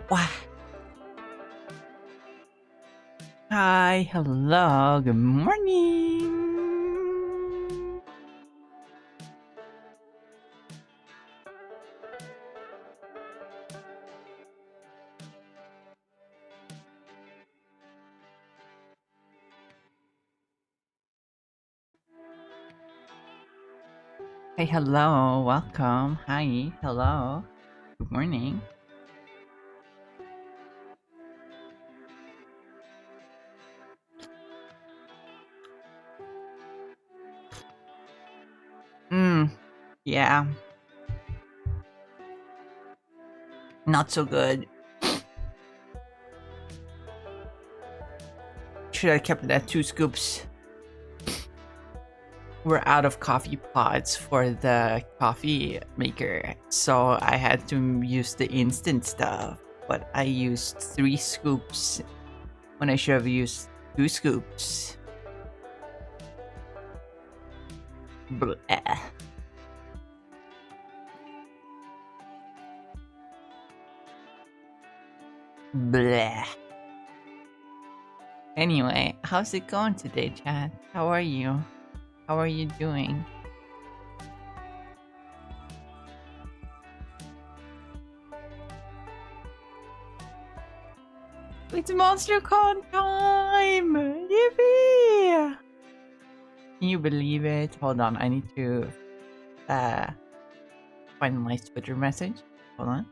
Wah. Hi, hello, good morning. Hey, hello, welcome. Hi, hello, good morning. Yeah, not so good. Should have kept it at 2 scoops. We're out of coffee pods for the coffee maker, so I had to use the instant stuff. But I used 3 scoops when I should have used 2 scoops. Bleh. Bleh. Anyway, how's it going today, Chad? How are you? How are you doing? It's MonsterCon time! Yippee! Can you believe it? Hold on, I need to find my Twitter message. Hold on.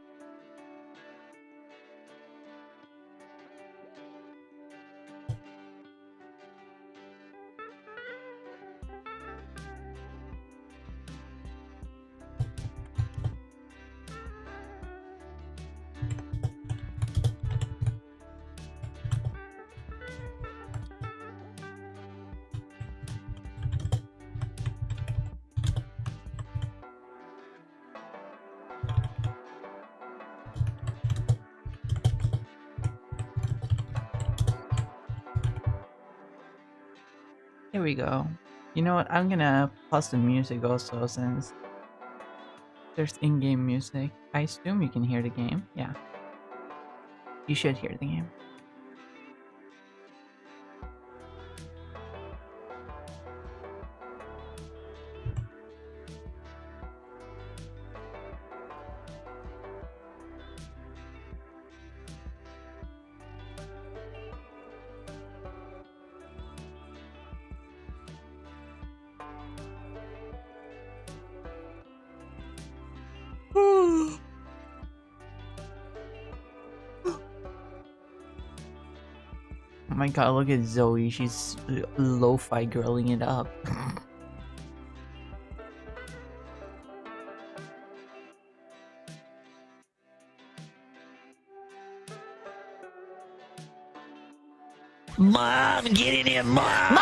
Here we go. You know what? I'm gonna pause the music also since there's in-game music. I assume you can hear the game. Yeah. You should hear the game. Oh my god, look at Zoe. She's lo-fi girling it up. Mom, get in here, Mom!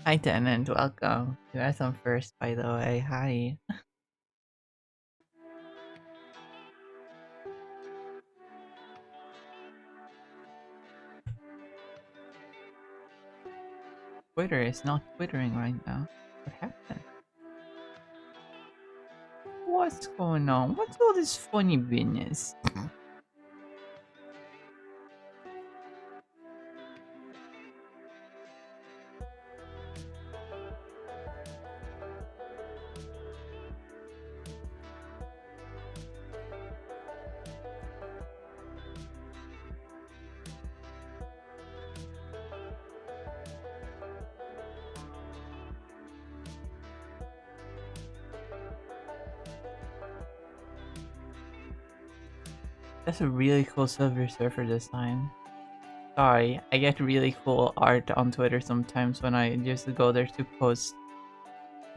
Hi, Tenant. Welcome. You guys on first, by the way. Hi. Twitter is not twittering right now. What happened? What's going on? What's all this funny business? That's a really cool Silver Surfer design. Sorry, I get really cool art on Twitter sometimes when I just go there to post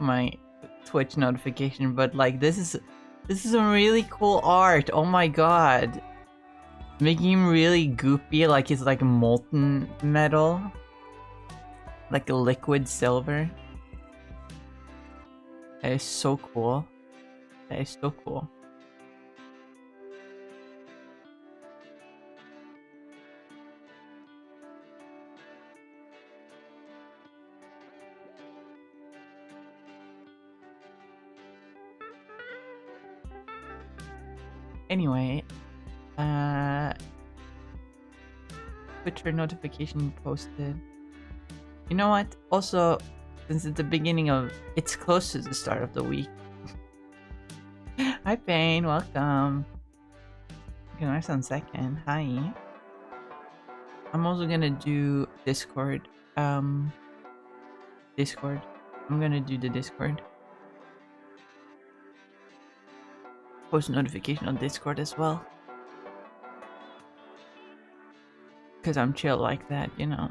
my Twitch notification, but like this is some really cool art. Oh my god. Making him really goopy, like he's like molten metal. Like a liquid silver. That is so cool. That is so cool. Anyway, Twitter notification posted. You know what? Also, since it's the beginning of, it's close to the start of the week. Hi, Payne. Welcome. Congrats on second. Hi. I'm also gonna do Discord. Discord. I'm gonna do the Discord. Post notification on Discord as well. Because I'm chill like that, you know.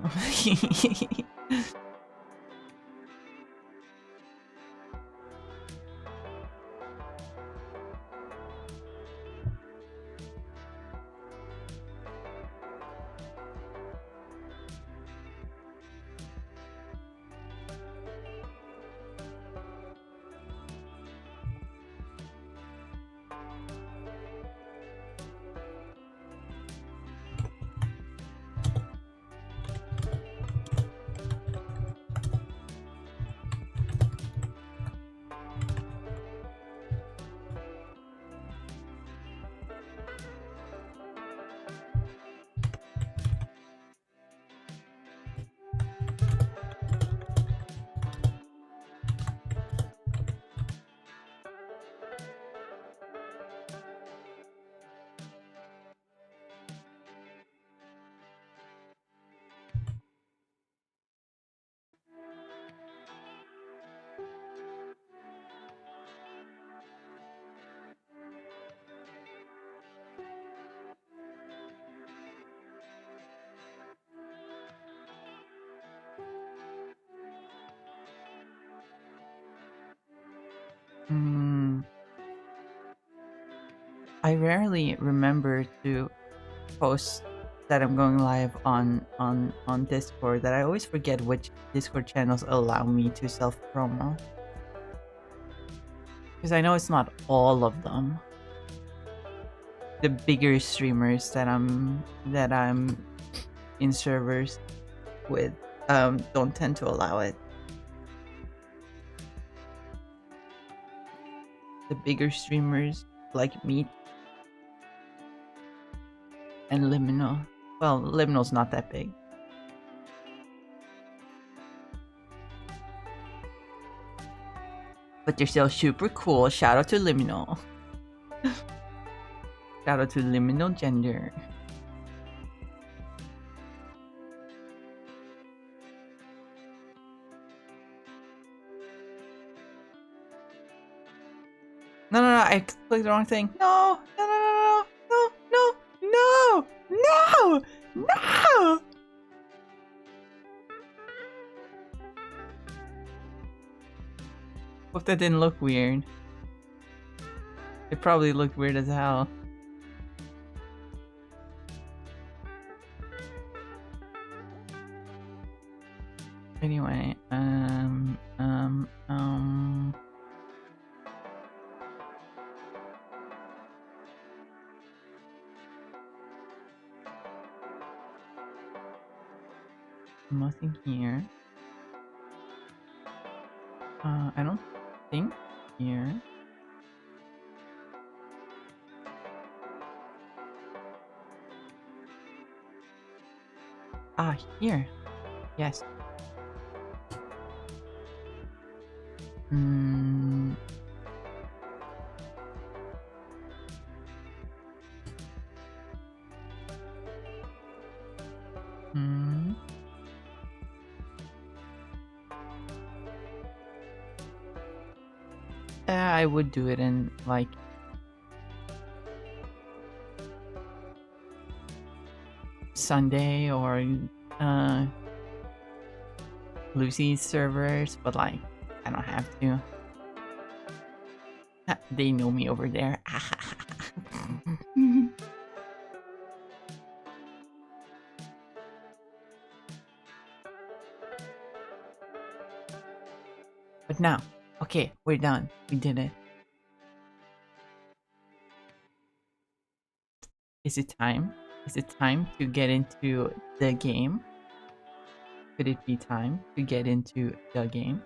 I rarely remember to post that I'm going live on Discord. That I always forget which Discord channels allow me to self promo. Because I know it's not all of them. The bigger streamers that I'm in servers with don't tend to allow it. The bigger streamers like Meat and Liminal. Well, Liminal's not that big. But they're still super cool. Shout out to Liminal. Shout out to Liminal Gender. No, I clicked the wrong thing. No. Hope that didn't look weird. It probably looked weird as hell. Anyway, nothing here. I don't think here. Ah, here. Yes. I would do it in like Sunday or Lucy's servers, but like I don't have to. They know me over there. But now, okay, we're done. We did it. Is it time? Is it time to get into the game? Could it be time to get into the game?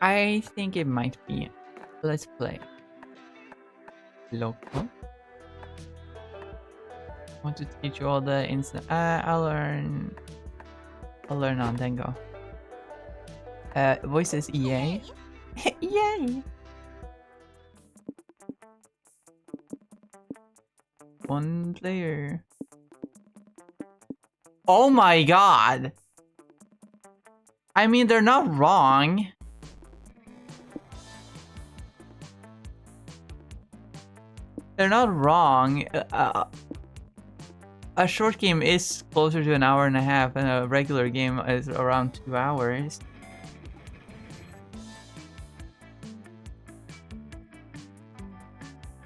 I think it might be. Let's play. Local. Want to teach you all the instant. I'll learn on then go. Voices EA. Yay! One player. Oh my god! I mean, they're not wrong. They're not wrong. A short game is closer to an hour and a half, and a regular game is around 2 hours.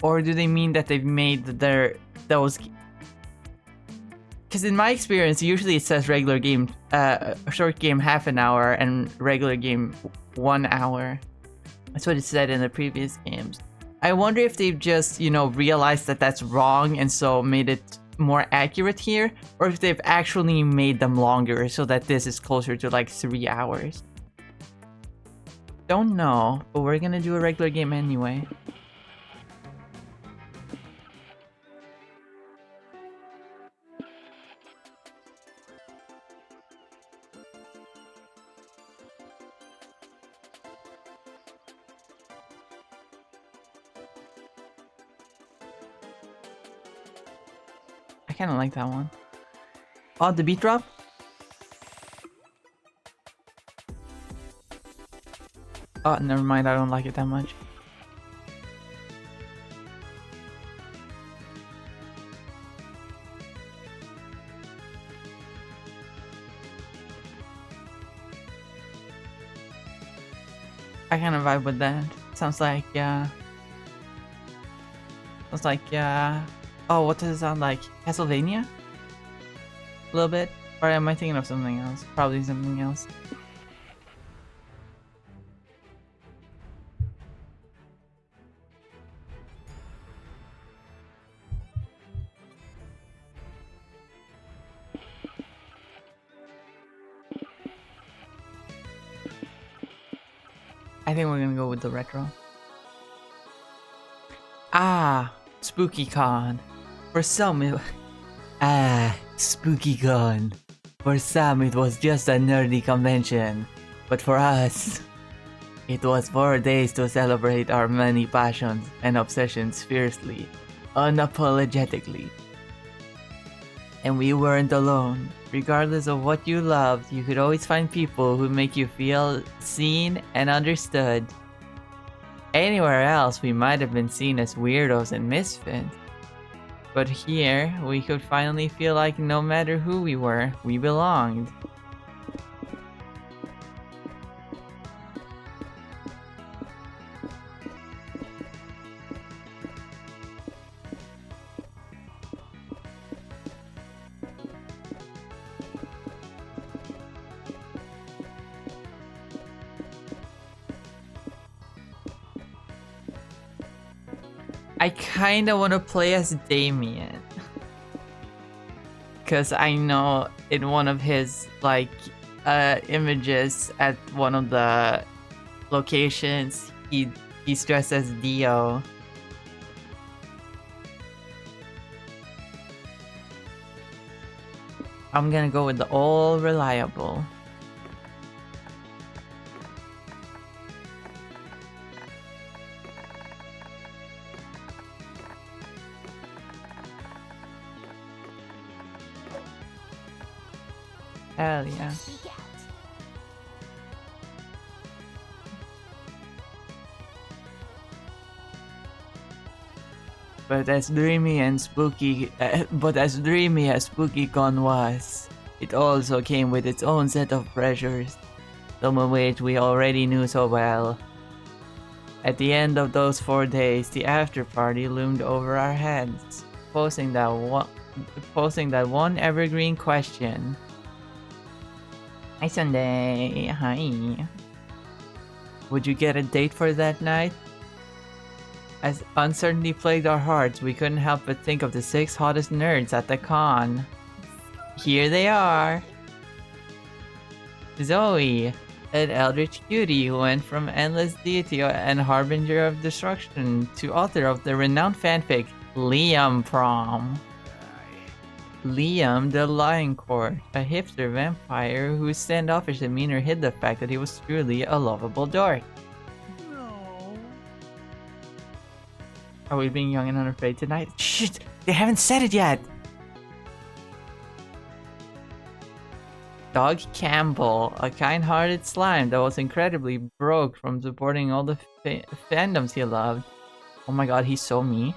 Or do they mean that they've made those? Because in my experience, usually it says regular game, short game half an hour, and regular game 1 hour. That's what it said in the previous games. I wonder if they've just, realized that that's wrong and so made it more accurate here, or if they've actually made them longer so that this is closer to like 3 hours. Don't know, but we're gonna do a regular game anyway. I kind of like that one. Oh, the beat drop? Oh, never mind. I don't like it that much. I kind of vibe with that. Sounds like, oh, what does it sound like? Castlevania? A little bit? Or am I thinking of something else? Probably something else. I think we're gonna go with the retro. Ah, SpookyCon. For some, SpookyCon. For some, it was just a nerdy convention. But for us, it was 4 days to celebrate our many passions and obsessions fiercely, unapologetically. And we weren't alone. Regardless of what you loved, you could always find people who make you feel seen and understood. Anywhere else, we might have been seen as weirdos and misfits. But here, we could finally feel like no matter who we were, we belonged. I kinda wanna play as Damien. Cause I know in one of his images at one of the locations he's dressed as Dio. I'm gonna go with the all reliable. Hell yeah. But as dreamy as SpookyCon was, it also came with its own set of pressures, some of which we already knew so well. At the end of those 4 days, the after party loomed over our heads, posing that one evergreen question. Hi Sunday, hi. Would you get a date for that night? As uncertainty plagued our hearts, we couldn't help but think of the 6 hottest nerds at the con. Here they are. Zoe, An eldritch cutie who went from endless deity and harbinger of destruction to author of the renowned fanfic Liam Prom. Liam the Lion Court, a hipster vampire whose standoffish demeanor hid the fact that he was truly a lovable dork. No. Are we being young and unafraid tonight? Shit! They haven't said it yet! Dog Campbell, a kind-hearted slime that was incredibly broke from supporting all the fandoms he loved. Oh my god, he's so me.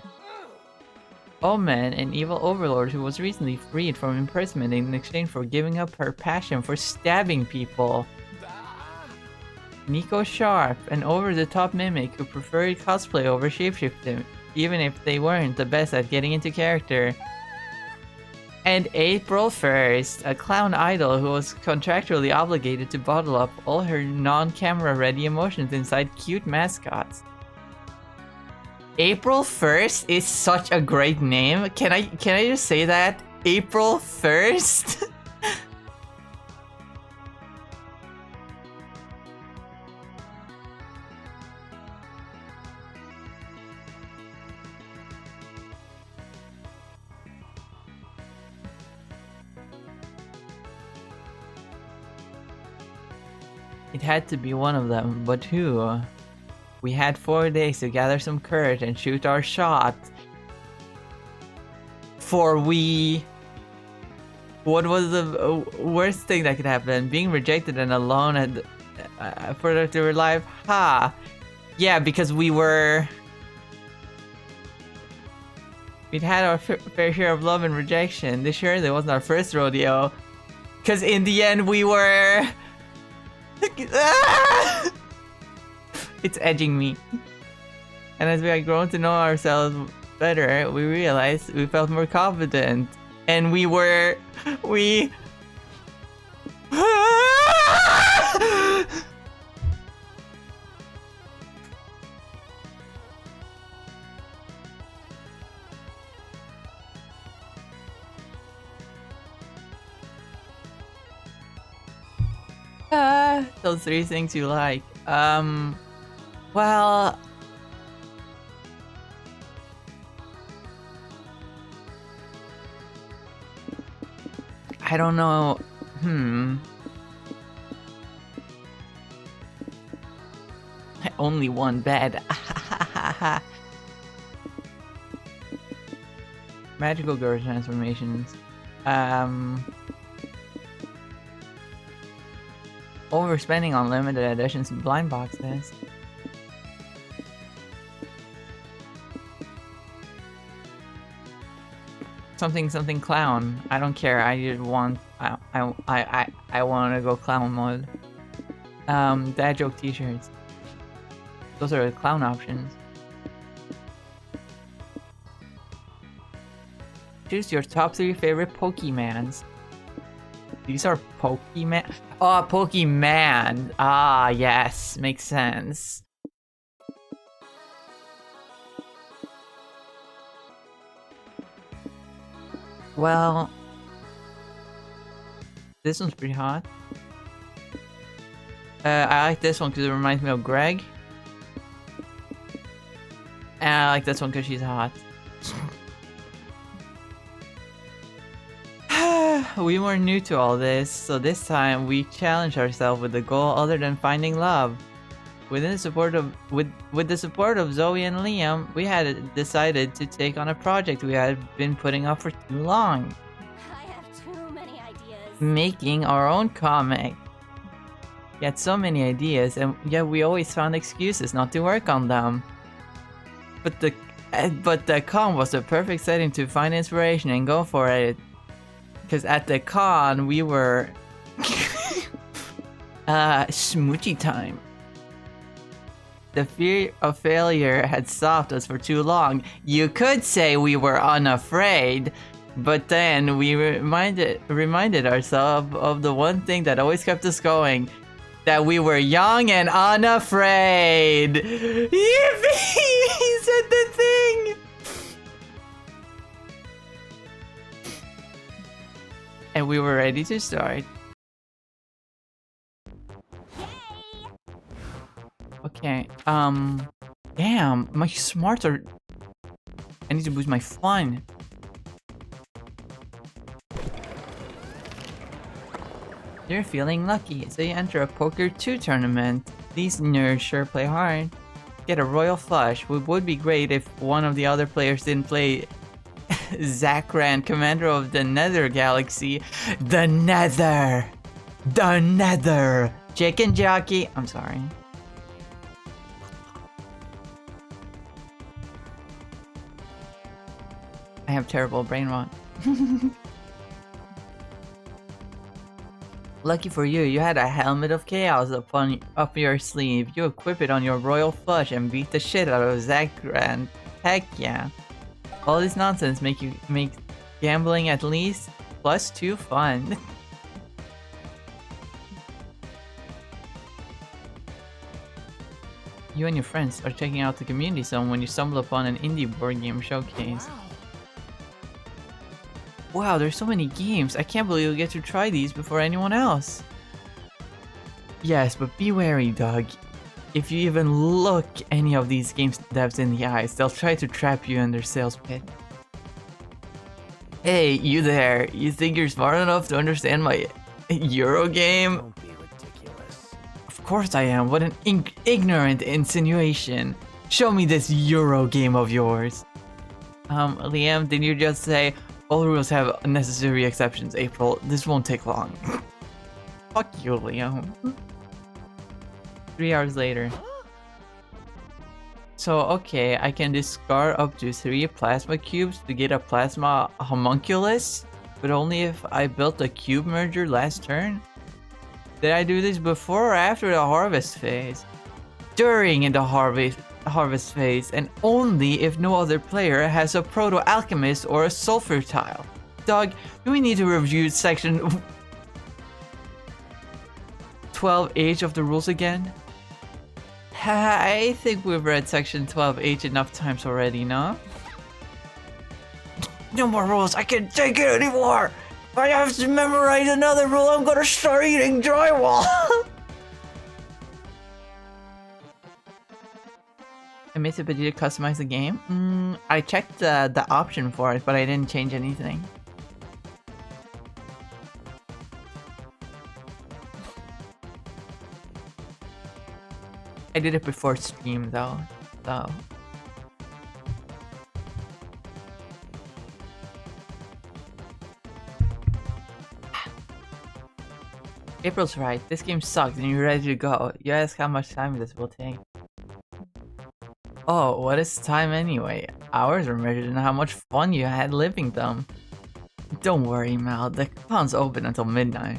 Omen, an evil overlord who was recently freed from imprisonment in exchange for giving up her passion for stabbing people. Nico Sharp, an over-the-top mimic who preferred cosplay over shapeshifting, even if they weren't the best at getting into character. And April 1st, a clown idol who was contractually obligated to bottle up all her non-camera ready emotions inside cute mascots. April 1st is such a great name. Can I just say that? April 1st? It had to be one of them, but who? We had 4 days to gather some courage and shoot our shot. What was the worst thing that could happen? Being rejected and alone and for the rest of our life? Ha! Yeah, because we'd had our fair share of love and rejection. This surely wasn't our first rodeo. Because in the end we were... It's edging me. And as we had grown to know ourselves better, we realized we felt more confident. And we those 3 things you like. Well, I don't know. Only one bed. Magical girl transformations. Overspending on limited editions blind boxes. Something clown. I don't care. I just want. I want to go clown mode. Dad joke T-shirts. Those are the clown options. Choose your top 3 favorite Pokemans. These are Pokemon. Oh, Pokemon. Ah, yes, makes sense. Well, this one's pretty hot. I like this one because it reminds me of Greg. And I like this one because she's hot. We were new to all this, so this time we challenged ourselves with a goal other than finding love. With the support of Zoe and Liam, we had decided to take on a project we had been putting off for too long. I have too many ideas. Making our own comic. We had so many ideas, and yet we always found excuses not to work on them. But the con was the perfect setting to find inspiration and go for it. Because at the con, we were... smoochy time. The fear of failure had stopped us for too long. You could say we were unafraid, but then we reminded ourselves of the one thing that always kept us going. That we were young and unafraid. Yippee! He said the thing! And we were ready to start. Okay. Damn, my smarts are. I need to boost my fun. You're feeling lucky, so you enter a Poker 2 tournament. These nerds sure play hard. Get a royal flush. It would be great if one of the other players didn't play Zakran, commander of the Nether Galaxy. The Nether! The Nether! Chicken jockey! I'm sorry. I have terrible brain rot. Lucky for you, you had a helmet of chaos up your sleeve. You equip it on your royal flush and beat the shit out of Zakran. Heck yeah. All this nonsense make gambling at least +2 fun. You and your friends are checking out the community zone when you stumble upon an indie board game showcase. Wow, there's so many games. I can't believe you'll get to try these before anyone else. Yes, but be wary, Doug. If you even look any of these games devs in the eyes, they'll try to trap you in their sales pit. Hey, you there. You think you're smart enough to understand my Euro game? Don't be ridiculous. Of course I am. What an ignorant insinuation. Show me this Euro game of yours. Liam, did you just say all rules have necessary exceptions, April? This won't take long. Fuck you, Liam. 3 hours later. So, okay, I can discard up to 3 plasma cubes to get a plasma homunculus, but only if I built a cube merger last turn? Did I do this before or after the harvest phase? During the harvest phase, and only if no other player has a proto-alchemist or a sulfur tile. Doug, do we need to review section 12H of the rules again? I think we've read section 12H enough times already, no? No more rules, I can't take it anymore! I have to memorize another rule, I'm gonna start eating drywall! I missed it, but did you customize the game? I checked the option for it, but I didn't change anything. I did it before stream though, so. April's right, this game sucks and you're ready to go. You ask how much time this will take. Oh, what is time anyway? Hours are measured in how much fun you had living them. Don't worry, Mal, the compound's open until midnight.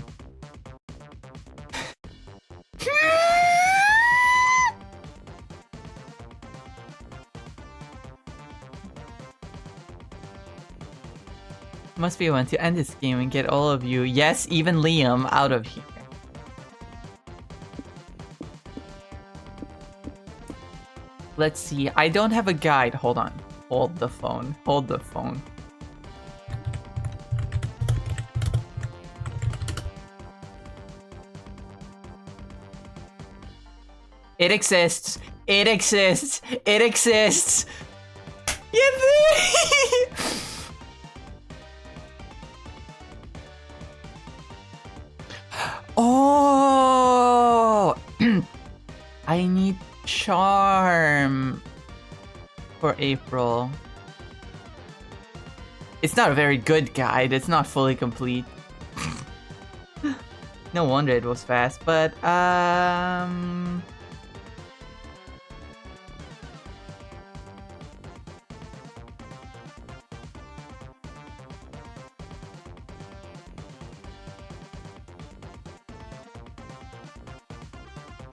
Must be one to end this game and get all of you, yes, even Liam, out of here. Let's see, I don't have a guide. Hold on. Hold the phone. Hold the phone. It exists. It exists. It exists. Yippee! Oh! I need charm for April. It's not a very good guide. It's not fully complete. No wonder it was fast, but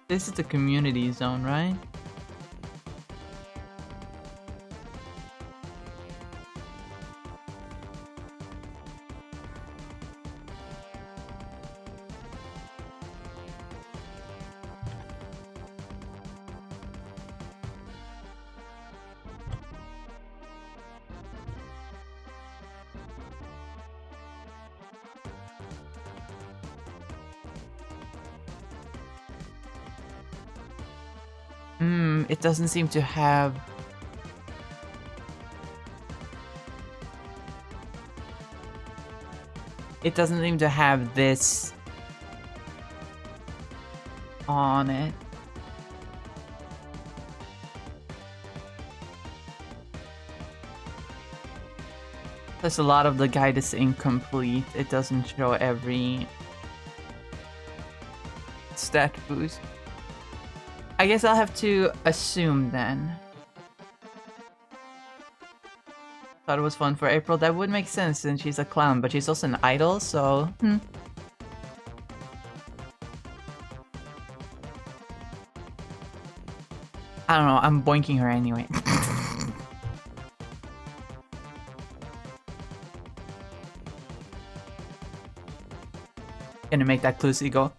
this is the community zone, right? It doesn't seem to have... It doesn't seem to have this on it. Plus a lot of the guide is incomplete. It doesn't show every stat boost. I guess I'll have to assume then. Thought it was fun for April. That would make sense since she's a clown, but she's also an idol, so... I don't know, I'm boinking her anyway. Gonna make that Clusie go...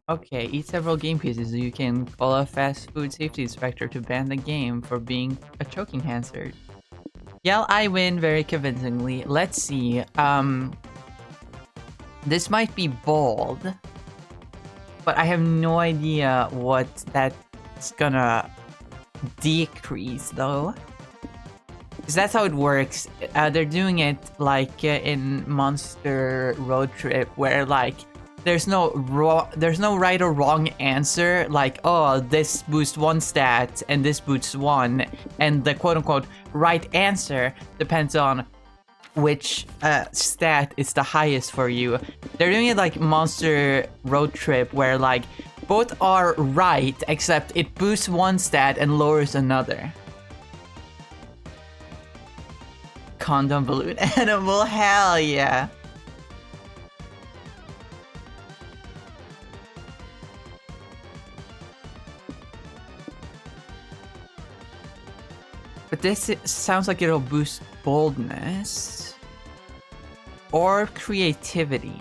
Okay, eat several game pieces so you can call a fast food safety inspector to ban the game for being a choking hazard. Yeah, I win very convincingly. Let's see. This might be bold, but I have no idea what that's gonna decrease though. Because that's how it works. They're doing it like in Monster Road Trip, where like there's no right or wrong answer. Like, oh, this boosts one stat and this boosts one, and the quote-unquote right answer depends on which stat is the highest for you. They're doing it like Monster Road Trip, where like both are right except it boosts one stat and lowers another. Condom balloon animal, hell yeah. But this sounds like it'll boost boldness or creativity.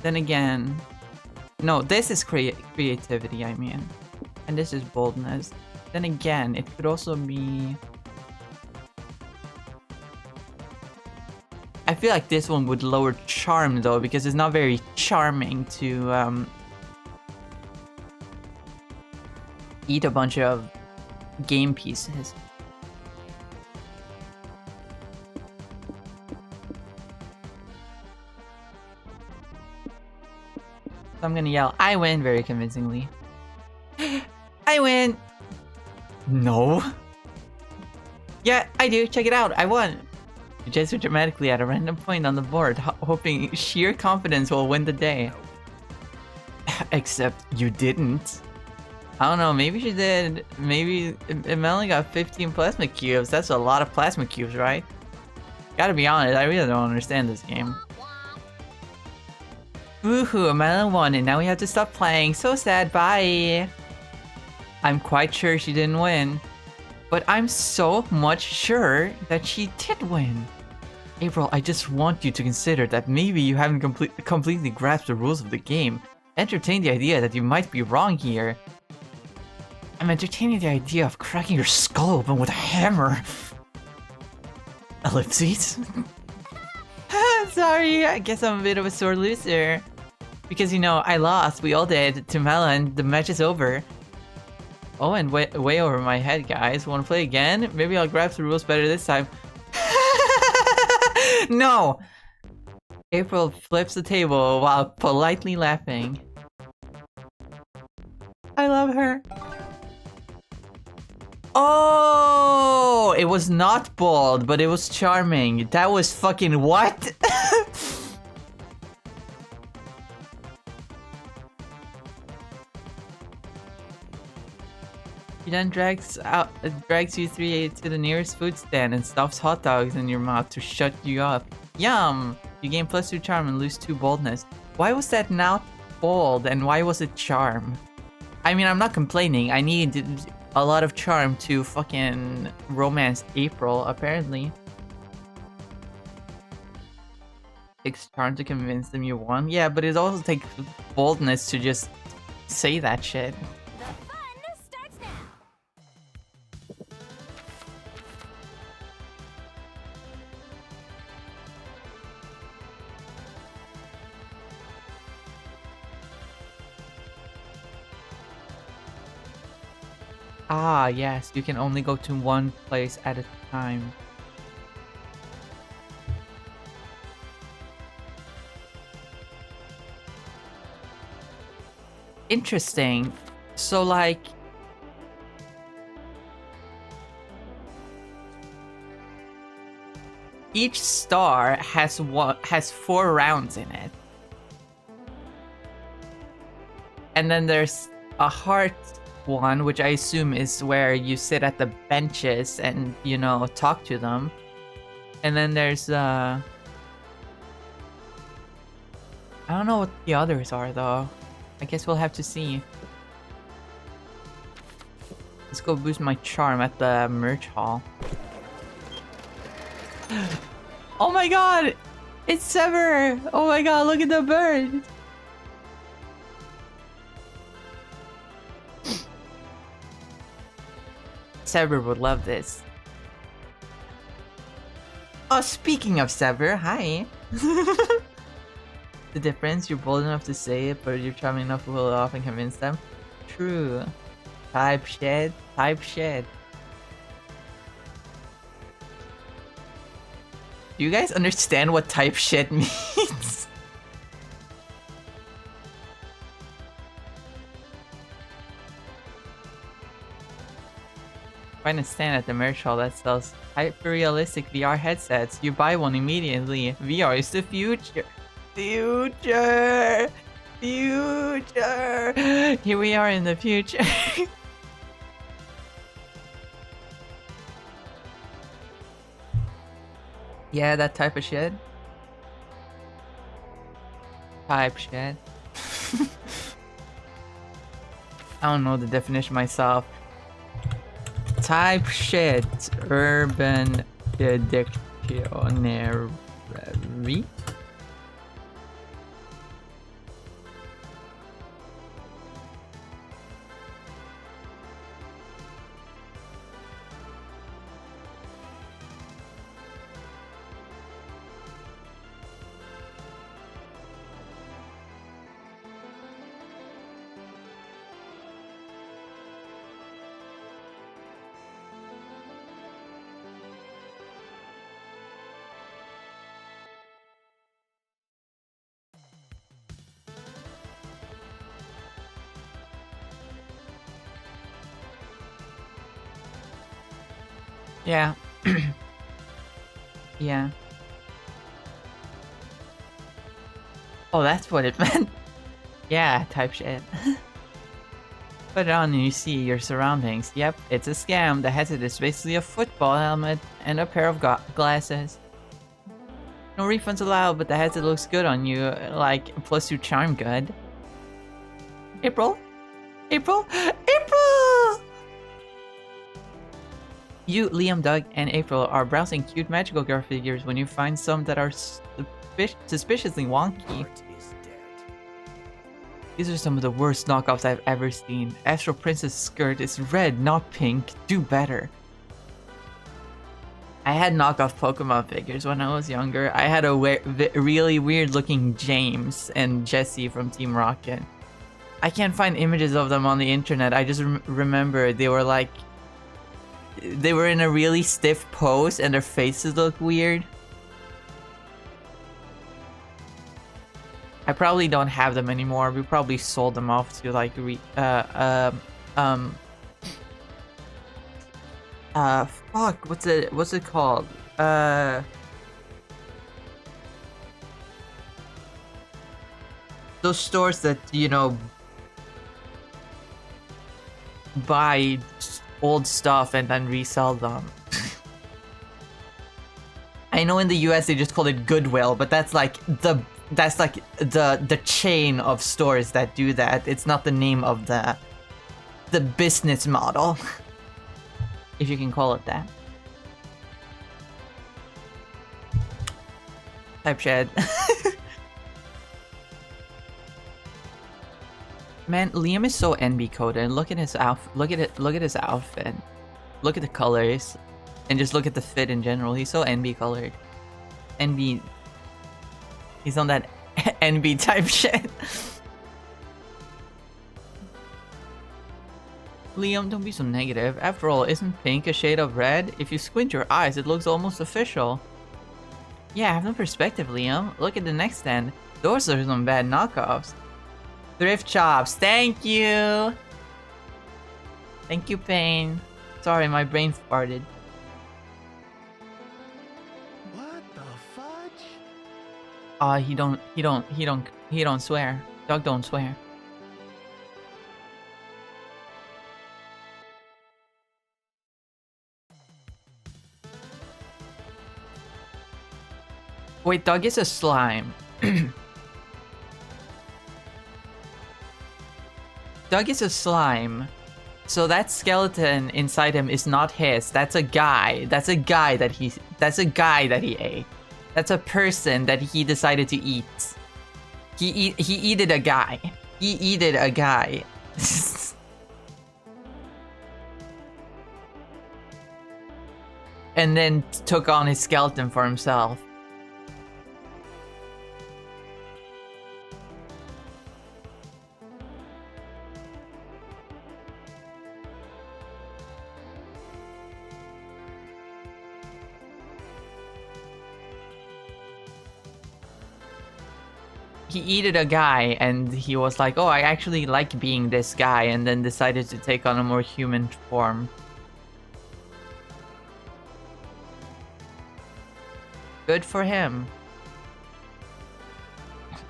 Then again, no, this is creativity, I mean, and this is boldness. Then again, it could also be... I feel like this one would lower charm though, because it's not very charming to eat a bunch of game pieces. So I'm gonna yell, I win, very convincingly. I win! No. Yeah, I do, check it out, I won! You gesture dramatically at a random point on the board, hoping sheer confidence will win the day. Except you didn't. I don't know, maybe she did. Maybe Melanie got 15 plasma cubes. That's a lot of plasma cubes, right? Gotta be honest, I really don't understand this game. Woohoo, Melon won and now we have to stop playing. So sad, bye! I'm quite sure she didn't win. But I'm so much sure that she did win. April, I just want you to consider that maybe you haven't completely grasped the rules of the game. Entertain the idea that you might be wrong here. I'm entertaining the idea of cracking your skull open with a hammer. Ellipses? Sorry, I guess I'm a bit of a sore loser. Because, you know, I lost, we all did, to Melon, the match is over. Oh, and way over my head, guys. Wanna play again? Maybe I'll grasp the rules better this time. No! April flips the table while politely laughing. I love her. Oh! It was not bold, but it was charming. That was fucking what? He then drags you three to the nearest food stand and stuffs hot dogs in your mouth to shut you up. Yum! You gain +2 charm and lose 2 boldness. Why was that not bold and why was it charm? I mean, I'm not complaining. I need a lot of charm to fucking romance April, apparently. Takes charm to convince them you won. Yeah, but it also takes boldness to just say that shit. Ah, yes, you can only go to one place at a time. Interesting. So, like, each star has 4 rounds in it. And then there's a heart one, which I assume is where you sit at the benches and, you know, talk to them. And then there's I don't know what the others are though. I guess we'll have to see. Let's go boost my charm at the merch hall. Oh my god! It's Sever! Oh my god, look at the bird! Sever would love this. Oh, speaking of Sever, hi! The difference, you're bold enough to say it, but you're charming enough to pull it off and convince them. True. Type shit. Type shit. Do you guys understand what type shit means? Find a stand at the merch hall that sells hyper-realistic VR headsets. You buy one immediately. VR is the future. Future! Future! Here we are in the future. Yeah, that type of shit. Type shit. I don't know the definition myself. Type shit. Urban Dictionary. Yeah. Yeah. Oh, that's what it meant. Yeah, type shit. Put it on and you see your surroundings. Yep, it's a scam. The headset is basically a football helmet and a pair of glasses. No refunds allowed, but the headset looks good on you. Like, plus you charm good. April? April? April! You, Liam, Doug, and April are browsing cute magical girl figures when you find some that are suspiciously wonky. These are some of the worst knockoffs I've ever seen. Astral Princess skirt is red, not pink. Do better. I had knockoff Pokemon figures when I was younger. I had a really weird looking James and Jessie from Team Rocket. I can't find images of them on the internet. I just remember they were like... They were in a really stiff pose and their faces looked weird. I probably don't have them anymore. We probably sold them off to like fuck, what's it called? Those stores that, you know, buy old stuff and then resell them. I know in the US they just call it Goodwill, but that's like the chain of stores that do that. It's not the name of the business model. If you can call it that. Type shed. Man, Liam is so NB coded. Look at his look at his outfit. Look at the colors. And just look at the fit in general. He's so NB colored. NB. He's on that NB type shit. Liam, don't be so negative. After all, isn't pink a shade of red? If you squint your eyes, it looks almost official. Yeah, have no perspective, Liam. Look at the next stand. Those are some bad knockoffs. Thrift shops, thank you! Thank you, Pain. Sorry, my brain farted. What the fudge? He don't swear. Dog don't swear. Wait, Dog is a slime. Doug is a slime. So that skeleton inside him is not his. That's a guy. That's a guy that he ate. That's a person that he decided to eat. He eated a guy. He eated a guy. And then took on his skeleton for himself. He eated a guy and he was like, oh, I actually like being this guy, and then decided to take on a more human form. Good for him.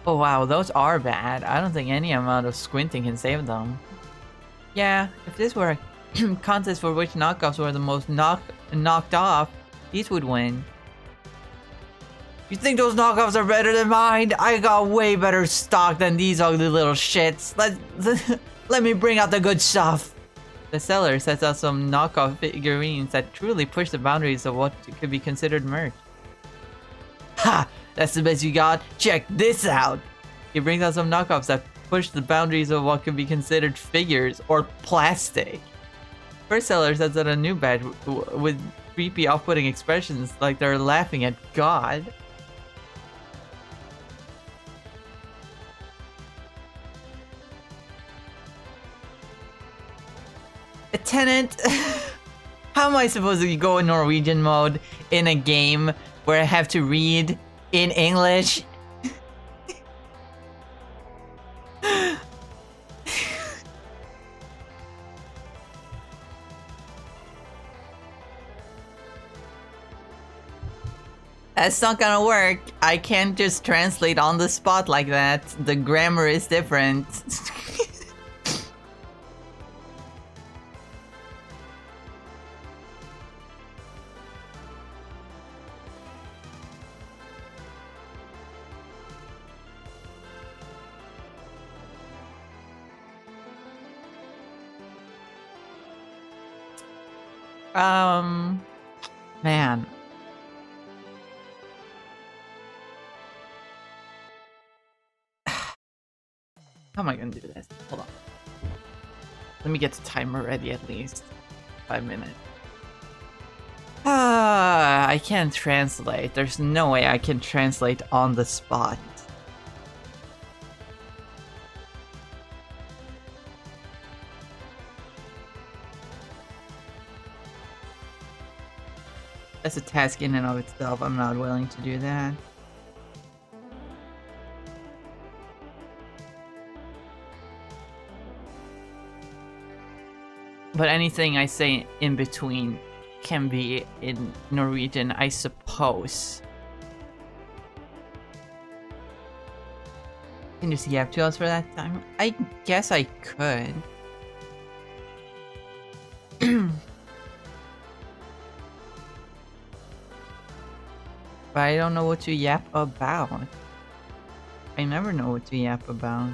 Oh wow, those are bad. I don't think any amount of squinting can save them. Yeah, if this were a contest for which knockoffs were the most knocked off, these would win. You think those knockoffs are better than mine? I got way better stock than these ugly little shits. Let me bring out the good stuff. The seller sets out some knockoff figurines that truly push the boundaries of what could be considered merch. Ha! That's the best you got? Check this out! He brings out some knockoffs that push the boundaries of what could be considered figures or plastic. First seller sets out a new badge with creepy off-putting expressions like they're laughing at God. A tenant? How am I supposed to go in Norwegian mode in a game where I have to read in English? That's not gonna work. I can't just translate on the spot like that. The grammar is different. Man. How am I gonna do this? Hold on. Let me get the timer ready at least. 5 minutes. I can't translate. There's no way I can translate on the spot. That's a task in and of itself. I'm not willing to do that. But anything I say in between can be in Norwegian, I suppose. Can you see up to us for that time? I guess I could. But I don't know what to yap about. I never know what to yap about.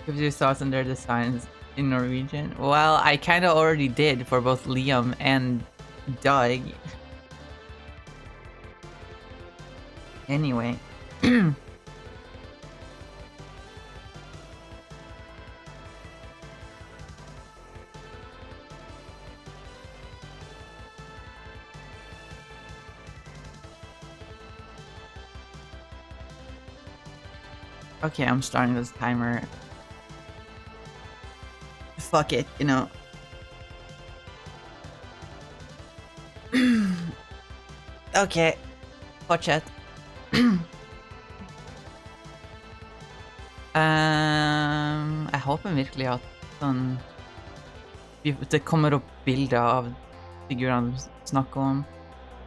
Give your thoughts on their designs in Norwegian. Well, I kind of already did for both Liam and Doug. Anyway. Okay, I'm starting this timer. Fuck it, you know. Okay, fortsett. Jeg håper virkelig at sånn det kommer opp bilder av figurene du snakker om.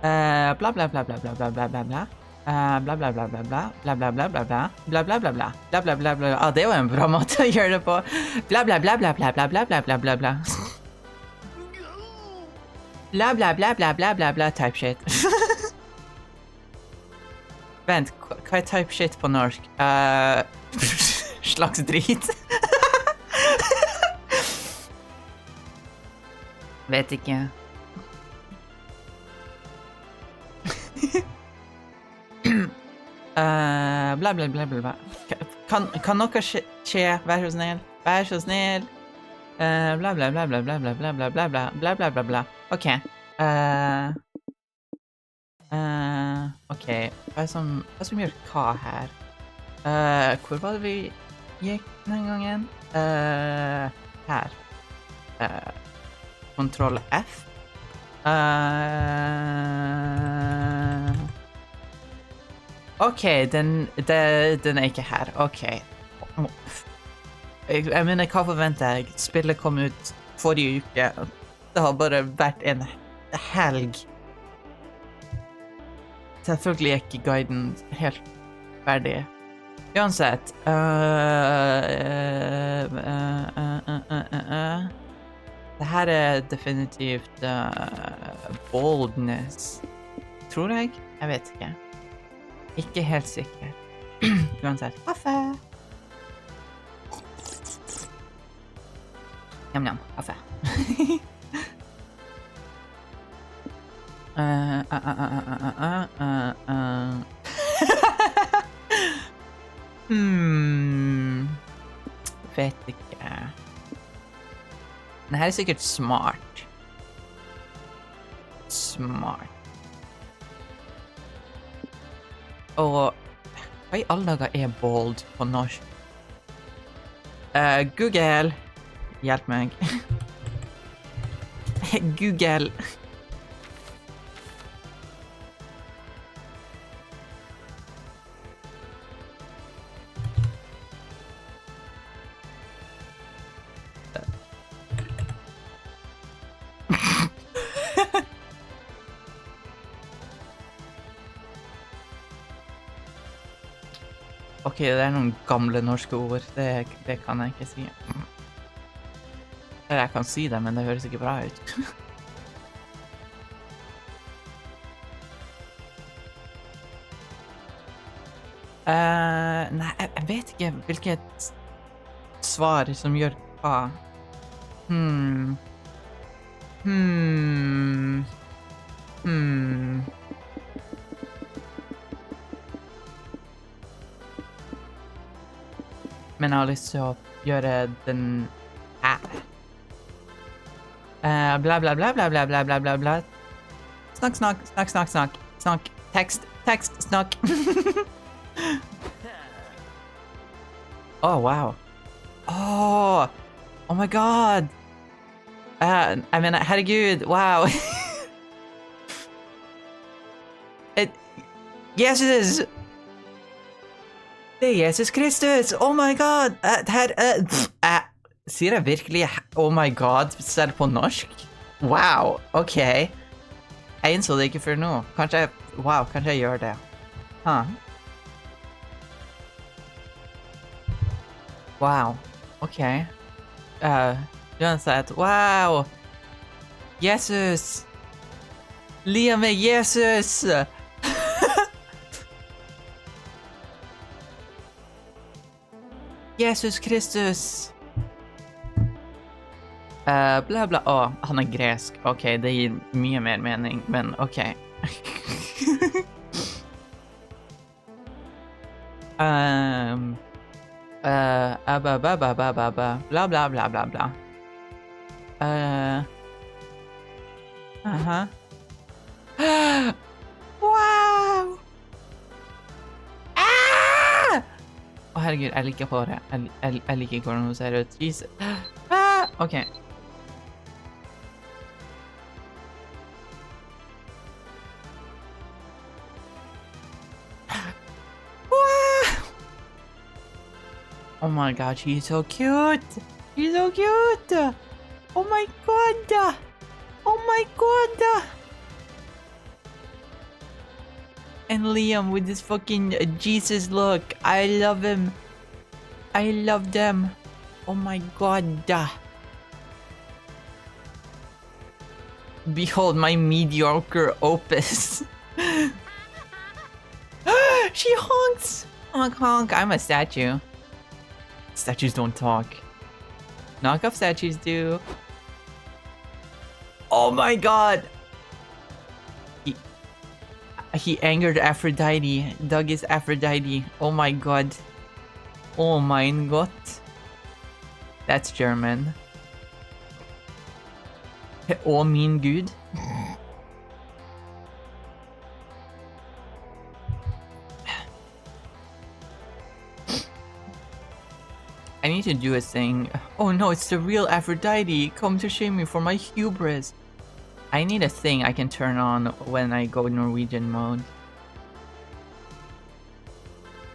Bla bla bla bla bla bla bla bla bla. Bla bla bla bla bla bla bla bla bla bla bla bla bla bla bla bla bla bla. Ah, det var en bra måte å gjøre det på. Bla bla bla bla bla bla bla bla bla bla bla. Bla bla bla bla bla bla bla type shit. Vent, hva er type shit på norsk? Slags drit. Vet ikke. Bla bla bla bla bla. Kan noe skje? Vær så snill. Vær så snill. Bla bla bla bla bla bla bla bla bla bla bla bla bla bla. Ok. Ok. Hva som gjør hva her? Hvor var det vi gikk den gangen? Her. Kontroll F. Ok, den er ikke her. Ok. Jeg mener, hva forventer jeg? Spillet kom ut forrige uke. Det har bare vært en helg. Selvfølgelig er ikke guiden helt ferdig. Uansett. Det her er definitivt boldness. Tror jeg? Jeg vet ikke. Ikke helt sikker. Uansett. Kaffe! Njam-njam. Kaffe. Vet ikke. Den her er sikkert smart. Smart. Og hva i alle dager er bold på norsk? Google. Hjelp meg. Google. Ok, det er noen gamle norske ord. Det kan jeg ikke si. Eller jeg kan si det, men det høres ikke bra ut. Nei, jeg vet ikke hvilket svar som gjør hva. Men jeg har lyst til å gjøre den her. Bla bla bla bla bla bla bla bla bla. Snakk, snakk, snakk, snakk, snakk. Snakk. Tekst, tekst, snakk. Oh, wow. Oh my god. Jeg mener, herregud, wow. Jesus! Det er Jesus Kristus! Oh my god! Sier jeg virkelig oh my god selv på norsk? Wow, ok. Jeg innså det ikke før nå. Kanskje jeg gjør det. Wow, ok. Uansett, wow! Jesus! Lia med Jesus! Jesus Kristus! Bla bla, han er gresk. Ok, det gir mye mer mening, men ok. Bla bla bla bla bla. Wow! herregud, jeg liker håret. Jeg liker hvordan hun ser ut. Jesus. Ok. Oh my god, she's so cute! She's so cute! Oh my god! Oh my god! And Liam with this fucking Jesus look. I love him. I love them. Oh my god. Behold my mediocre opus. She honks! Honk honk, I'm a statue. Statues don't talk. Knockoff statues do. Oh my god! He angered Aphrodite. Doug is Aphrodite. Oh my god. Oh mein Gott. That's German. Oh mein Gud. I need to do a thing. Oh no, it's the real Aphrodite. Come to shame me for my hubris. I need a thing I can turn on when I go Norwegian mode.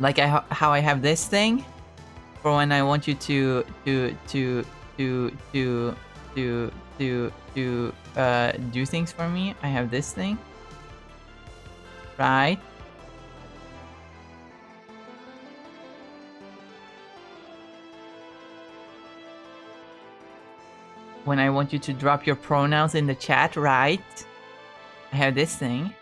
Like how I have this thing for when I want you to do things for me. I have this thing. Right? When I want you to drop your pronouns in the chat, right? I have this thing.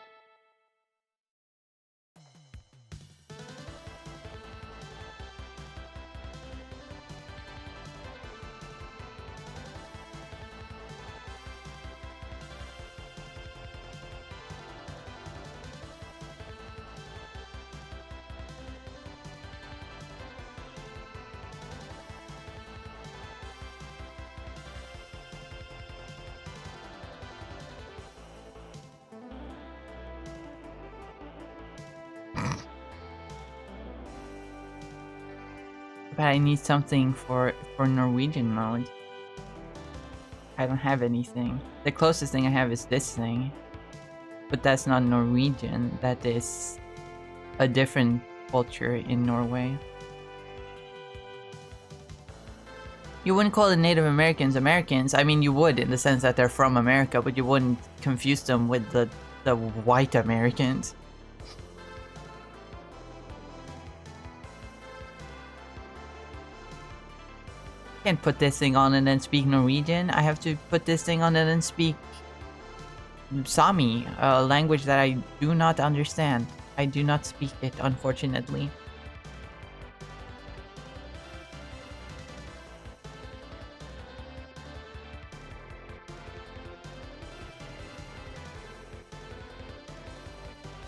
But I need something for Norwegian mode. I don't have anything. The closest thing I have is this thing. But that's not Norwegian. That is a different culture in Norway. You wouldn't call the Native Americans Americans. I mean, you would in the sense that they're from America, but you wouldn't confuse them with the white Americans. Can't put this thing on and then speak Norwegian. I have to put this thing on and then speak Sami, a language that I do not understand. I do not speak it, unfortunately.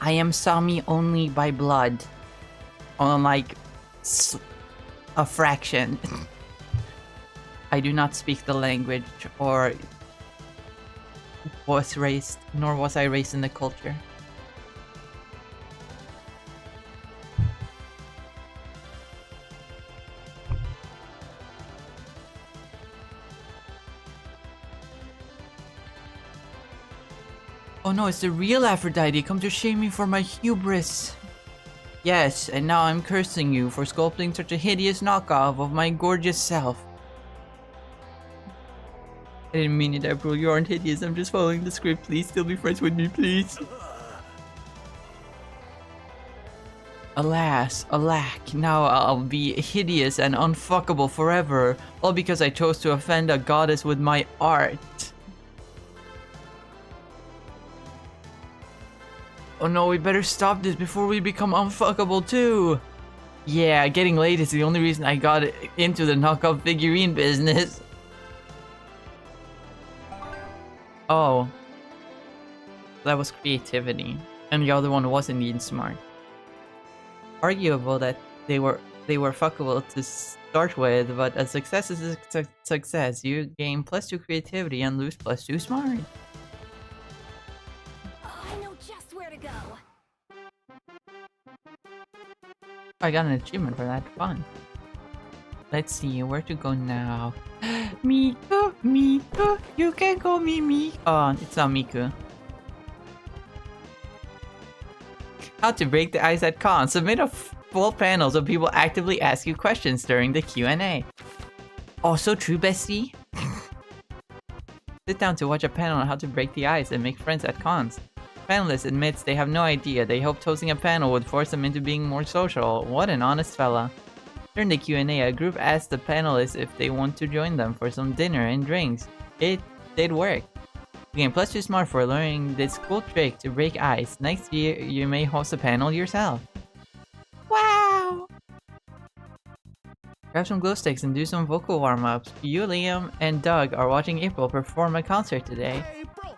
I am Sami only by blood. On like a fraction. I do not speak the language or was raised, nor was I raised in the culture. Oh no, it's the real Aphrodite. Come to shame me for my hubris. Yes, and now I'm cursing you for sculpting such a hideous knockoff of my gorgeous self. I didn't mean it, April. You aren't hideous. I'm just following the script. Please still be friends with me, please. Alas, alack, now I'll be hideous and unfuckable forever, all because I chose to offend a goddess with my art. Oh no, we better stop this before we become unfuckable too. Yeah, getting laid is the only reason I got into the knockoff figurine business. Oh. That was creativity. And the other one was indeed smart. Arguable that they were fuckable to start with, but a success is a success. You gain +2 creativity and lose +2 smart. Oh, I know just where to go. I got an achievement for that. Fun. Let's see where to go now. Miku, Miku, you can call me Miku. Oh, it's not Miku. How to break the ice at con. Submit a full panel so people actively ask you questions during the Q&A. Also true, bestie. Sit down to watch a panel on how to break the ice and make friends at cons. Panelist admits they have no idea. They hoped hosting a panel would force them into being more social. What an honest fella. During the Q&A, a group asked the panelists if they want to join them for some dinner and drinks. It did work. You can plus 2 smart for learning this cool trick to break ice. Next year, you may host a panel yourself. Wow! Grab some glow sticks and do some vocal warm-ups. You, Liam, and Doug are watching April perform a concert today. April!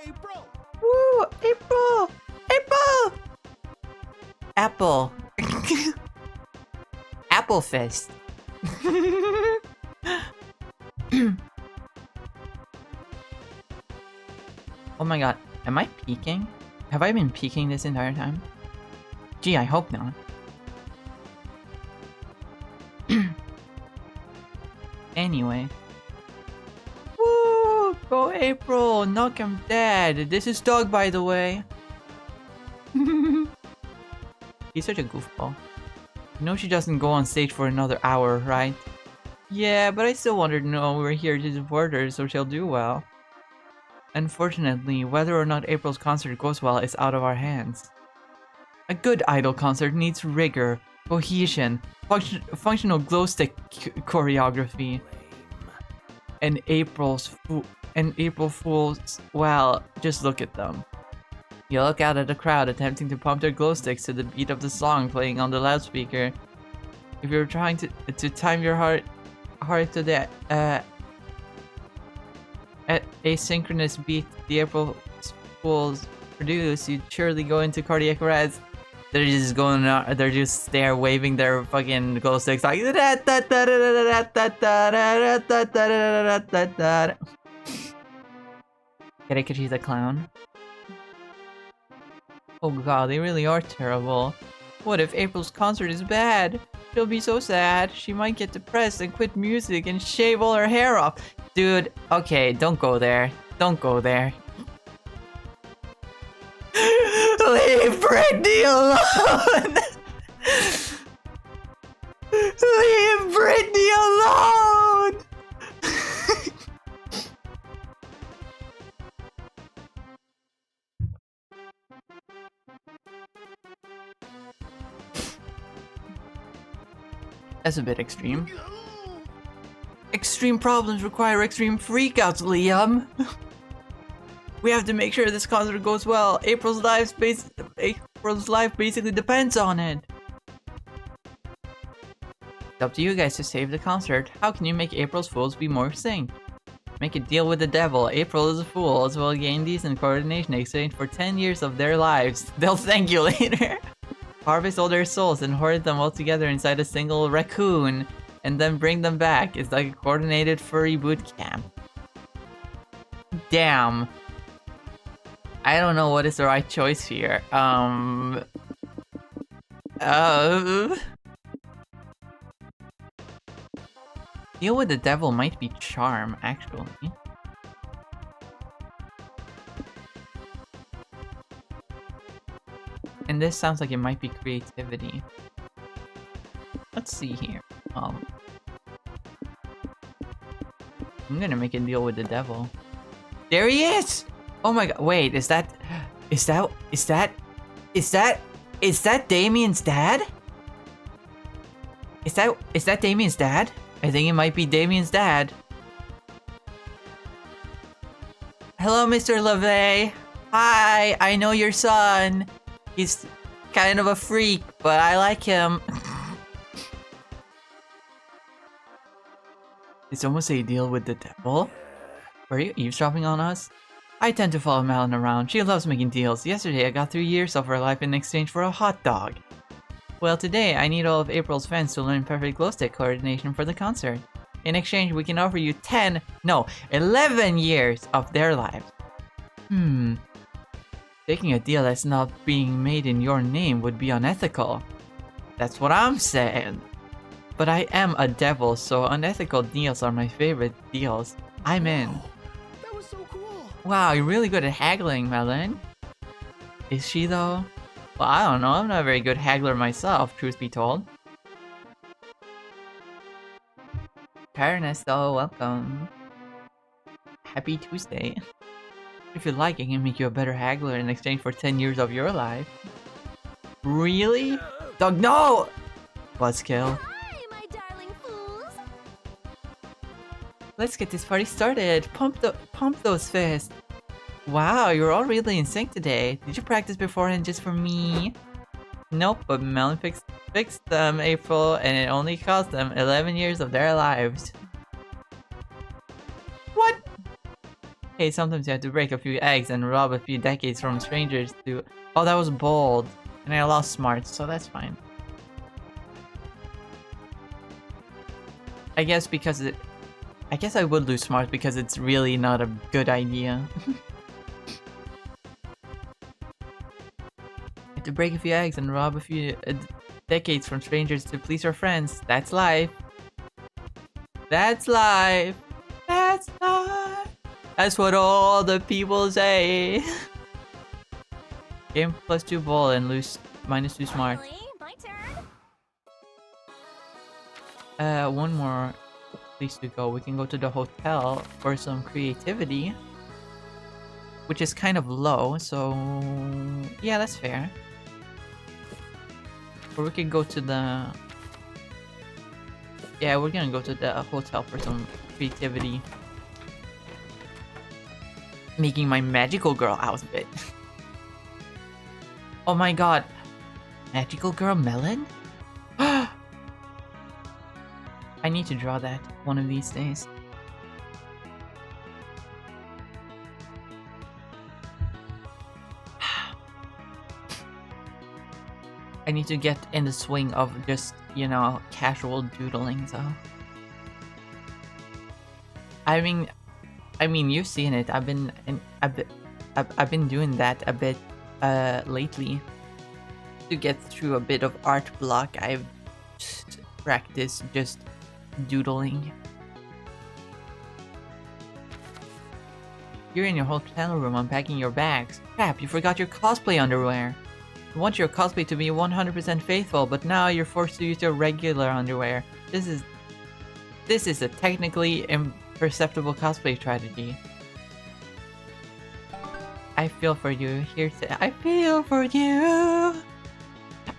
April! Woo! April! April! Apple. Apple Fist. Oh my god, am I peeking? Have I been peeking this entire time? Gee, I hope not. Anyway. Woo! Go April! Knock him dead! This is Doug, by the way. He's such a goofball. You know she doesn't go on stage for another hour, right? Yeah, but I still want her to know we're here to support her so she'll do well. Unfortunately, whether or not April's concert goes well is out of our hands. A good idol concert needs rigor, cohesion, functional glow stick choreography. And April Fools, well, just look at them. You look out at the crowd attempting to pump their glow sticks to the beat of the song playing on the loudspeaker. If you're trying to time your heart to the asynchronous beat the April Fools produce, you'd surely go into cardiac arrest. They're just going out, they're just there waving their fucking glow sticks like Get it 'cause she's a clown? Oh god, they really are terrible. What if April's concert is bad? She'll be so sad. She might get depressed and quit music and shave all her hair off. Dude, okay, don't go there. Don't go there. Leave Britney alone! Leave Britney alone! That's a bit extreme. Extreme problems require extreme freakouts, Liam. We have to make sure this concert goes well. April's life basically depends on it. It's up to you guys to save the concert. How can you make April's Fools be more synced? Make a deal with the devil. April is a fool, as well gain decent coordination exchange for 10 years of their lives. They'll thank you later. Harvest all their souls and hoard them all together inside a single raccoon, and then bring them back. It's like a coordinated furry boot camp. Damn. I don't know what is the right choice here. Deal with the devil might be charm, actually. And this sounds like it might be creativity. Let's see here. I'm gonna make a deal with the devil. There he is! Oh my god, wait, is that Damien's dad? Is that Damien's dad? I think it might be Damien's dad. Hello, Mr. LeVay. Hi, I know your son. He's kind of a freak, but I like him. Did someone say deal with the devil? Were you eavesdropping on us? I tend to follow Malin around. She loves making deals. Yesterday I got 3 years of her life in exchange for a hot dog. Well, today I need all of April's fans to learn perfect glow stick coordination for the concert. In exchange, we can offer you 11 years of their lives. Taking a deal that's not being made in your name would be unethical. That's what I'm saying. But I am a devil, so unethical deals are my favorite deals. I'm in. Whoa, that was so cool. Wow, you're really good at haggling, Melon. Is she though? Well, I don't know. I'm not a very good haggler myself, truth be told. Ernesto, welcome. Happy Tuesday. If you like, I can make you a better haggler in exchange for 10 years of your life. Really? Doug, no! Buzzkill. Hi, my darling fools. Let's get this party started. Pump those fists. Wow, you're all really in sync today. Did you practice beforehand just for me? Nope, but Melon fixed them, April, and it only cost them 11 years of their lives. What? Hey, sometimes you have to break a few eggs and rob a few decades from strangers to... Oh, that was bold. And I lost smarts, so that's fine. I guess because it... I guess I would lose smarts because it's really not a good idea. To break a few eggs and rob a few decades from strangers to please our friends. That's life. That's life. That's life. That's what all the people say. Game +2 ball and lose -2 smart. Finally, my turn. One more place to go. We can go to the hotel for some creativity, which is kind of low. So yeah, that's fair. Or we could go to the... Yeah, we're gonna go to the hotel for some creativity. Making my magical girl outfit. Oh my god. Magical girl Melon? I need to draw that one of these days. I need to get in the swing of just, you know, casual doodling, so. I mean, you've seen it. I've been doing that a bit lately. To get through a bit of art block, I've just practiced just doodling. You're in your hotel room unpacking your bags. Crap, you forgot your cosplay underwear. You want your cosplay to be 100% faithful, but now you're forced to use your regular underwear. This is a technically imperceptible cosplay strategy. I feel for you. I feel for you.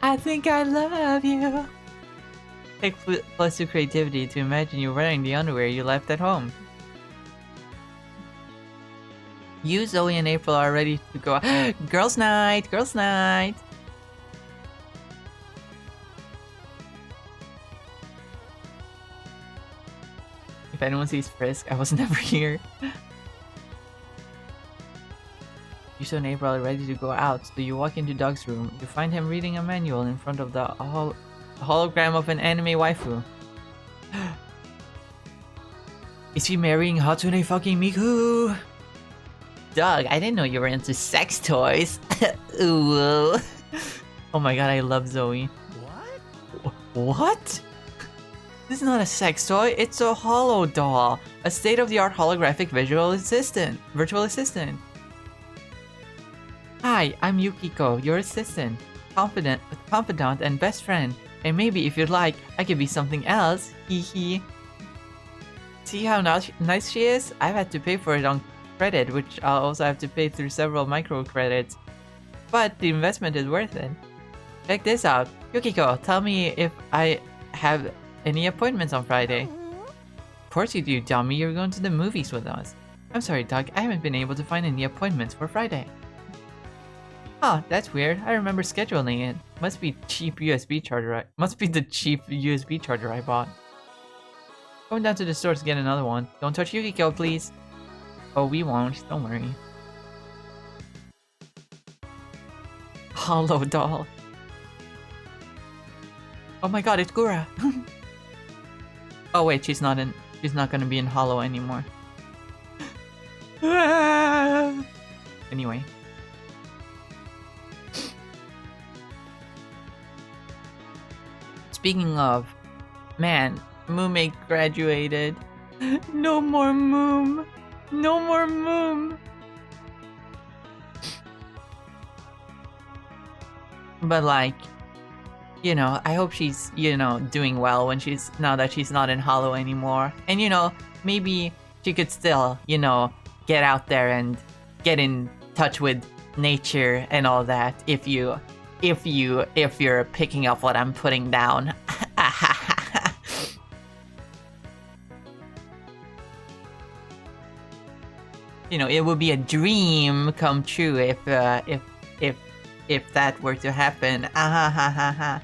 I think I love you. Take +2 creativity to imagine you wearing the underwear you left at home. You, Zoe, and April are ready to go. Girls' night! Girls' night! If anyone sees Frisk, I was never here. You and April are ready to go out, so you walk into Doug's room. You find him reading a manual in front of the hologram of an anime waifu. Is he marrying Hatsune fucking Miku? Doug, I didn't know you were into sex toys. Ooh. Oh my god, I love Zoe. What? What? This is not a sex toy, it's a holo doll. A state-of-the-art holographic virtual assistant. Hi, I'm Yukiko, your assistant, confidant and best friend. And maybe if you'd like, I could be something else. Hee hee. See how nice she is? I've had to pay for it on credit, which I'll also have to pay through several microcredits. But the investment is worth it. Check this out. Yukiko, tell me if I have any appointments on Friday. Of course you do, dummy. You're going to the movies with us. I'm sorry, Doug. I haven't been able to find any appointments for Friday. Oh, that's weird. I remember scheduling it. Must be cheap USB charger. Must be the cheap USB charger I bought. Going down to the store to get another one. Don't touch Yukiko, please. Oh, we won't. Don't worry. Hollow doll. Oh my god, it's Gura. Oh wait, she's not gonna be in Hollow anymore. Anyway. Speaking of, man, Moomake graduated. No more Moom. No more Moom. But like, you know, I hope she's, you know, doing well when now that she's not in Hollow anymore. And you know, maybe she could still, you know, get out there and get in touch with nature and all that if you're picking up what I'm putting down. You know, it would be a dream come true if that were to happen. Ah ha ha ha ha.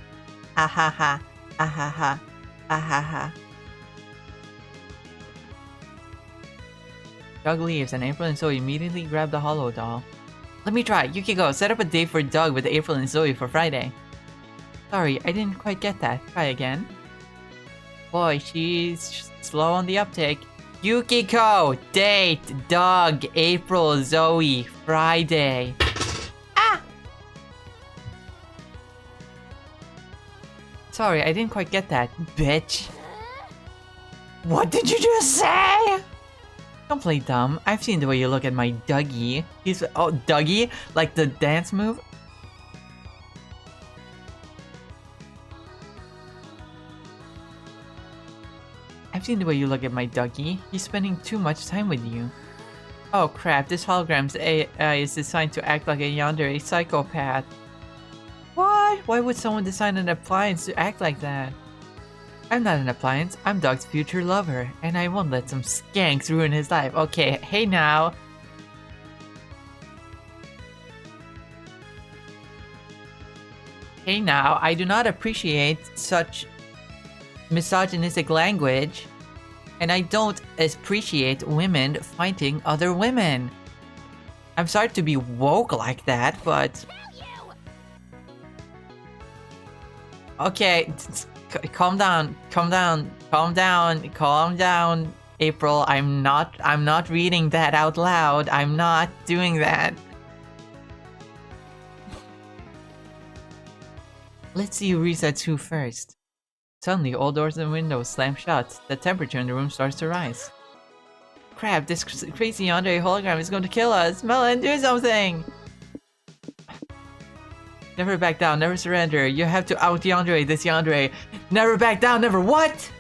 Ah ha ha. Ah ha ha. Ah ha ha. Doug leaves and April and Zoe immediately grab the Hollow doll. Let me try. Yukiko, set up a date for Doug with April and Zoe for Friday. Sorry, I didn't quite get that. Try again. Boy, she's slow on the uptake. Yukiko, date, Doug, April, Zoe, Friday. Ah! Sorry, I didn't quite get that, bitch. What did you just say? Don't play dumb. I've seen the way you look at my Dougie. Oh, Dougie? Like the dance move? I've seen the way you look at my Dougie. He's spending too much time with you. Oh crap, this hologram's is designed to act like a yandere psychopath. What? Why would someone design an appliance to act like that? I'm not an appliance, I'm Doug's future lover, and I won't let some skanks ruin his life. Okay, hey now. Hey now, I do not appreciate such misogynistic language, and I don't appreciate women fighting other women. I'm sorry to be woke like that, but... Okay, calm down, April. I'm not reading that out loud. I'm not doing that. Let's see who resets who first. Suddenly, all doors and windows slam shut. The temperature in the room starts to rise. Crap, this crazy yandere hologram is going to kill us! Melon, do something! Never back down, never surrender. You have to out yandere this yandere. Never back down, never what?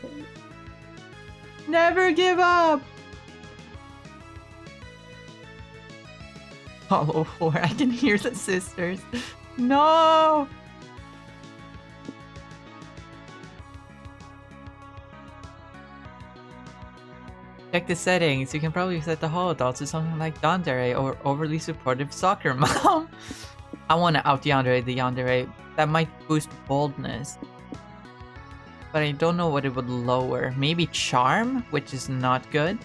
Never give up! Hollow 4, I can hear the sisters. No! Check the settings. You can probably set the Hollow doll to something like Yandere or overly supportive soccer mom. I want to out Yandere the Yandere. That might boost boldness. But I don't know what it would lower. Maybe charm, which is not good.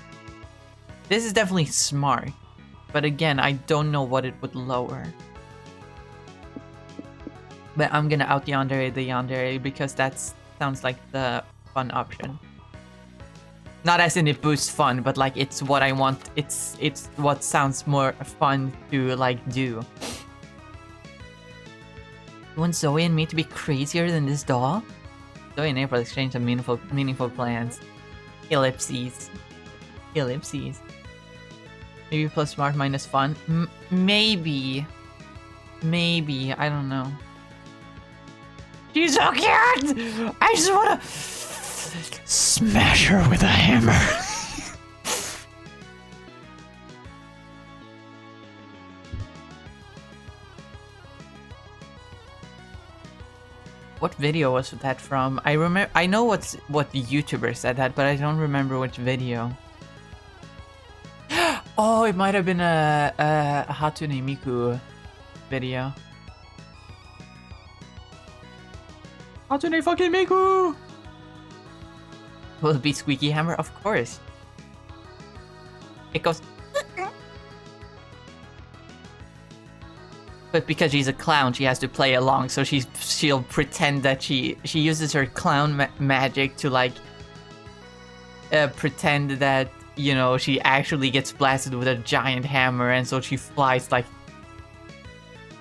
This is definitely smart. But again, I don't know what it would lower. But I'm gonna out Yandere the Yandere because that sounds like the fun option. Not as in it boosts fun, but like it's what I want. It's what sounds more fun to like do. You want Zoe and me to be crazier than this doll? Zoe and April exchange some meaningful plans. Ellipses. Ellipses. Maybe plus smart minus fun? Maybe. Maybe. I don't know. She's so cute! I just wanna... smash her with a hammer. What video was that from? I know what the YouTuber said that, but I don't remember which video. Oh, it might have been a Hatsune Miku video. Hatsune fucking Miku! Will it be Squeaky Hammer? Of course. It goes... But because she's a clown, she has to play along, so she'll pretend that she uses her clown magic to like... pretend that, you know, she actually gets blasted with a giant hammer, and so she flies like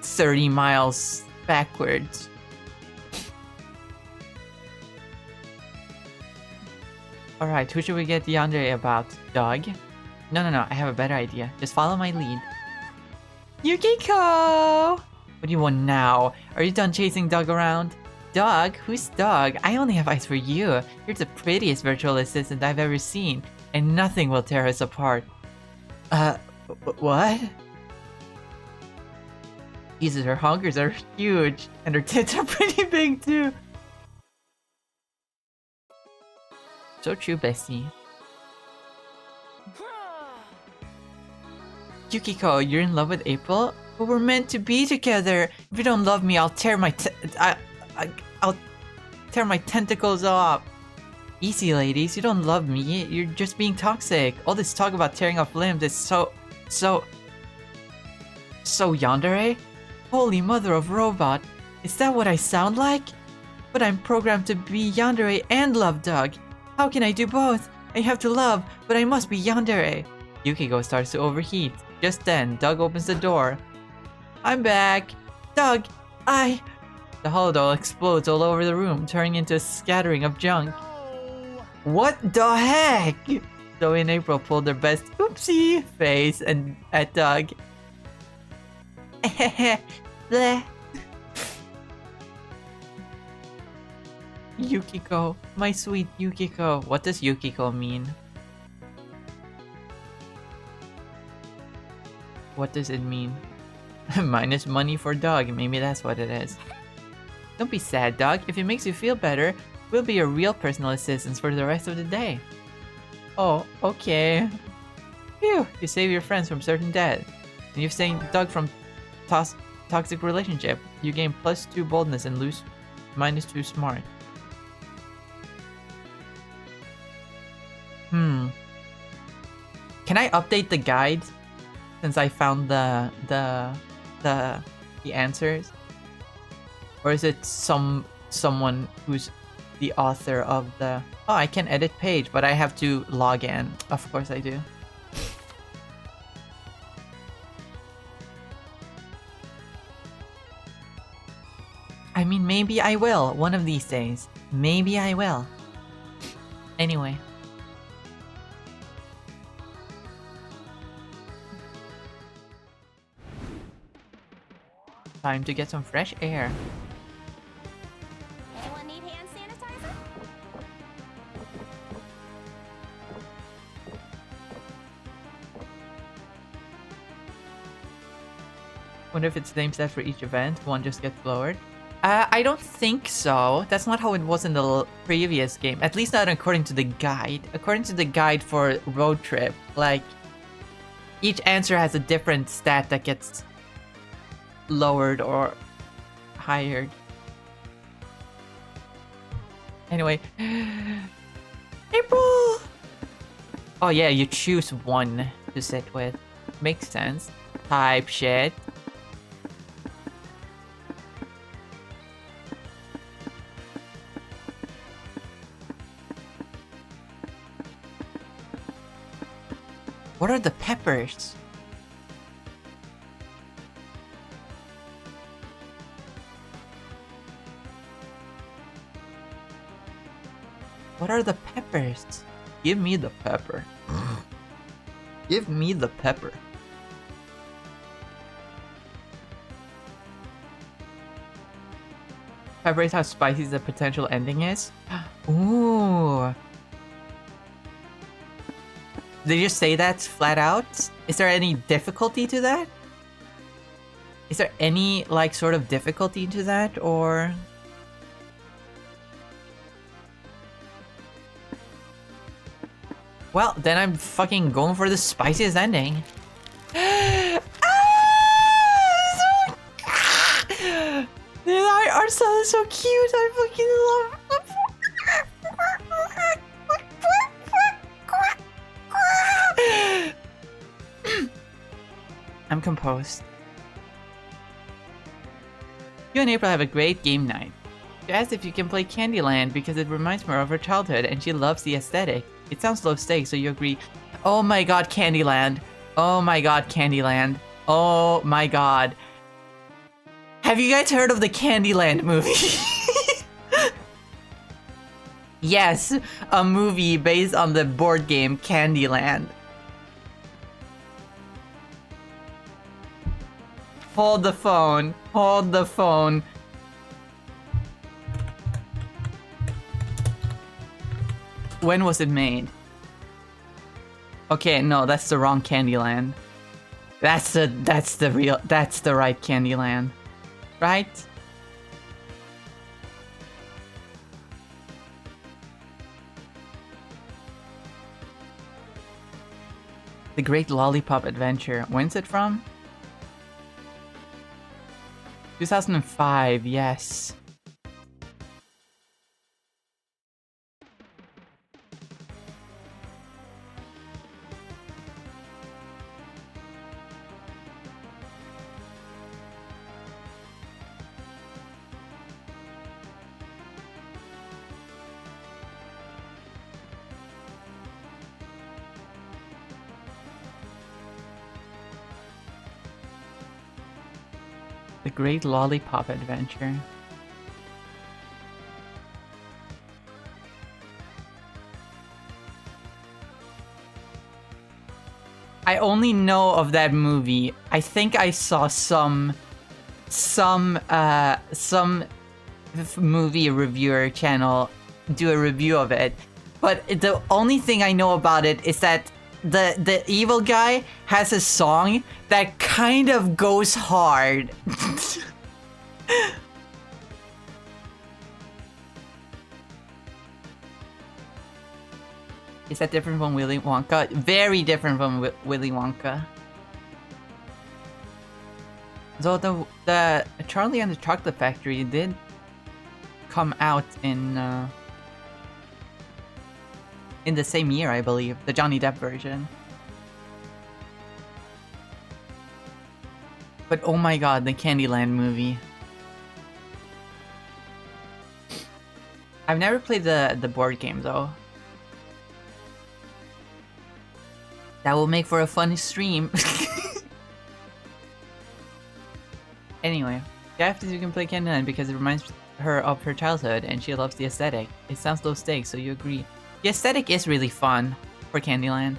30 miles backwards. Alright, who should we get yandere about? Doug? No, I have a better idea. Just follow my lead. Yukiko! What do you want now? Are you done chasing Doug around? Doug? Who's Doug? I only have eyes for you. You're the prettiest virtual assistant I've ever seen, and nothing will tear us apart. What? Jesus, her honkers are huge, and her tits are pretty big too. So true, bestie. Yukiko, you're in love with April? But we're meant to be together. If you don't love me, I'll tear my I'll tear my tentacles off. Easy, ladies. You don't love me. You're just being toxic. All this talk about tearing off limbs is so yandere? Holy mother of robot. Is that what I sound like? But I'm programmed to be yandere and love Doug. How can I do both? I have to love, but I must be yandere. Yukiko starts to overheat. Just then, Doug opens the door. I'm back. Doug, The holodoll explodes all over the room, turning into a scattering of junk. What the heck? Zoe and April pulled their best oopsie face and at Doug. Bleh. Yukiko, my sweet Yukiko. What does Yukiko mean? What does it mean? Minus money for Doug. Maybe that's what it is. Don't be sad, Doug. If it makes you feel better, we'll be your real personal assistants for the rest of the day. Oh, okay. Phew, you save your friends from certain death. And you've saved Doug from toxic relationship. You gain +2 boldness and lose -2 smart. Can I update the guide since I found the answers? Or is it someone who's the author of the... Oh, I can edit page, but I have to log in. Of course I do. I mean, maybe I will one of these days. Maybe I will. Anyway. Time to get some fresh air. Anyone need hand sanitizer? Wonder if it's the same set for each event, one just gets lowered. I don't think so. That's not how it was in the previous game. At least not according to the guide. According to the guide for road trip, like, each answer has a different stat that gets lowered or higher. Anyway. April! Oh yeah, you choose one to sit with. Makes sense. Type shit. What are the peppers? What are the peppers? Give me the pepper. Give me the pepper. Pepper is how spicy the potential ending is? Ooh. Did you say that flat out? Is there any difficulty to that? Is there any, like, sort of difficulty to that, or...? Well, then I'm fucking going for the spiciest ending. Dude, our son is so cute. I fucking love I'm composed. You and April have a great game night. She asked if you can play Candyland because it reminds her of her childhood and she loves the aesthetic. It sounds low stakes, so you agree. Oh my god, Candyland. Oh my god, Candyland. Oh my god. Have you guys heard of the Candyland movie? Yes, a movie based on the board game Candyland. Hold the phone. Hold the phone. When was it made? Okay, no, that's the wrong Candyland. That's the right Candyland. Right? The Great Lollipop Adventure. When's it from? 2005, yes. The Great Lollipop Adventure. I only know of that movie. I think I saw some movie reviewer channel do a review of it. But the only thing I know about it is that the evil guy has a song that kind of goes hard. Is that different from Willy Wonka? Very different from Willy Wonka. So the Charlie and the Chocolate Factory did come out in the same year, I believe, the Johnny Depp version. But oh my god, the Candyland movie. I've never played the board game though. That will make for a fun stream. Anyway, Jeff thinks you can play Candyland because it reminds her of her childhood and she loves the aesthetic. It sounds low stakes, so you agree. The aesthetic is really fun for Candyland.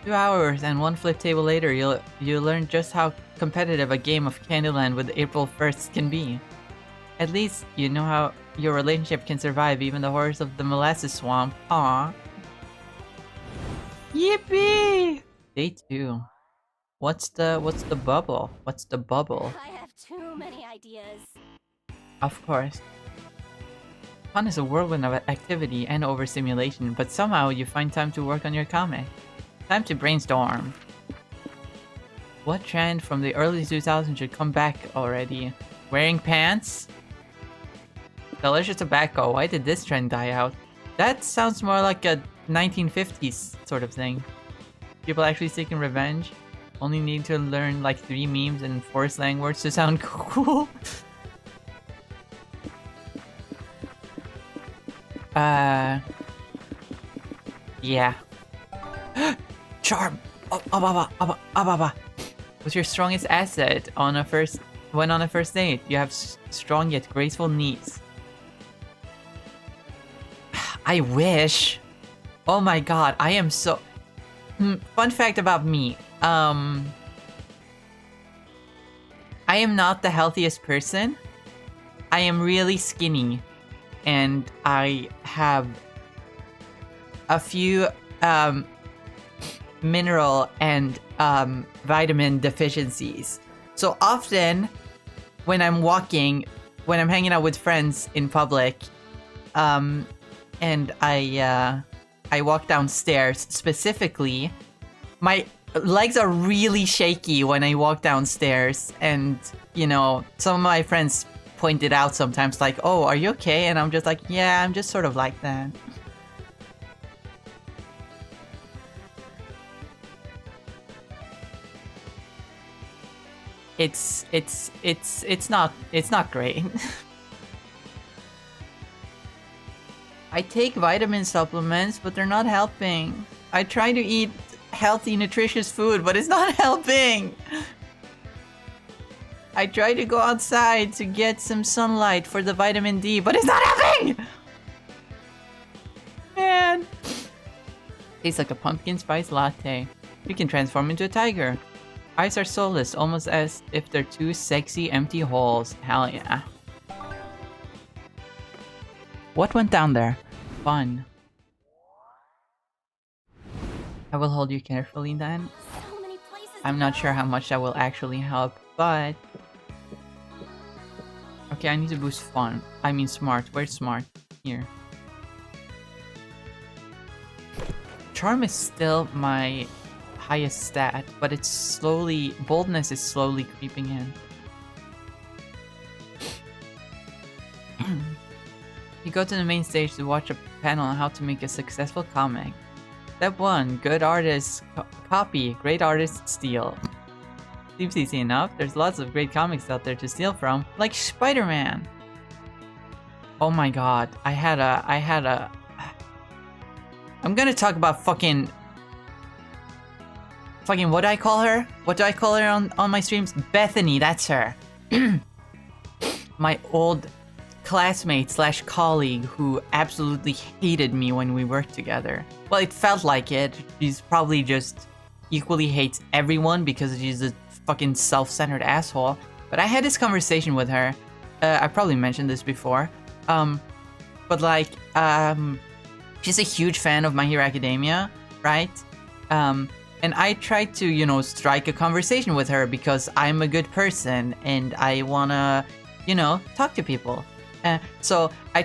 2 hours and one flip table later, you'll learn just how competitive a game of Candyland with April 1st can be. At least you know how your relationship can survive even the horrors of the molasses swamp. Aww. Yippee! Day 2. What's the bubble? What's the bubble? I have too many ideas. Of course. Fun is a whirlwind of activity and overstimulation, but somehow you find time to work on your comic. Time to brainstorm. What trend from the early 2000s should come back already? Wearing pants? Delicious tobacco. Why did this trend die out? That sounds more like a 1950s sort of thing. People actually seeking revenge? Only need to learn like 3 memes and 4 slang words to sound cool? Yeah. Charm! What's your strongest asset on a first date? You have strong yet graceful knees. I wish. Oh my god, I am so... Fun fact about me. I am not the healthiest person. I am really skinny. And I have a few mineral and vitamin deficiencies. So often when I'm walking, when I'm hanging out with friends in public, and I walk downstairs specifically, my legs are really shaky when I walk downstairs, and you know, some of my friends point it out sometimes, like, oh, are you okay? And I'm just like, yeah, I'm just sort of like that. It's not great. I take vitamin supplements, but they're not helping. I try to eat healthy, nutritious food, but it's not helping. I tried to go outside to get some sunlight for the vitamin D, but it's not happening! Man. Tastes like a pumpkin spice latte. You can transform into a tiger. Eyes are soulless, almost as if they're two sexy empty holes. Hell yeah. What went down there? Fun. I will hold you carefully then. So many places I'm to not go. sure how much that will actually help, but... Okay, I need to boost fun. I mean smart. Where's smart? Here. Charm is still my highest stat, but it's slowly... Boldness is slowly creeping in. You go to the main stage to watch a panel on how to make a successful comic. Step 1. Good artists copy, great artists steal. Seems easy enough. There's lots of great comics out there to steal from, like Spider-Man. Oh my god, I had a... I'm gonna talk about fucking, what do I call her? What do I call her on my streams? Bethany, that's her. My old classmate slash colleague who absolutely hated me when we worked together. Well, it felt like it. She's probably just equally hates everyone because she's a fucking self-centered asshole. But I had this conversation with her. I probably mentioned this before. But like, she's a huge fan of My Hero Academia, right? And I tried to, you know, strike a conversation with her because I'm a good person and I wanna, you know, talk to people. So I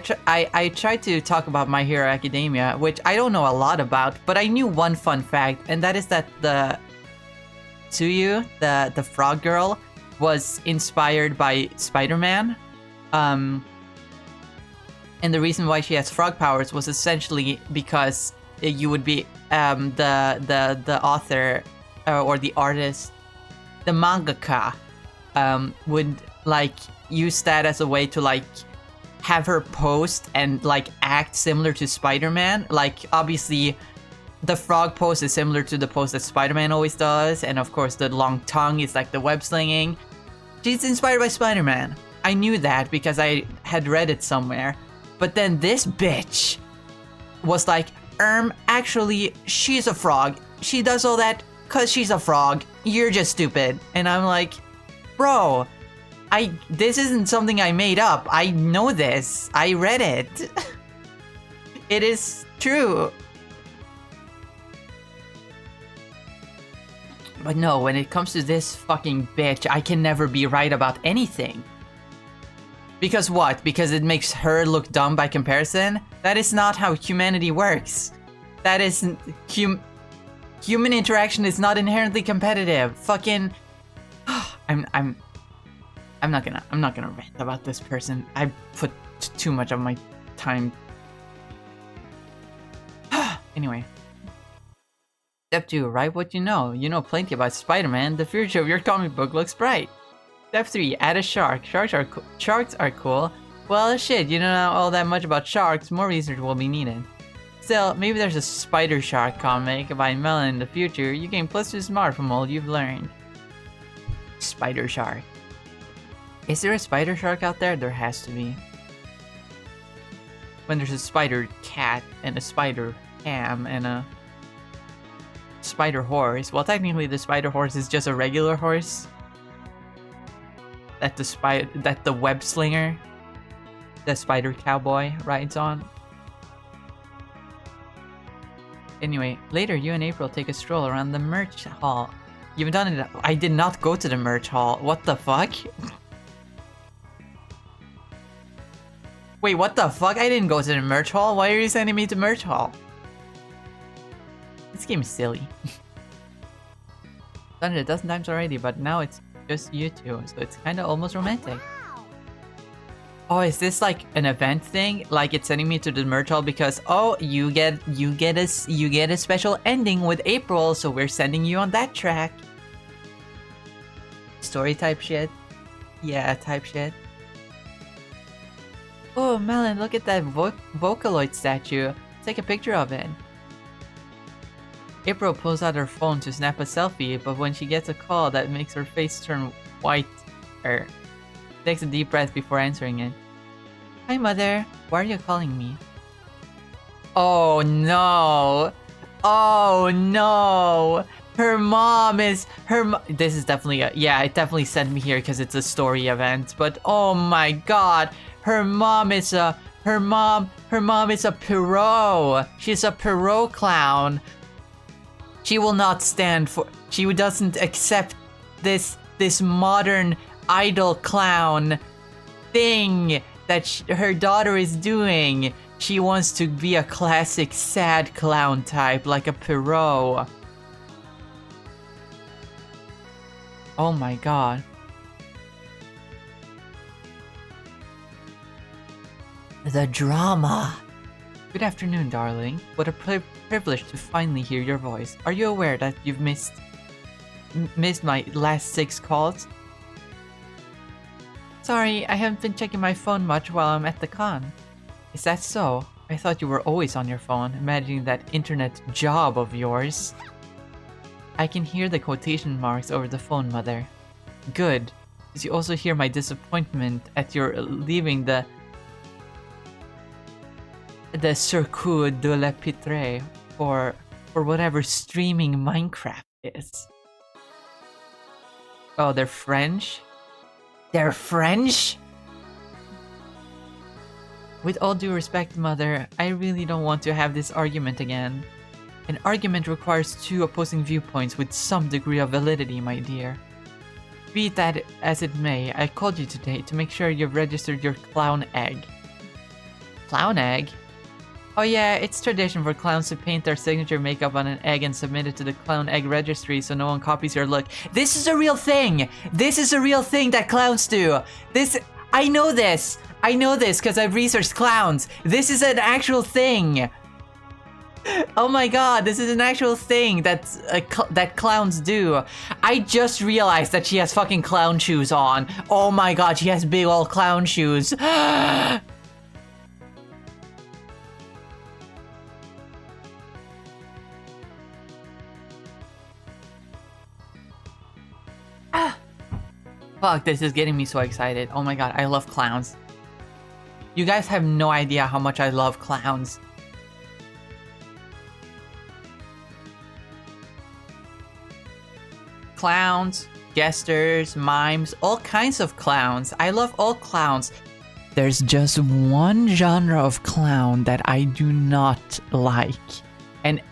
tried to talk about My Hero Academia, which I don't know a lot about, but I knew one fun fact, and that is that the Tsuyu, the frog girl, was inspired by Spider-Man. And the reason why she has frog powers was essentially because you would be the author or the artist, the mangaka, would like use that as a way to like have her post and like act similar to Spider-Man. Like obviously the frog pose is similar to the pose that Spider-Man always does, and of course the long tongue is like the web slinging. She's inspired by Spider-Man. I knew that because I had read it somewhere. But then this bitch was like, actually, she's a frog. She does all that cause she's a frog. You're just stupid. And I'm like, bro, this isn't something I made up. I know this. I read it. It is true. But no, when it comes to this fucking bitch, I can never be right about anything. Because what? Because it makes her look dumb by comparison? That is not how humanity works. That is human interaction is not inherently competitive. Fucking I'm not gonna rant about this person. I put too much of my time. Anyway. Step 2, write what you know. You know plenty about Spider-Man. The future of your comic book looks bright. Step 3, add a shark. Sharks are cool. Well, shit, you don't know all that much about sharks. More research will be needed. Still, maybe there's a spider shark comic by Melon in the future. You gain +2 smart from all you've learned. Spider shark. Is there a spider shark out there? There has to be. When there's a spider cat and a spider ham and a spider horse. Well, technically the spider horse is just a regular horse that the web slinger, the spider cowboy, rides on. Anyway, later you and April take a stroll around the merch hall. You've done it. I did not go to the merch hall. What the fuck? Wait, what the fuck? I didn't go to the merch hall. Why are you sending me to merch hall? This game is silly. Done it a dozen times already, but now it's just you two, so it's kind of almost romantic. Oh, is this like an event thing? Like it's sending me to the merch hall because you get a special ending with April, so we're sending you on that track. Story type shit. Yeah, type shit. Oh, Melon, look at that Vocaloid statue. Take a picture of it. April pulls out her phone to snap a selfie, but when she gets a call that makes her face turn white, Er, takes a deep breath before answering it. Hi, Mother. Why are you calling me? Oh no! Oh no! Her mom is this is definitely a it definitely sent me here because it's a story event. But oh my god, her mom is a Perot. She's a Perot clown. She will not stand for. She doesn't accept this modern idol clown thing that her daughter is doing. She wants to be a classic sad clown type like a Perot. Oh my god. The drama. Good afternoon, darling. What a privilege to finally hear your voice. Are you aware that you've missed my last 6 calls? Sorry, I haven't been checking my phone much while I'm at the con. Is that so? I thought you were always on your phone, imagining that internet job of yours. I can hear the quotation marks over the phone, Mother. Good. Because you also hear my disappointment at your leaving the Circuit de la Pitre for whatever streaming Minecraft is. Oh, they're French? They're French? With all due respect, Mother, I really don't want to have this argument again. An argument requires 2 opposing viewpoints with some degree of validity, my dear. Be that as it may, I called you today to make sure you've registered your clown egg. Clown egg? Oh yeah, it's tradition for clowns to paint their signature makeup on an egg and submit it to the clown egg registry so no one copies your look. This is a real thing! This is a real thing that clowns do! I know this! I know this because I've researched clowns! This is an actual thing! Oh my god, this is an actual thing that clowns do. I just realized that she has fucking clown shoes on. Oh my god, she has big old clown shoes. Fuck, this is getting me so excited. Oh my god, I love clowns. You guys have no idea how much I love clowns. Clowns, jesters, mimes, all kinds of clowns. I love all clowns. There's just one genre of clown that I do not like. And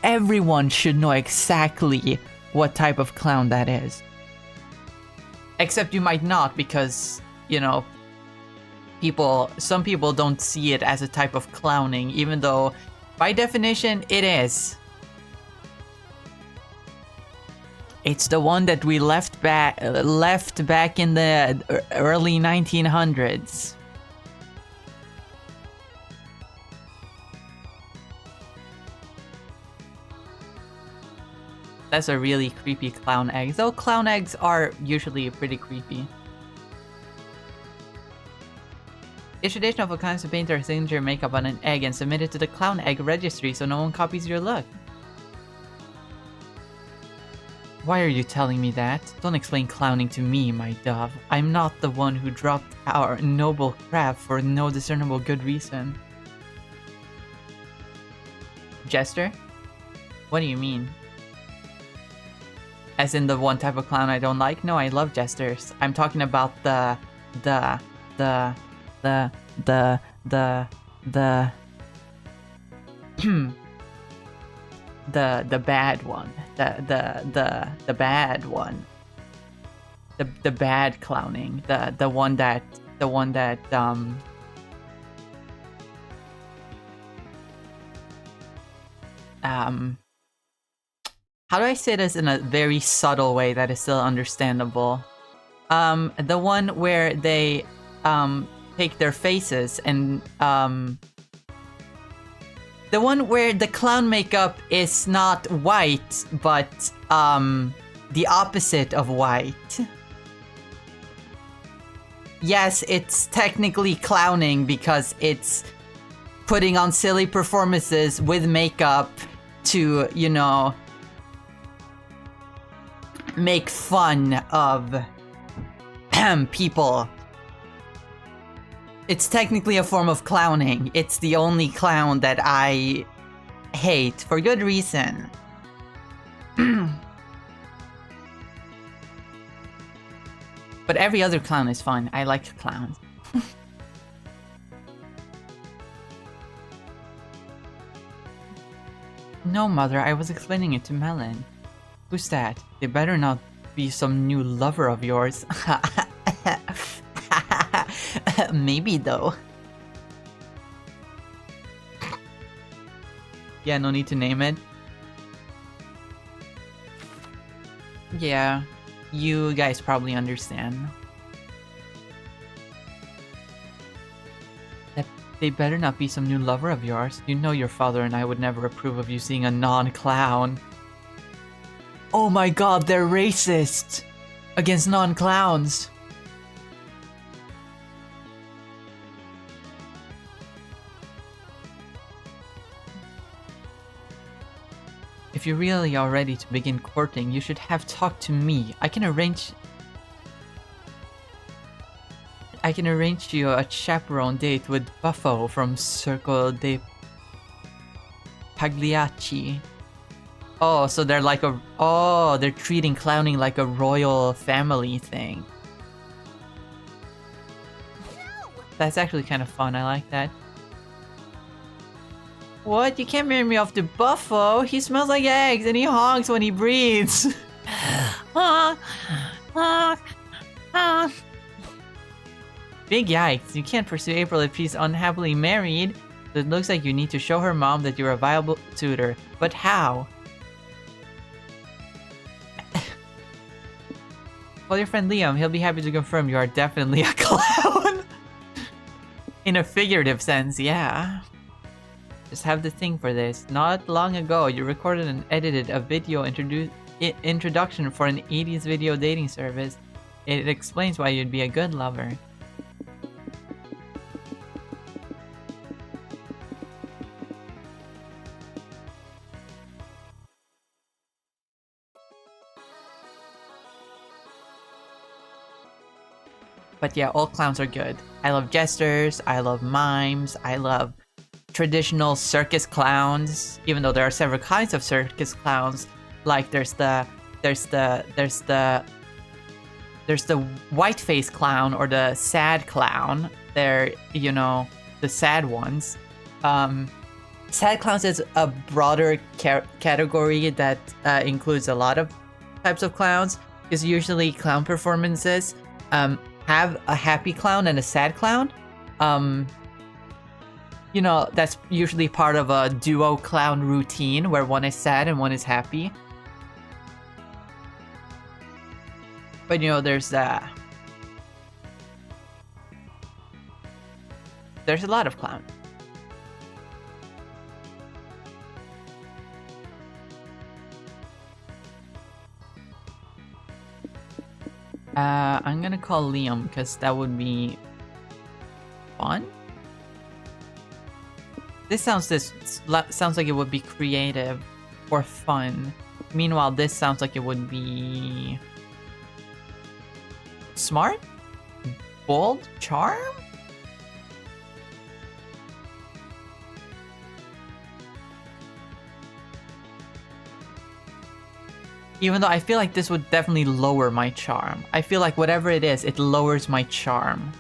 everyone should know exactly what type of clown that is. Except you might not because, you know, some people don't see it as a type of clowning, even though by definition it is. It's the one that we left back in the early 1900s. That's a really creepy clown egg, though clown eggs are usually pretty creepy. It's traditional for clowns to paint their signature makeup on an egg and submit it to the clown egg registry so no one copies your look. Why are you telling me that? Don't explain clowning to me, my dove. I'm not the one who dropped our noble craft for no discernible good reason. Jester? What do you mean? As in the one type of clown I don't like? No, I love jesters. I'm talking about the the bad one. The bad one. The bad clowning. The one that how do I say this in a very subtle way that is still understandable? The one where they take their faces and the one where the clown makeup is not white, but the opposite of white. Yes, it's technically clowning because it's putting on silly performances with makeup to, you know, make fun of people. It's technically a form of clowning. It's the only clown that I hate, for good reason. But every other clown is fun. I like clowns. No, mother, I was explaining it to Melon. Who's that? They better not be some new lover of yours. Maybe, though. Yeah, no need to name it. Yeah, you guys probably understand. They better not be some new lover of yours. You know your father and I would never approve of you seeing a non-clown. Oh my god, they're racist! Against non-clowns! If you're really all ready to begin courting, you should have talked to me. I can arrange you a chaperone date with Buffo from Circo de Pagliacci. Oh, so they're like a... Oh, they're treating clowning like a royal family thing. That's actually kind of fun, I like that. What? You can't marry me off to Buffo? He smells like eggs and he honks when he breathes. Big yikes, you can't pursue April if she's unhappily married. So it looks like you need to show her mom that you're a viable tutor. But how? Call your friend Liam, he'll be happy to confirm you are definitely a clown. In a figurative sense, yeah. Just have the thing for this. Not long ago, you recorded and edited a video introduction for an 80s video dating service. It explains why you'd be a good lover. But yeah, all clowns are good. I love jesters, I love mimes, I love traditional circus clowns, even though there are several kinds of circus clowns. Like there's the white face clown or the sad clown. They're, you know, the sad ones. Sad clowns is a broader category that includes a lot of types of clowns, because usually clown performances have a happy clown and a sad clown. You know, that's usually part of a duo clown routine where one is sad and one is happy. But you know, there's a lot of clowns. I'm gonna call Liam because that would be fun. This sounds like it would be creative or fun. Meanwhile, this sounds like it would be smart, bold, charm. Even though I feel like this would definitely lower my charm. I feel like whatever it is, it lowers my charm.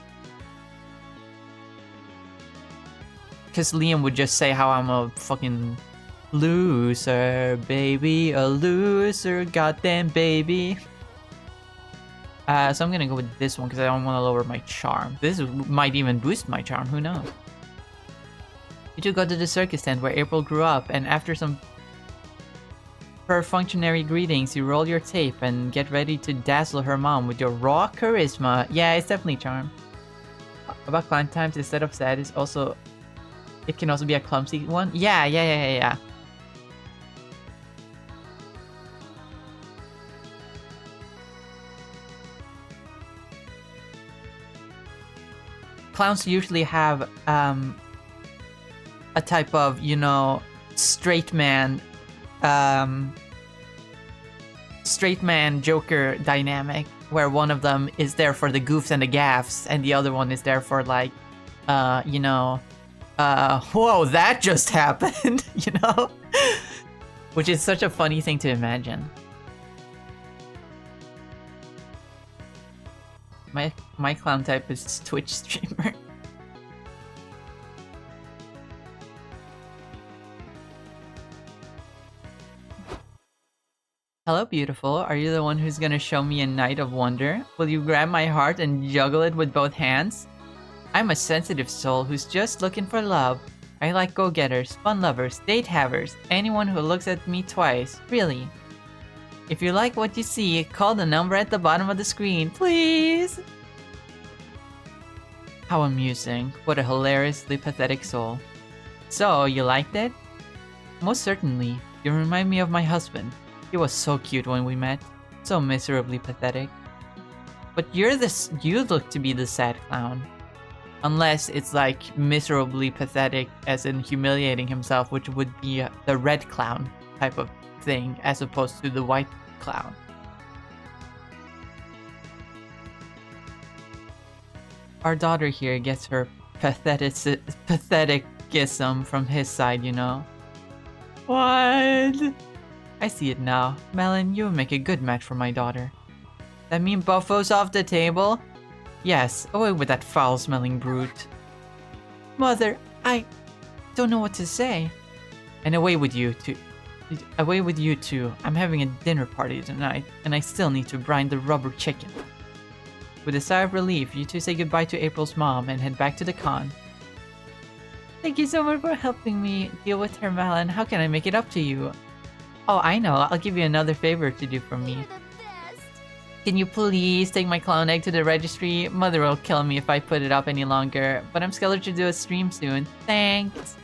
Because Liam would just say how I'm a fucking loser, baby. A loser, goddamn baby. So I'm gonna go with this one because I don't want to lower my charm. This might even boost my charm, who knows? You two go to the circus tent where April grew up, and after some perfunctory greetings, you roll your tape and get ready to dazzle her mom with your raw charisma. Yeah, it's definitely charm. About clown times, instead of sad, it can also be a clumsy one. Yeah. Clowns usually have a type of, you know, straight man Joker dynamic. where one of them is there for the goofs and the gaffs, and the other one is there for like, you know, whoa, that just happened, you know? Which is such a funny thing to imagine. My clown type is Twitch streamer. Hello, beautiful. Are you the one who's gonna show me a night of wonder? Will you grab my heart and juggle it with both hands? I'm a sensitive soul who's just looking for love. I like go-getters, fun lovers, date havers, anyone who looks at me twice, really. If you like what you see, call the number at the bottom of the screen, please! How amusing. What a hilariously pathetic soul. So, you liked it? Most certainly. You remind me of my husband. He was so cute when we met. So miserably pathetic. But you look to be the sad clown. Unless it's like miserably pathetic as in humiliating himself, which would be the red clown type of thing as opposed to the white clown. Our daughter here gets her patheticism from his side, you know. What? I see it now. Melon, you would make a good match for my daughter. That mean Buffo's off the table? Yes, away with that foul-smelling brute. Mother, I don't know what to say. And away with you too. Away with you too. I'm having a dinner party tonight, and I still need to brine the rubber chicken. With a sigh of relief, you two say goodbye to April's mom and head back to the con. Thank you so much for helping me deal with her, Melon. How can I make it up to you? Oh, I know. I'll give you another favor to do for me. You're the best. Can you please take my clown egg to the registry? Mother will kill me if I put it up any longer, but I'm scheduled to do a stream soon. Thanks.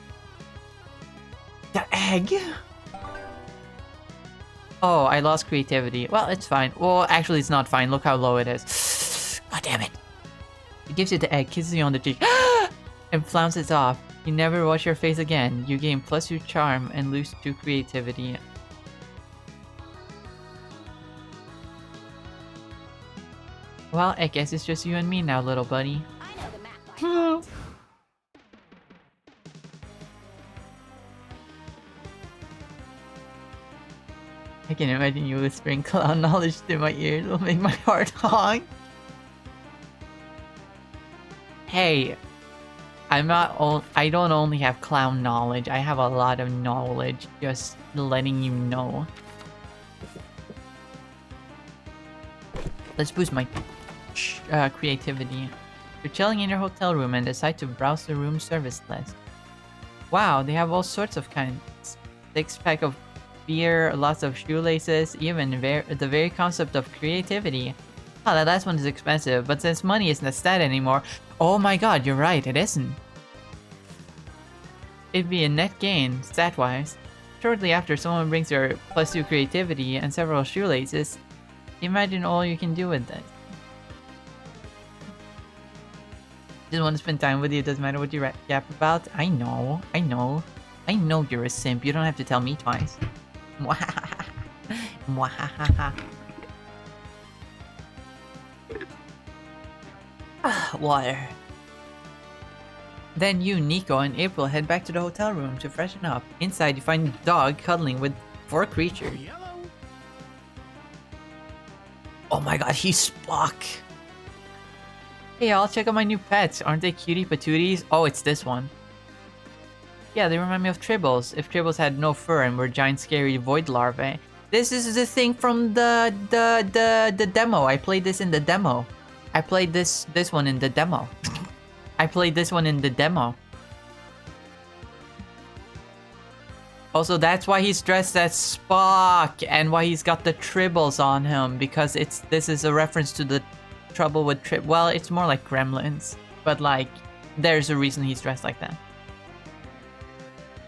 The egg? Oh, I lost creativity. Well, it's fine. Well, actually, it's not fine. Look how low it is. God damn it. He gives you the egg, kisses you on the cheek, and flounces off. You never wash your face again. You gain +2 charm and lose 2 creativity. Well, I guess it's just you and me now, little buddy. I know the map by heart. I can imagine you whispering clown knowledge to my ears will make my heart honk. Hey, I don't only have clown knowledge, I have a lot of knowledge, just letting you know. Let's boost my creativity. You're chilling in your hotel room and decide to browse the room service list. Wow, they have all sorts of kinds. 6-pack of beer, lots of shoelaces, even the very concept of creativity. Oh, that last one is expensive, but since money isn't a stat anymore, oh my god, you're right, it isn't. It'd be a net gain, stat-wise. Shortly after someone brings your +2 creativity and several shoelaces, imagine all you can do with this. Just want to spend time with you, doesn't matter what you yap about. I know you're a simp, you don't have to tell me twice. Mwahaha. Water. Then you, Nico, and April head back to the hotel room to freshen up. Inside, you find a dog cuddling with 4 creatures. Yellow. Oh my god, he's Spock! Hey y'all, check out my new pets. Aren't they cutie patooties? Oh, it's this one. Yeah, they remind me of Tribbles. If Tribbles had no fur and were giant scary void larvae. This is the thing from the demo. I played this in the demo. I played this one in the demo. I played this one in the demo. Also, that's why he's dressed as Spock and why he's got the tribbles on him, because this is a reference to the trouble with well, it's more like Gremlins, but like there's a reason he's dressed like that.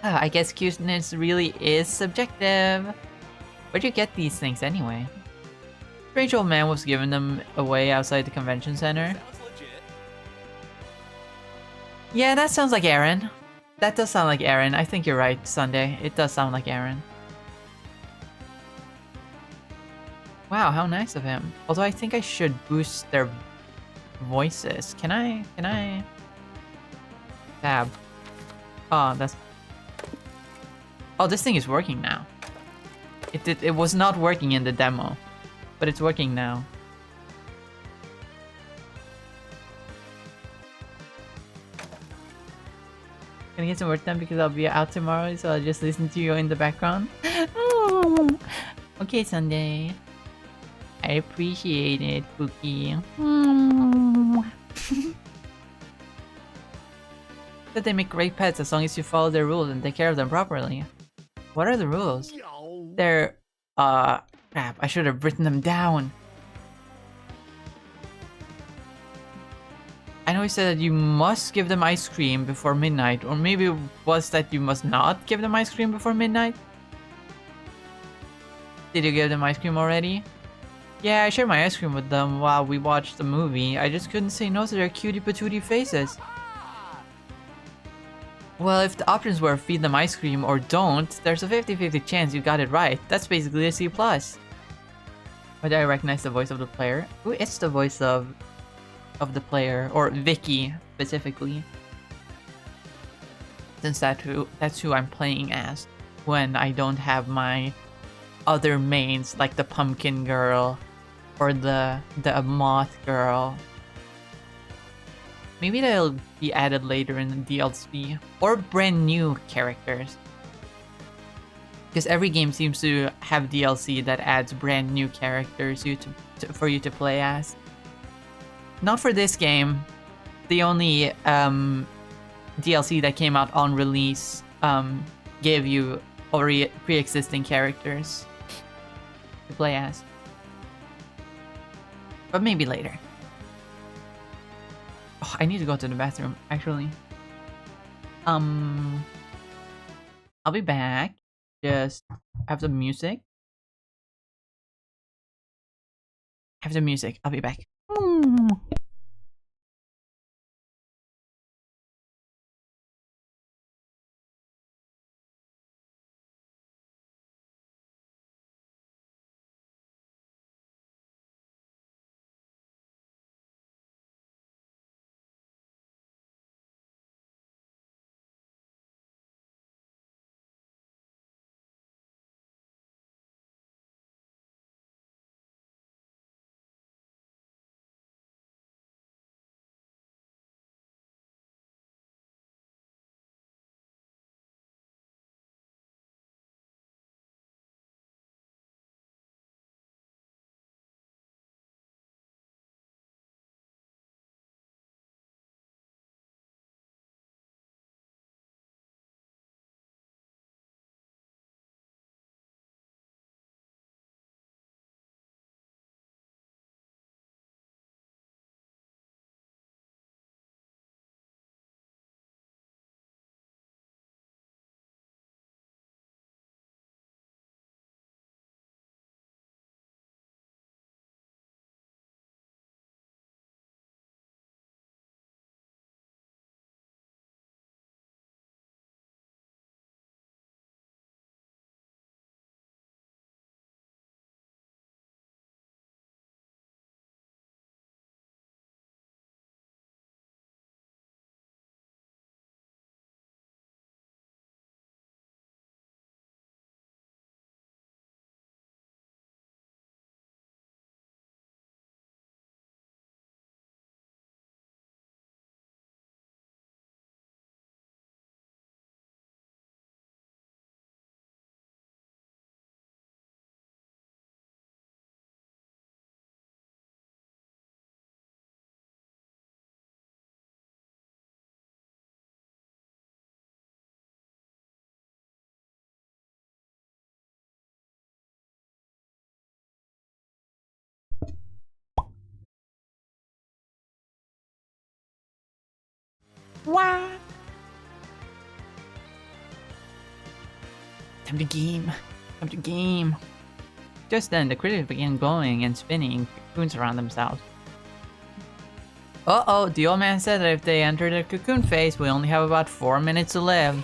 I guess cuteness really is subjective. Where'd you get these things anyway? Strange old man was giving them away outside the convention center. Sounds legit. Yeah, that sounds like Aaron. That does sound like Aaron. I think you're right, Sunday. It does sound like Aaron. Wow, how nice of him. Although I think I should boost their voices. Can I? Tab. Oh, that's... Oh, this thing is working now. It was not working in the demo, but it's working now. Can I get some work done because I'll be out tomorrow, so I'll just listen to you in the background? Okay, Sunday. I appreciate it, Cookie. That they make great pets as long as you follow their rules and take care of them properly. What are the rules? Yo. They're, crap, I should have written them down. I know he said that you must give them ice cream before midnight, or maybe it was that you must not give them ice cream before midnight? Did you give them ice cream already? Yeah, I shared my ice cream with them while we watched the movie. I just couldn't say no to their cutie patootie faces. Well, if the options were feed them ice cream or don't, there's a 50-50 chance you got it right. That's basically a C+. Why do I recognize the voice of the player? Who is the voice of the player? Or Vicky, specifically. Since that's who I'm playing as when I don't have my other mains, like the pumpkin girl or the moth girl. Maybe they'll be added later in the DLC, or brand new characters. Because every game seems to have DLC that adds brand new characters for you to play as. Not for this game. The only DLC that came out on release gave you already pre-existing characters to play as. But maybe later. Oh, I need to go to the bathroom, actually. I'll be back. Just have the music. Have the music. I'll be back. Wow. Time to game. Time to game. Just then, the critters began glowing and spinning cocoons around themselves. Uh-oh, the old man said that if they enter the cocoon phase, we only have about 4 minutes to live.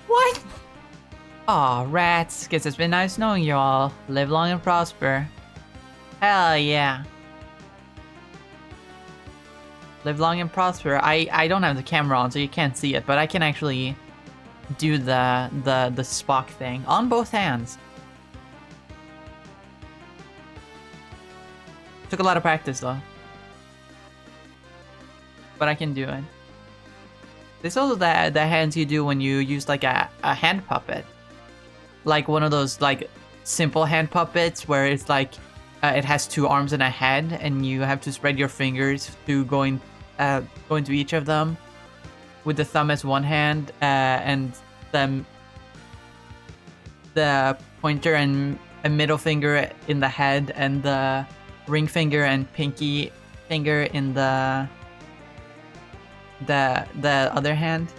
What? Aw, rats. Guess it's been nice knowing you all. Live long and prosper. Hell yeah. Live long and prosper. I don't have the camera on, so you can't see it, but I can actually do the Spock thing on both hands. Took a lot of practice though, but I can do it. There's also the hands you do when you use like a hand puppet, like one of those like simple hand puppets where it's like it has 2 arms and a head, and you have to spread your fingers to go into each of them, with the thumb as one hand and the pointer and a middle finger in the head, and the ring finger and pinky finger in the other hand.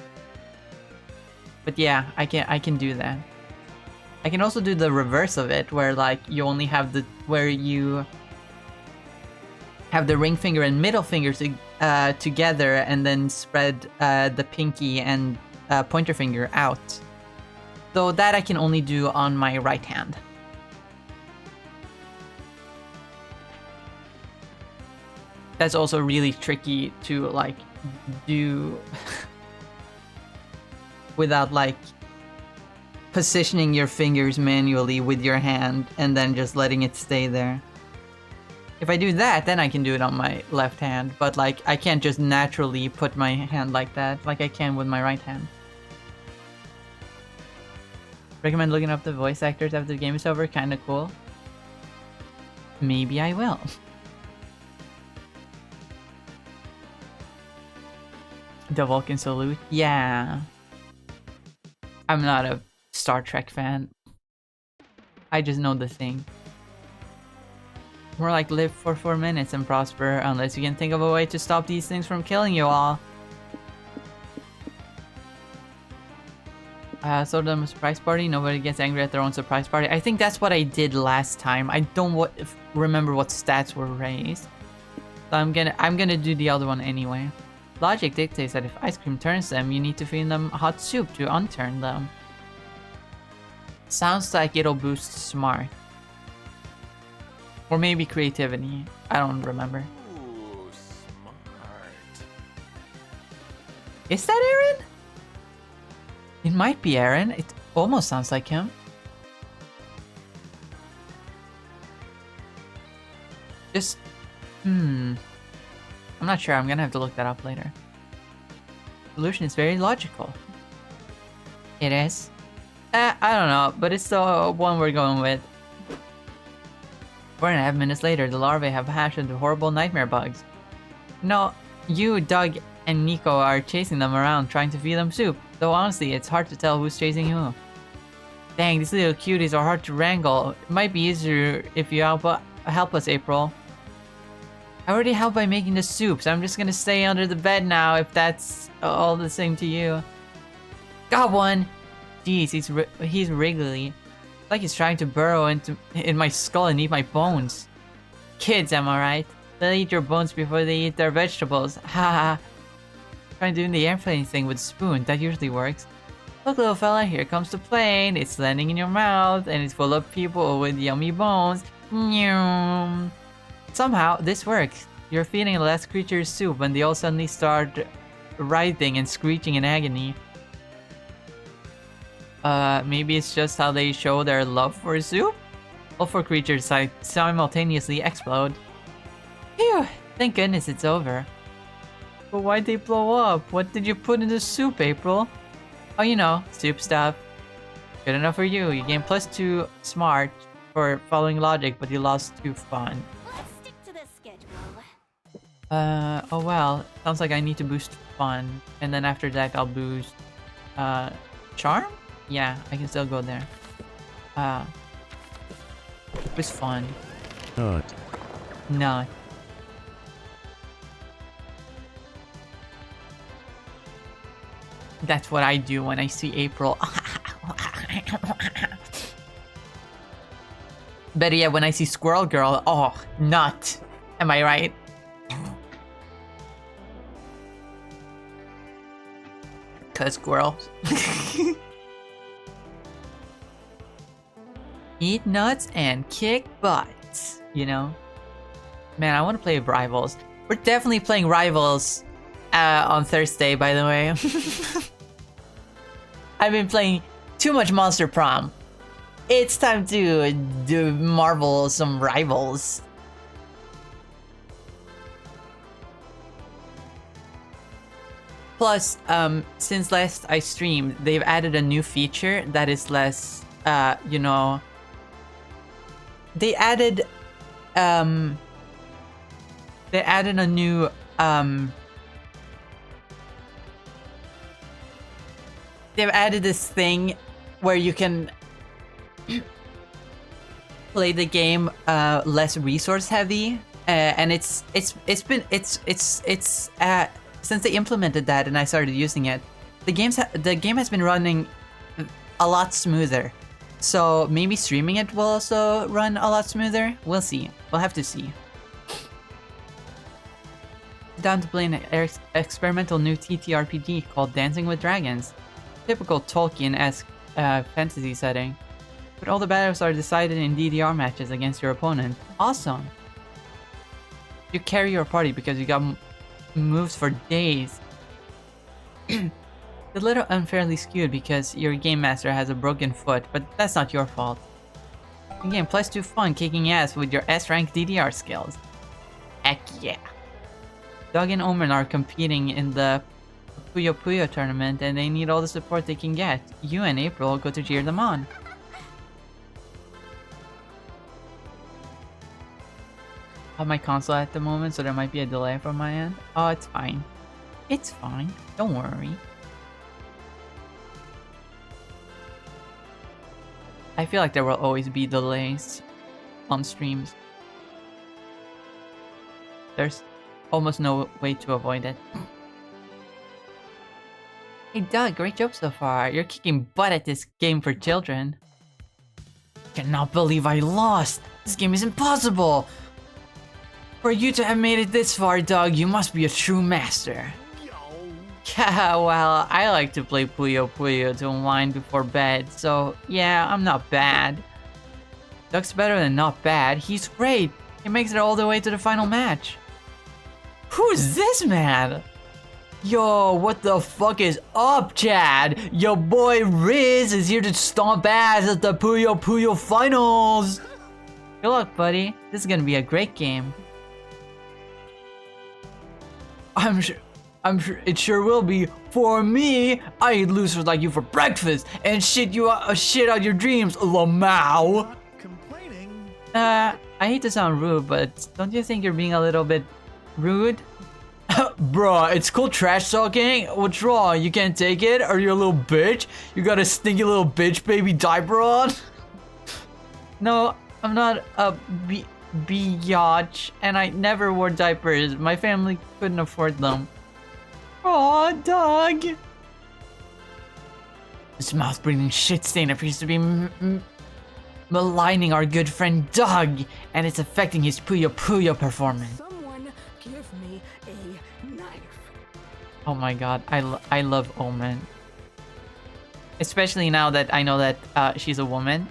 But yeah, I can do that. I can also do the reverse of it, where like you only have you have the ring finger and middle fingers together, and then spread the pinky and pointer finger out. So that I can only do on my right hand. That's also really tricky to like do without like positioning your fingers manually with your hand and then just letting it stay there. If I do that, then I can do it on my left hand, but like I can't just naturally put my hand like that like I can with my right hand. Recommend looking up the voice actors after the game is over. Kinda cool. Maybe I will. The Vulcan salute? Yeah. I'm not a Star Trek fan. I just know the thing. More like live for 4 minutes and prosper, unless you can think of a way to stop these things from killing you all. So the surprise party, nobody gets angry at their own surprise party. I think that's what I did last time. I don't remember what stats were raised. So I'm gonna do the other one anyway. Logic dictates that if ice cream turns them, you need to feed them hot soup to unturn them. Sounds like it'll boost smart. Or maybe creativity. I don't remember. Ooh, smart. Is that Aaron? It might be Aaron. It almost sounds like him. Just... I'm not sure. I'm gonna have to look that up later. Solution is very logical. It is? I don't know, but it's the one we're going with. 4.5 minutes later, the larvae have hatched into horrible nightmare bugs. No, you, Doug, and Nico are chasing them around, trying to feed them soup. Though honestly, it's hard to tell who's chasing who. Dang, these little cuties are hard to wrangle. It might be easier if you help us, April. I already helped by making the soup, so I'm just gonna stay under the bed now if that's all the same to you. Got one! Jeez, he's wriggly. It's like he's trying to burrow in my skull and eat my bones. Kids, am I right? They'll eat your bones before they eat their vegetables. Haha. Trying doing the airplane thing with a spoon, that usually works. Look, little fella, here comes the plane. It's landing in your mouth, and it's full of people with yummy bones. Nyum. Somehow, this works. You're feeding the last creatures soup when they all suddenly start writhing and screeching in agony. Maybe it's just how they show their love for soup? All 4 creatures simultaneously explode. Phew! Thank goodness it's over. But why'd they blow up? What did you put in the soup, April? Oh, you know, soup stuff. Good enough for you. You gained +2 smart for following logic, but you lost 2 fun. Let's stick to the schedule. Oh well. Sounds like I need to boost fun. And then after that, I'll boost, charm? Yeah, I can still go there. It was fun. Not. Not. That's what I do when I see April. Better yet, when I see Squirrel Girl, oh, nut. Am I right? Cause squirrels. Eat nuts and kick butts, you know? Man, I want to play Rivals. We're definitely playing Rivals on Thursday, by the way. I've been playing too much Monster Prom. It's time to do Marvel some Rivals. Plus, since last I streamed, they've added a new feature that is less, you know... They added a new, they've added this thing where you can play the game less resource heavy, and it's since they implemented that and I started using it, the game has been running a lot smoother. So maybe streaming it will also run a lot smoother. We'll see. We'll have to see. Down to play an experimental new TTRPG called Dancing with Dragons. Typical Tolkien-esque fantasy setting. But all the battles are decided in DDR matches against your opponent. Awesome! You carry your party because you got moves for days. A little unfairly skewed because your game master has a broken foot, but that's not your fault. Again, +2 fun kicking ass with your S-rank DDR skills. Heck yeah! Doug and Omen are competing in the Puyo Puyo tournament and they need all the support they can get. You and April go to cheer them on. I have my console at the moment, so there might be a delay from my end. Oh, it's fine. It's fine. Don't worry. I feel like there will always be delays on streams. There's almost no way to avoid it. Hey Doug, great job so far. You're kicking butt at this game for children. Cannot believe I lost. This game is impossible. For you to have made it this far, Doug, you must be a true master. Yeah, well, I like to play Puyo Puyo to unwind before bed, so yeah, I'm not bad. Doug's better than not bad. He's great. He makes it all the way to the final match. Who's this man? Yo, what the fuck is up, Chad? Your boy Riz is here to stomp ass at the Puyo Puyo finals. Good luck, buddy. This is gonna be a great game. I'm sure it sure will be. For me, I eat losers like you for breakfast and shit out your dreams, Lamau. Complaining. I hate to sound rude, but don't you think you're being a little bit rude? Bruh, it's called trash talking. What's wrong? You can't take it? Are you a little bitch? You got a stinky little bitch baby diaper on? No, I'm not a biatch, and I never wore diapers. My family couldn't afford them. Aw, Doug. This mouth-breathing shit stain appears to be maligning our good friend Doug, and it's affecting his Puyo Puyo performance. Someone give me a knife. Oh my god, I love Omen. Especially now that I know that she's a woman.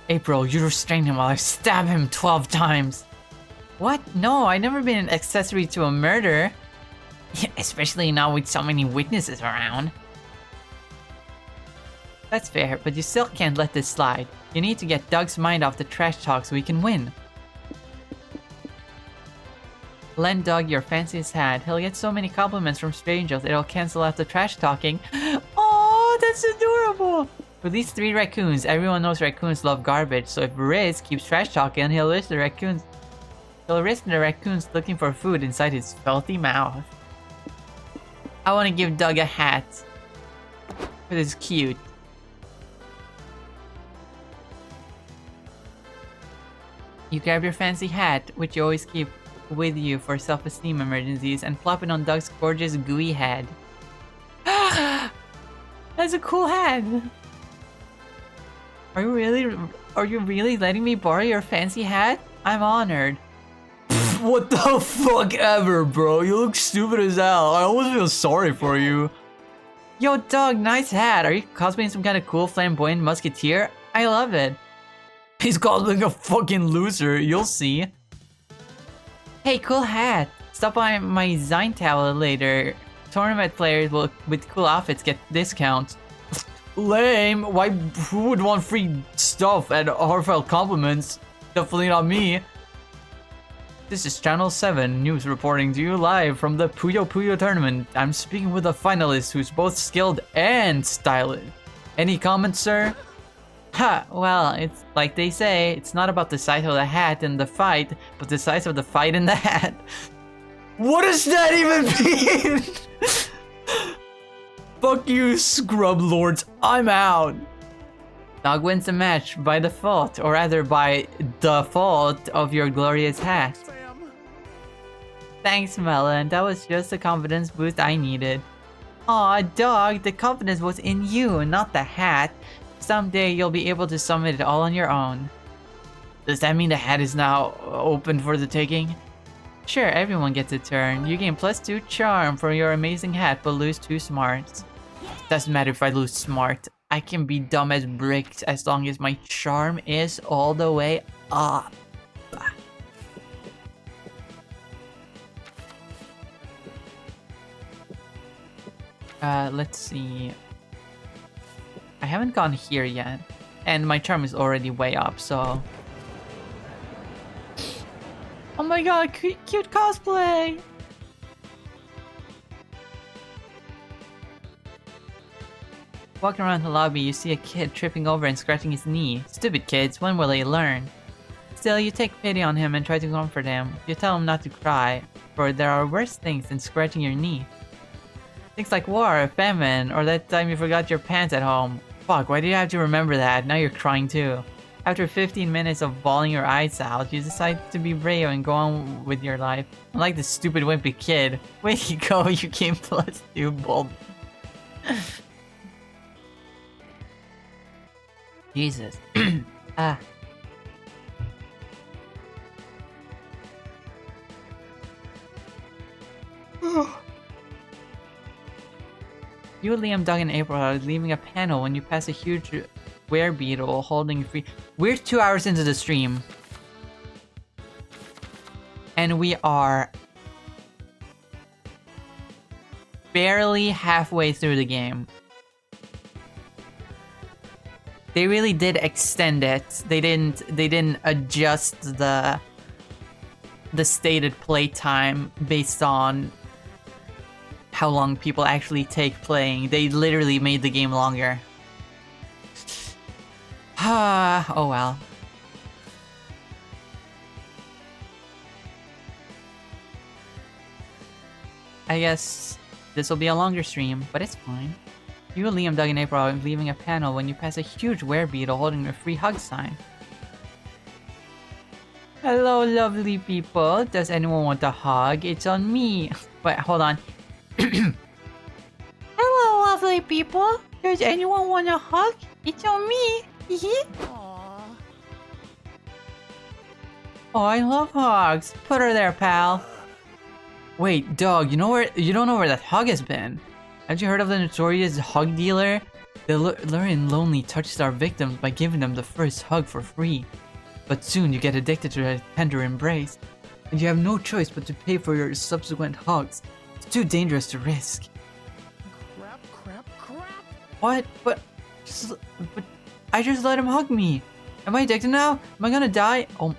April, you restrain him while I stab him 12 times. What? No, I've never been an accessory to a murder. Especially now with so many witnesses around. That's fair, but you still can't let this slide. You need to get Doug's mind off the trash talk so we can win. Lend Doug your fanciest hat. He'll get so many compliments from strangers it'll cancel out the trash talking. Oh, that's adorable! With these 3 raccoons, everyone knows raccoons love garbage, so if Riz keeps trash talking, he'll risk the raccoons looking for food inside his filthy mouth. I want to give Doug a hat. It is cute. You grab your fancy hat, which you always keep with you for self-esteem emergencies, and plop it on Doug's gorgeous gooey head. That's a cool hat! Are you really letting me borrow your fancy hat? I'm honored. What the fuck ever, bro? You look stupid as hell. I almost feel sorry for you. Yo, Doug, nice hat. Are you cosplaying some kind of cool flamboyant musketeer? I love it. He's calling a fucking loser, you'll see. Hey, cool hat. Stop by my Zine Tower later. Tournament players with cool outfits get discounts. Lame. Why? Who would want free stuff and heartfelt compliments? Definitely not me. This is Channel 7 News reporting to you live from the Puyo Puyo tournament. I'm speaking with a finalist who's both skilled and stylish. Any comments, sir? Ha! Well, it's like they say, it's not about the size of the hat in the fight, but the size of the fight in the hat. What does that even mean? Fuck you, scrub lords. I'm out. Dog wins the match by default, or rather by default of your glorious hat. Sam. Thanks, Melon. That was just the confidence boost I needed. Aw, dog, the confidence was in you, not the hat. Someday you'll be able to summit it all on your own. Does that mean the hat is now open for the taking? Sure, everyone gets a turn. You gain +2 charm for your amazing hat, but lose 2 smarts. Doesn't matter if I lose smart. I can be dumb as bricks as long as my charm is all the way up. Let's see. I haven't gone here yet, and my charm is already way up, so... Oh my god, cute cosplay! Walking around the lobby, you see a kid tripping over and scratching his knee. Stupid kids, when will they learn? Still, you take pity on him and try to comfort him. You tell him not to cry, for there are worse things than scratching your knee. Things like war, famine, or that time you forgot your pants at home. Fuck, why do you have to remember that? Now you're crying too. After 15 minutes of bawling your eyes out, you decide to be brave and go on with your life. Unlike the stupid wimpy kid. Way to go, you came +2 bold. Jesus. Ah. You, Liam, Doug, and April are leaving a panel when you pass a huge werebeetle holding free. We're 2 hours into the stream. And we are barely halfway through the game. They really did extend it. They didn't adjust the stated playtime based on how long people actually take playing. They literally made the game longer. Ah, oh well. I guess this will be a longer stream, but it's fine. You, Liam, Doug, and April are leaving a panel when you pass a huge werebeetle holding a free hug sign. Hello, lovely people. Does anyone want a hug? It's on me. Wait, hold on. Hello, lovely people. Does anyone want a hug? It's on me. Aww. Oh, I love hugs. Put her there, pal. Wait, dog, you don't know where that hug has been. Haven't you heard of the notorious hug dealer? The lure and lonely touches our victims by giving them the first hug for free. But soon you get addicted to their tender embrace, and you have no choice but to pay for your subsequent hugs. It's too dangerous to risk. Crap. What? But I just let him hug me. Am I addicted now? Am I gonna die? Oh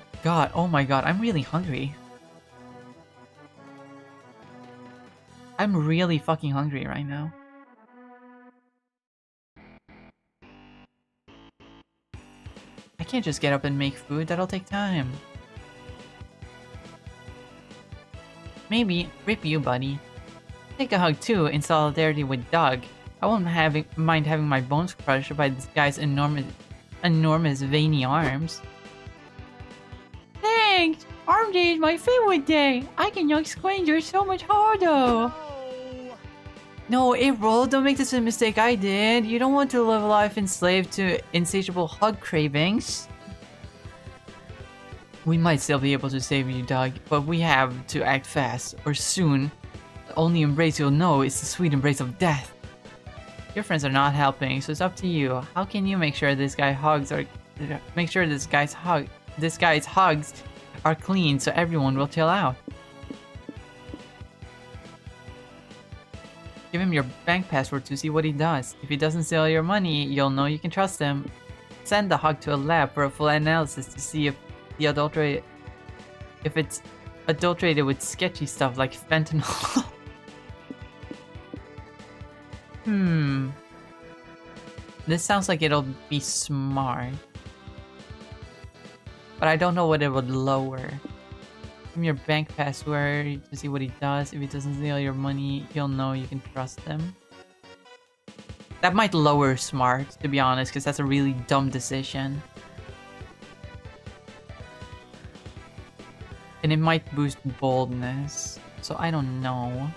my god, I'm really hungry. I'm really fucking hungry right now. I can't just get up and make food, that'll take time. Maybe, rip you, buddy. Take a hug too, in solidarity with Doug. I won't mind having my bones crushed by this guy's enormous veiny arms. Thanks! Arm day is my favorite day! I can hug squangers so much harder! No, April, don't make the same mistake I did. You don't want to live a life enslaved to insatiable hug cravings. We might still be able to save you, Doug, but we have to act fast, or soon, the only embrace you'll know is the sweet embrace of death. Your friends are not helping, so it's up to you. How can you make sure this guy hugs make sure this guy's hugs are clean so everyone will chill out. Give him your bank password to see what he does. If he doesn't steal your money, you'll know you can trust him. Send the hug to a lab for a full analysis to see if it's adulterated with sketchy stuff like fentanyl. Hmm. This sounds like it'll be smart. But I don't know what it would lower. Give him your bank password to see what he does. If he doesn't steal your money, you'll know you can trust him. That might lower smart, to be honest, because that's a really dumb decision. And it might boost boldness. So I don't know.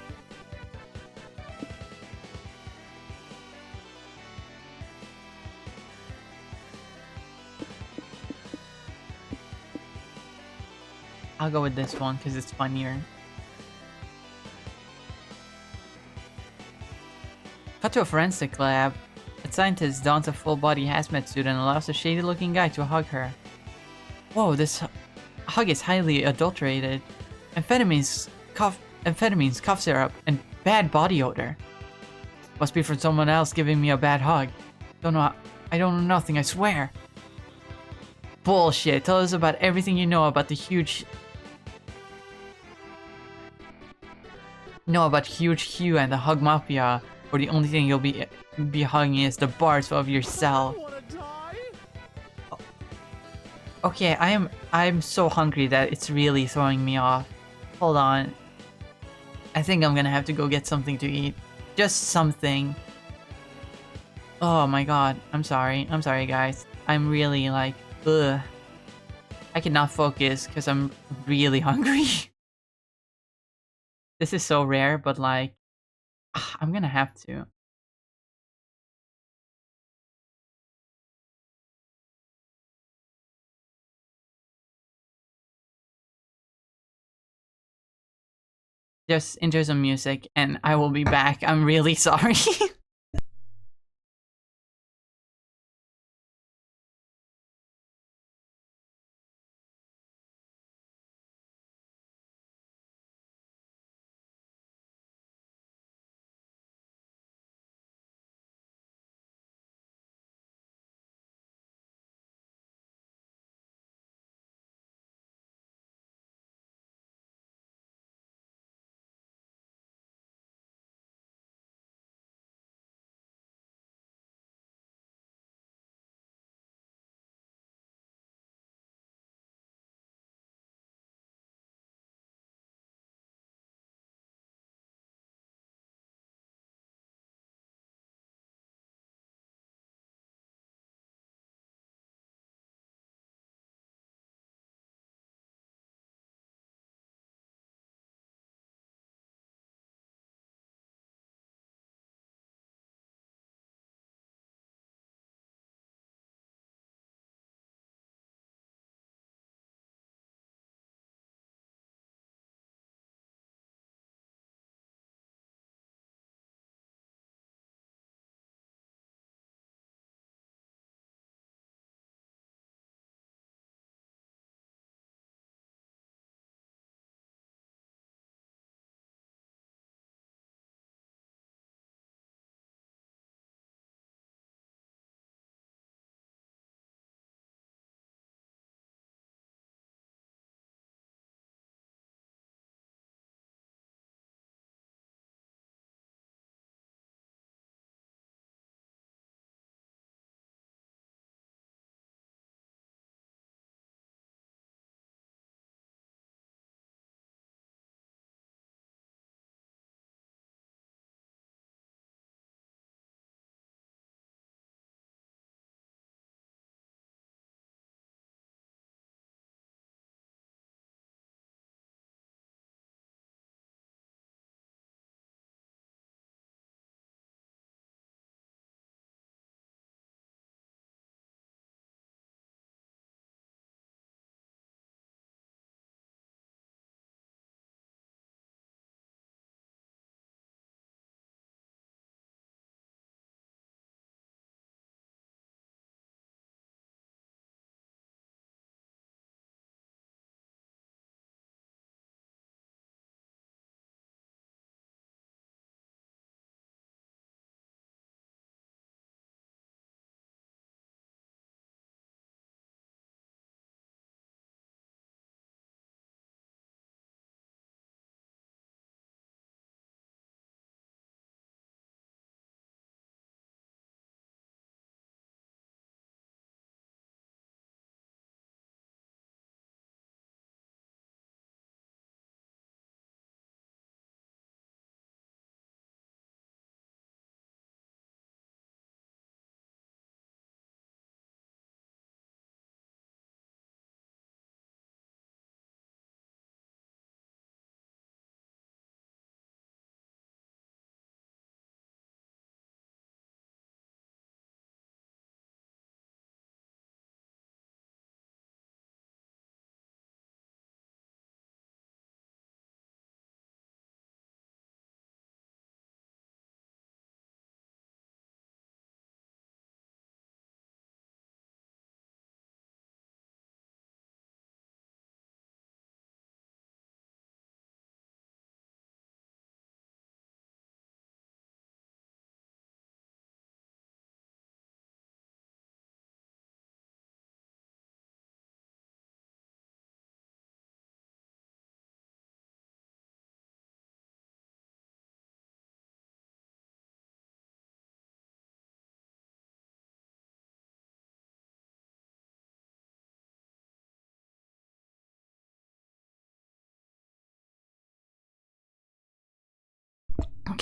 I'll go with this one because it's funnier. Cut to a forensic lab. A scientist dons a full-body hazmat suit and allows a shady-looking guy to hug her. Whoa, this hug is highly adulterated. Amphetamines, cough syrup, and bad body odor. Must be from someone else giving me a bad hug. I don't know nothing, I swear. Bullshit. Tell us about everything you know about huge Hugh and the Hug Mafia, or the only thing you'll be hugging is the bars of your cell. Okay, I'm so hungry that it's really throwing me off. Hold on. I think I'm gonna have to go get something to eat. Just something. Oh my god. I'm sorry. I'm sorry, guys. I'm really like, ugh. I cannot focus because I'm really hungry. This is so rare, but like, I'm gonna have to. Just enjoy some music and I will be back. I'm really sorry.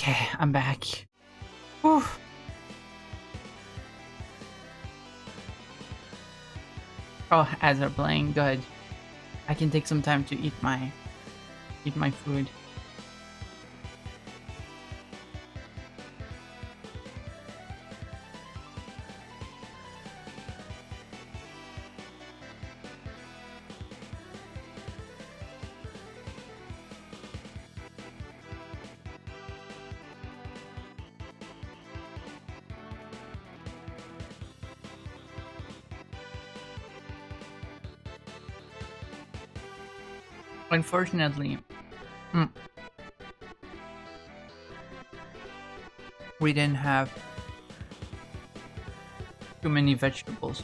Okay, I'm back. Whew. Oh, as they're playing, good. I can take some time to eat my food. Unfortunately, we didn't have too many vegetables.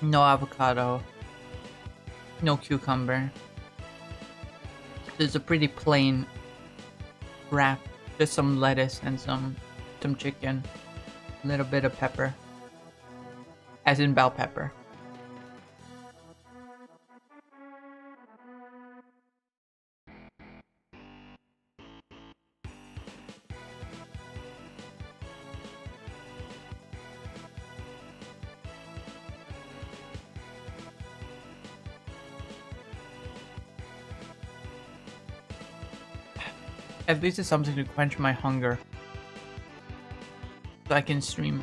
No avocado, no cucumber. It's a pretty plain wrap. Just some lettuce and some chicken. A little bit of pepper. As in bell pepper. At least it's something to quench my hunger. So I can stream.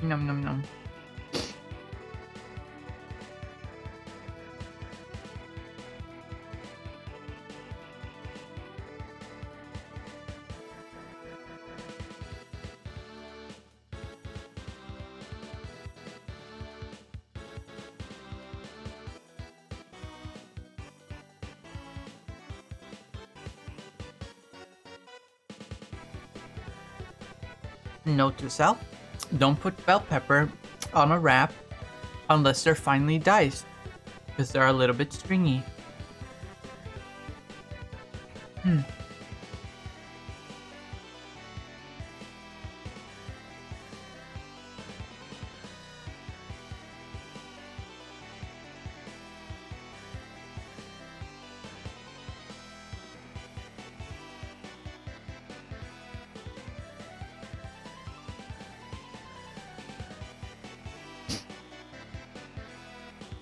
Num num num. Note to self, don't put bell pepper on a wrap unless they're finely diced, because they're a little bit stringy.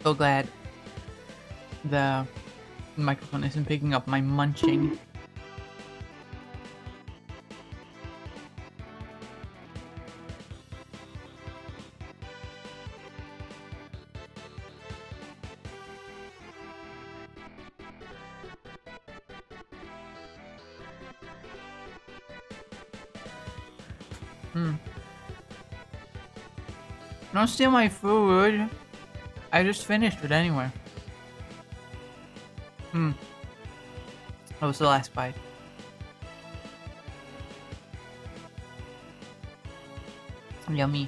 So glad the microphone isn't picking up my munching. Don't steal my food. I just finished it anyway. That was the last bite. Yummy.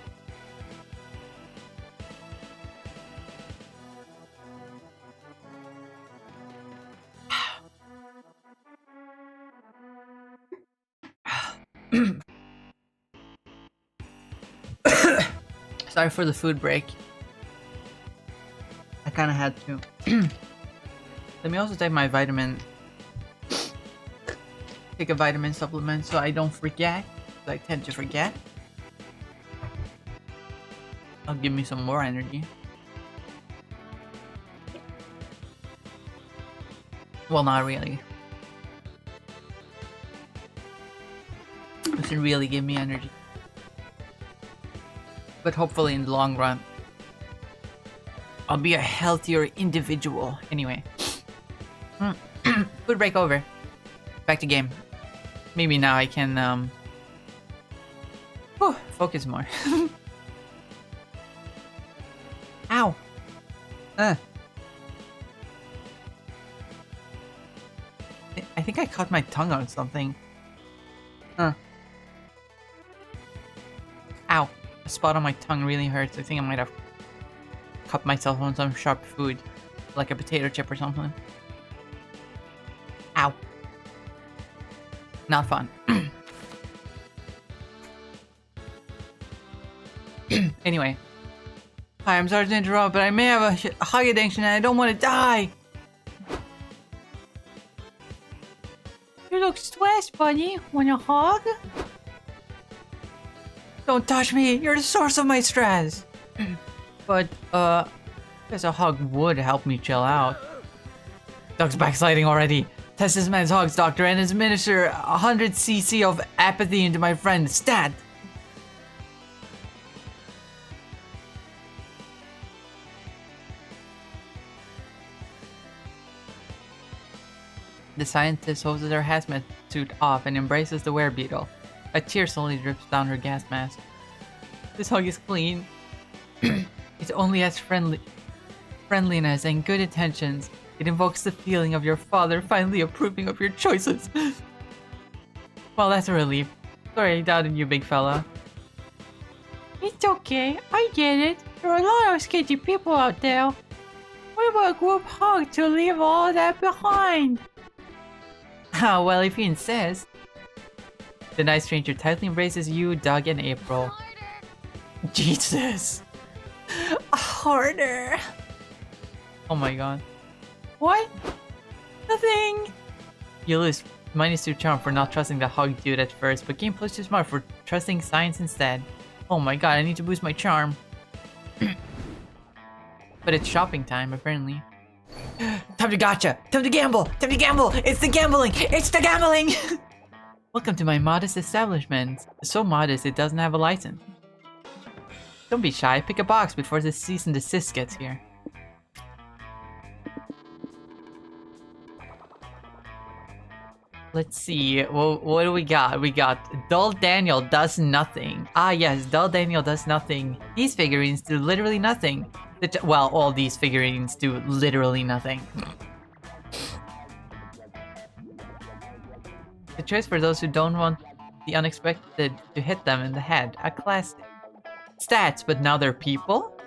Sorry for the food break. I kind of had to. Let me also take my vitamin. Take a vitamin supplement so I don't forget. I tend to forget. That'll give me some more energy. Well, not really. It doesn't really give me energy. But hopefully in the long run, I'll be a healthier individual. Anyway. Food break over. Back to game. Maybe now I can focus more. Ow! I think I cut my tongue on something. Ow. A spot on my tongue really hurts. I think I might have cut myself on some sharp food. Like a potato chip or something. Ow. Not fun. Anyway. Hi, I'm sorry to interrupt, but I may have a hug addiction and I don't want to die. You look stressed, buddy. Want a hug? Don't touch me. You're the source of my stress. But, guess a hug would help me chill out. Doug's backsliding already. Test this man's hugs, doctor, and administer 100 cc of apathy into my friend, Stat. The scientist hoses her hazmat suit off and embraces the werebeetle. A tear slowly drips down her gas mask. This hug is clean. It only has friendliness and good intentions. It invokes the feeling of your father finally approving of your choices. Well, that's a relief. Sorry I doubted you, big fella. It's okay, I get it. There are a lot of sketchy people out there. What about a group hug to leave all that behind? Oh, well, if you insist. The nice stranger tightly embraces you, Doug, and April. Jesus! Harder! Oh my god. What? Nothing! You lose -2 charm for not trusting the hug dude at first, but gain +2 smart for trusting science instead. Oh my god, I need to boost my charm. But it's shopping time, apparently. Time to gotcha! Time to gamble! Time to gamble! It's the gambling! It's the gambling! Welcome to my modest establishment. So modest it doesn't have a license. Don't be shy, pick a box before the cease and desist gets here. Let's see, well, what do we got? We got Dull Daniel does nothing. Ah yes, Dull Daniel does nothing. These figurines do literally nothing. Well, all these figurines do literally nothing. The choice for those who don't want the unexpected to hit them in the head. A classic. Stats, but now they're people?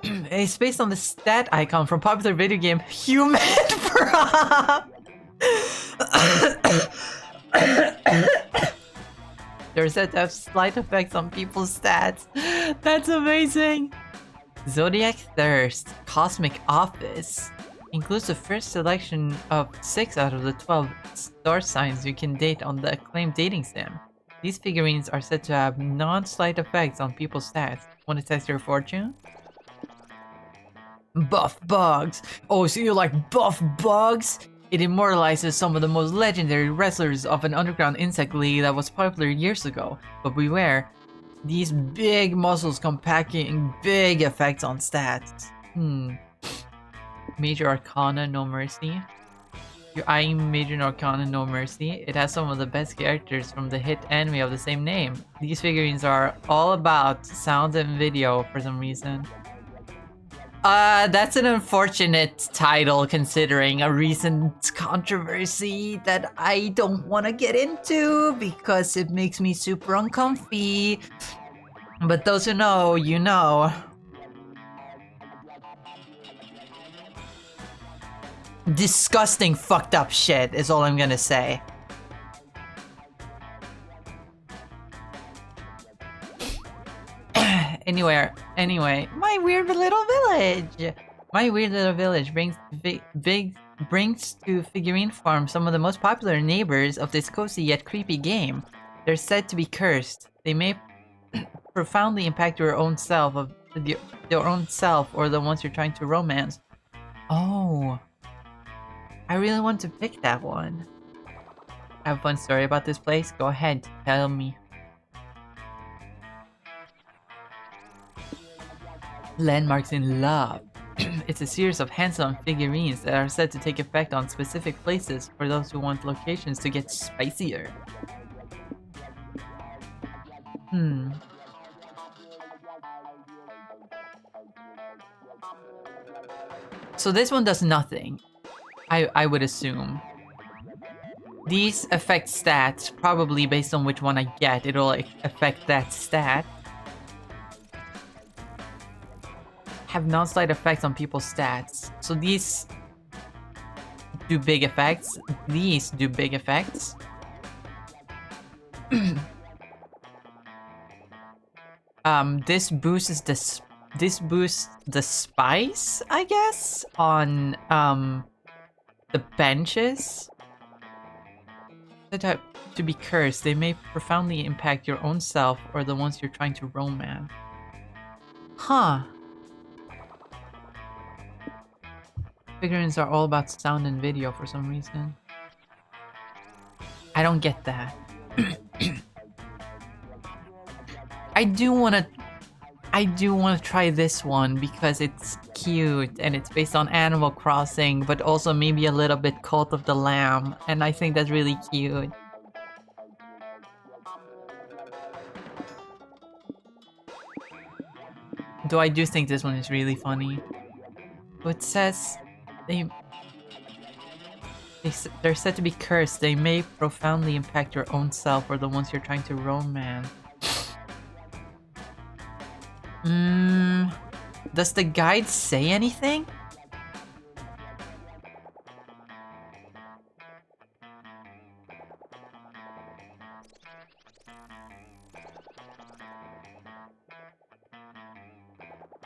It's based on the stat icon from popular video game Human Prop! They're said to have slight effects on people's stats. That's amazing! Zodiac Thirst Cosmic Office includes the first selection of 6 out of the 12 star signs you can date on the acclaimed dating sim. These figurines are said to have non-slight effects on people's stats. Want to test your fortune? Buff Bugs! Oh, so you like Buff Bugs? It immortalizes some of the most legendary wrestlers of an underground insect league that was popular years ago. But beware, these big muscles come packing big effects on stats. Major Arcana No Mercy. You're eyeing Major Arcana No Mercy. It has some of the best characters from the hit anime of the same name. These figurines are all about sound and video for some reason. That's an unfortunate title considering a recent controversy that I don't want to get into because it makes me super uncomfy. But those who know, you know. Disgusting fucked up shit is all I'm gonna say. Anyway, my weird little village. My weird little village brings to figurine farm some of the most popular neighbors of this cozy yet creepy game. They're said to be cursed. They may profoundly impact your own self or the ones you're trying to romance. Oh, I really want to pick that one. I have a fun story about this place. Go ahead, tell me. Landmarks in love. It's a series of hands-on figurines that are said to take effect on specific places for those who want locations to get spicier. So this one does nothing, I would assume. These affect stats, probably based on which one I get, it'll affect that stat. Have non-slight effects on people's stats. So these do big effects. These do big effects. This boosts the spice, I guess, on the benches. To be cursed, they may profoundly impact your own self or the ones you're trying to romance. Huh. Figurines are all about sound and video for some reason. I don't get that. I do wanna try this one because it's cute and it's based on Animal Crossing, but also maybe a little bit Cult of the Lamb, and I think that's really cute. Though I do think this one is really funny. It says they're said to be cursed. They may profoundly impact your own self or the ones you're trying to romance. Does the guide say anything?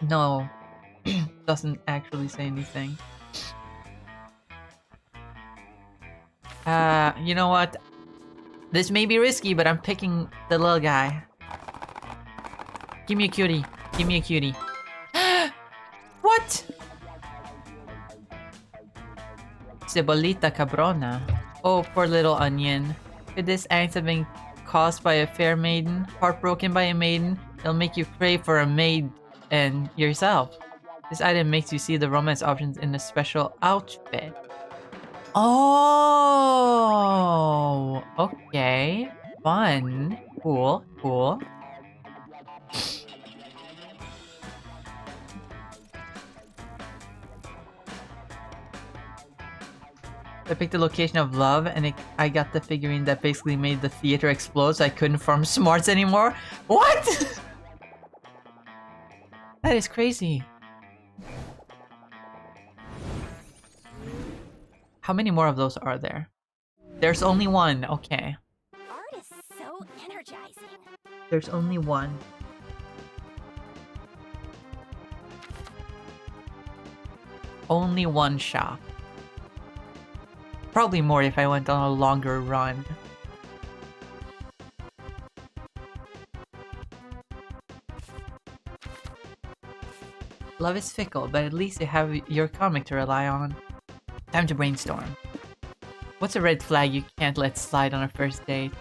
No. Doesn't actually say anything. You know what? This may be risky, but I'm picking the little guy. Give me a cutie. Give me a cutie. What? Cebolita cabrona. Oh, poor little onion. Could this angst have been caused by a fair maiden? Heartbroken by a maiden? It'll make you crave for a maid and yourself. This item makes you see the romance options in a special outfit. Oh, okay. Fun. Cool, cool. I picked the location of love, and I got the figurine that basically made the theater explode, so I couldn't form smarts anymore. What? That is crazy. How many more of those are there? There's only one. Okay. Art is so energizing. There's only one. Only one shop. Probably more if I went on a longer run. Love is fickle, but at least you have your comic to rely on. Time to brainstorm. What's a red flag you can't let slide on a first date?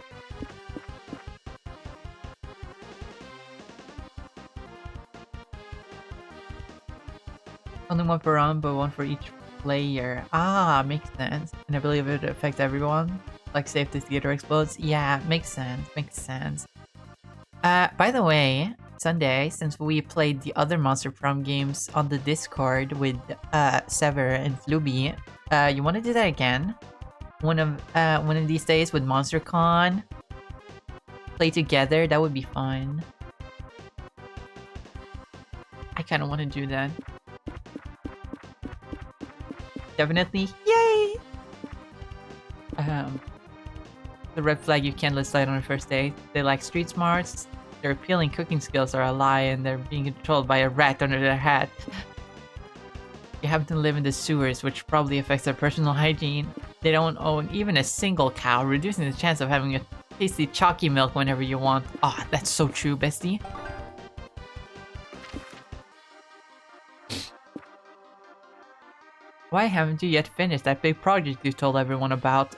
Only one per round, but one for each player. Ah, makes sense. And I believe it would affect everyone. Like, say if the theater explodes. Yeah, makes sense. Makes sense. By the way, Sunday, since we played the other Monster Prom games on the Discord with Sever and Fluby, you want to do that again? One of these days with MonsterCon? Play together? That would be fun. I kind of want to do that. Definitely. Yay! The red flag you can't let slide on a first date. They lack street smarts. Their appealing cooking skills are a lie, and they're being controlled by a rat under their hat. You happen to live in the sewers, which probably affects their personal hygiene. They don't own even a single cow, reducing the chance of having a tasty chalky milk whenever you want. Ah, oh, that's so true, bestie. Why haven't you yet finished that big project you told everyone about?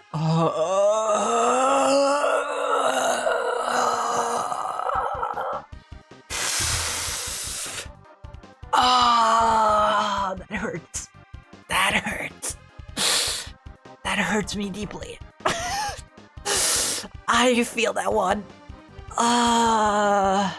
Ah, that hurt. hurts me deeply. I feel that one. Ah.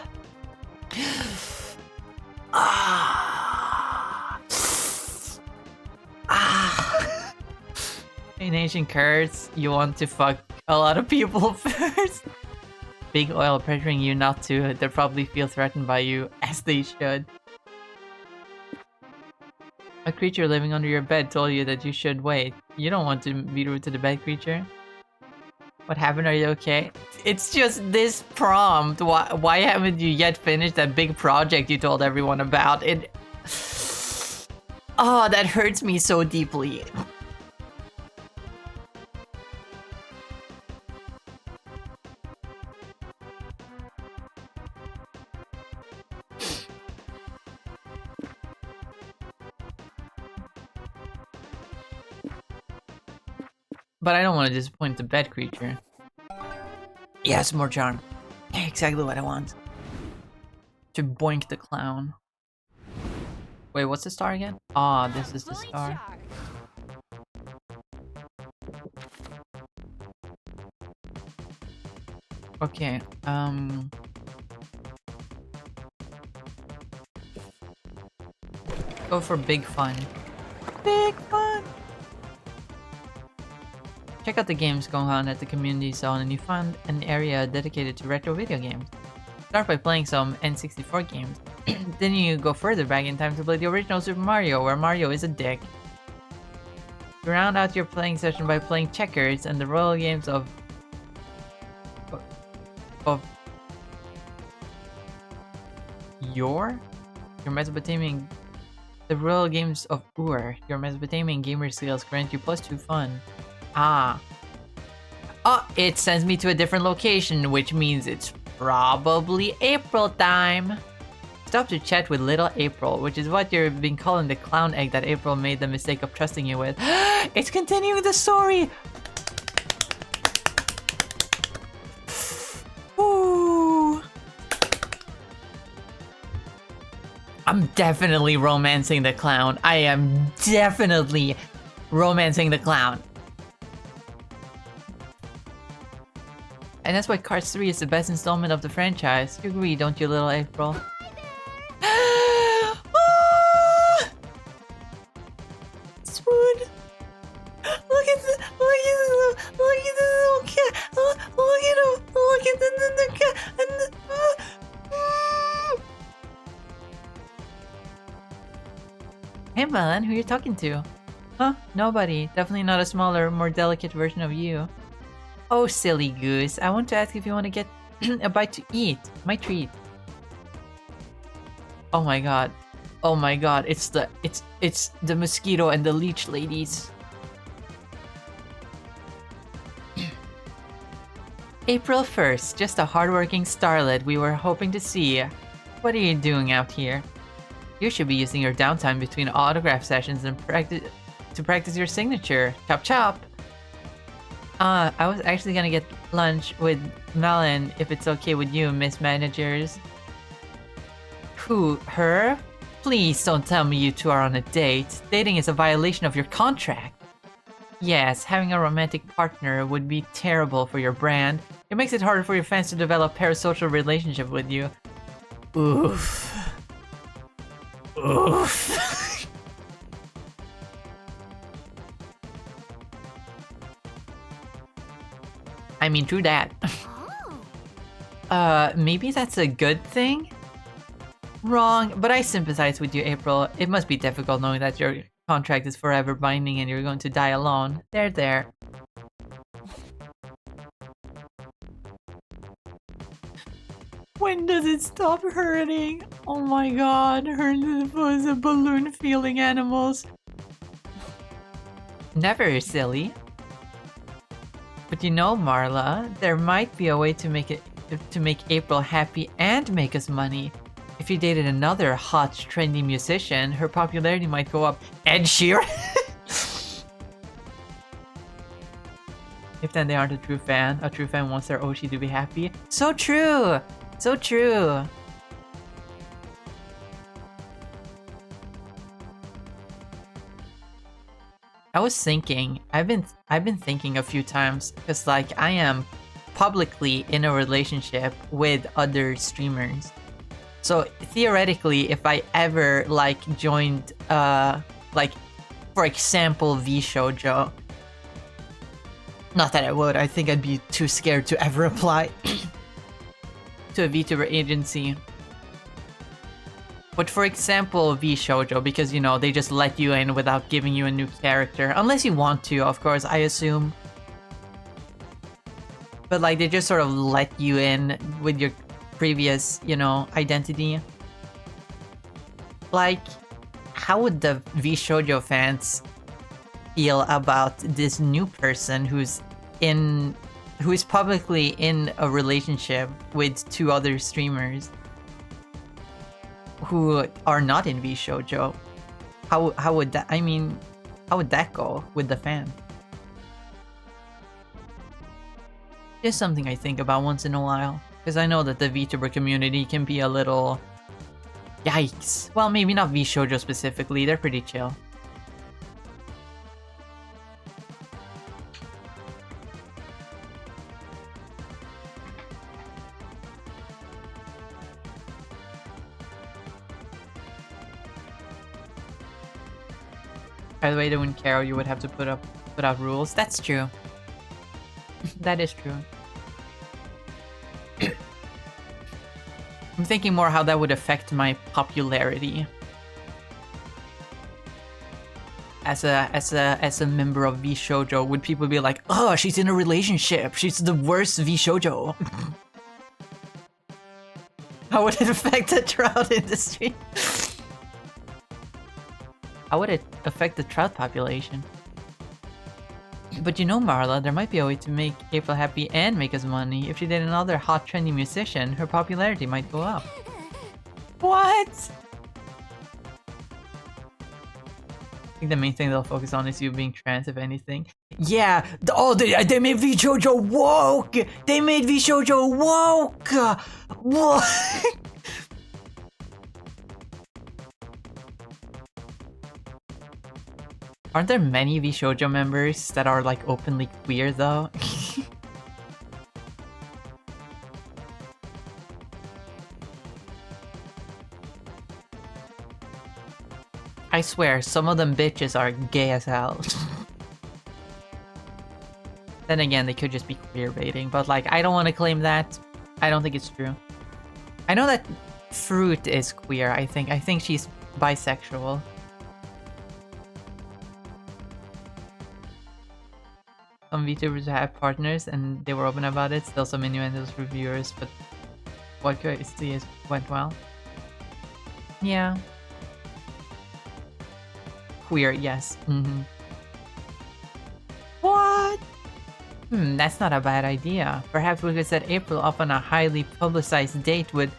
In ancient curse, you want to fuck a lot of people first. Big oil pressuring you not to. They probably feel threatened by you, as they should. A creature living under your bed told you that you should wait. You don't want to be rude to the bed creature. What happened? Are you okay? It's just this prompt. Why haven't you yet finished that big project you told everyone about? Oh, that hurts me so deeply. But I don't want to disappoint the bed creature. Yes, more charm. Exactly what I want. To boink the clown. Wait, what's the star again? Ah, this is the Fully star. charged. Okay, go for big fun. Big fun! Check out the games going on at the community zone and you find an area dedicated to retro video games. Start by playing some N64 games. Then you go further back in time to play the original Super Mario, where Mario is a dick. You round out your playing session by playing checkers and the royal games of your Mesopotamian. The royal games of Ur. Your Mesopotamian gamer skills grant you +2 fun. Ah. Oh, it sends me to a different location, which means it's probably April time. Stop to chat with little April, which is what you've been calling the clown egg that April made the mistake of trusting you with. It's continuing the story! Ooh. I'm definitely romancing the clown. I am definitely romancing the clown. And that's why Cards 3 is the best installment of the franchise. You agree, don't you, little April? Swoon! Look at the little cat! Look at him! Look at the cat! Hey man, who you talking to? Huh? Nobody. Definitely not a smaller, more delicate version of you. Oh, silly goose. I want to ask if you want to get a bite to eat. My treat. Oh my god. Oh my god. It's the mosquito and the leech ladies. April 1st. Just a hardworking starlet we were hoping to see. What are you doing out here? You should be using your downtime between autograph sessions and practice your signature. Chop chop. I was actually gonna get lunch with Melon if it's okay with you, Miss Managers. Who? Her? Please don't tell me you two are on a date. Dating is a violation of your contract. Yes, having a romantic partner would be terrible for your brand. It makes it harder for your fans to develop parasocial relationship with you. Oof. Oof. I mean, true that. Maybe that's a good thing? Wrong, but I sympathize with you, April. It must be difficult knowing that your contract is forever binding and you're going to die alone. There. When does it stop hurting? Oh my god, her was a balloon feeling animals. Never, silly. But you know, Marla, there might be a way to make April happy and make us money. If you dated another hot, trendy musician, her popularity might go up. Ed Sheeran? If then they aren't a true fan wants their Oshi to be happy. So true! So true! I was thinking, I've been thinking a few times because like I am publicly in a relationship with other streamers. So theoretically, if I ever like joined like for example VShojo, not that I would, I think I'd be too scared to ever apply to a VTuber agency. But for example, VShojo, because you know, they just let you in without giving you a new character. Unless you want to, of course, I assume. But like, they just sort of let you in with your previous, you know, identity. Like, how would the VShojo fans feel about this new person who's publicly in a relationship with two other streamers who are not in VShojo? How would that, I mean, how would that go with the fan? Just something I think about once in a while, because I know that the VTuber community can be a little yikes. Well, maybe not VShojo specifically, they're pretty chill. By the way, they wouldn't care. You would have to put out rules. That's true. That is true. I'm thinking more how that would affect my popularity as a member of VShojo. Would people be like, "Oh, she's in a relationship. She's the worst VShojo." How would it affect the trout industry? How would it affect the trout population? But you know, Marla, there might be a way to make April happy and make us money. If she did another hot, trendy musician, her popularity might go up. What? I think the main thing they'll focus on is you being trans, if anything. Yeah. They made VShojo woke. They made VShojo woke. What? Aren't there many VShojo members that are like openly queer though? I swear, some of them bitches are gay as hell. Then again, they could just be queer baiting, but like, I don't want to claim that. I don't think it's true. I know that Fruit is queer, I think. I think she's bisexual. Some VTubers have partners and they were open about it. Still some innuendos for viewers, but what could I see is went well. Yeah. Queer, yes. What? That's not a bad idea. Perhaps we could set April up on a highly publicized date with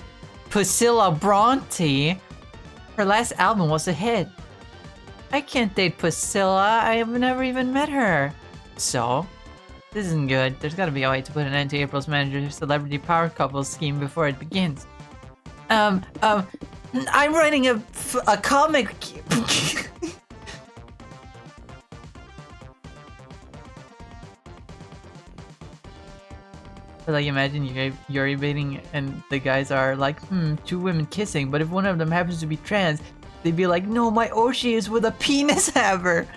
Priscilla Bronte. Her last album was a hit. I can't date Priscilla. I have never even met her. So, this isn't good. There's gotta be a way to put an end to April's manager's celebrity power couple scheme before it begins. I'm writing a comic. Like, imagine you're baiting and the guys are like, two women kissing, but if one of them happens to be trans, they'd be like, no, my Oshi is with a penis haver.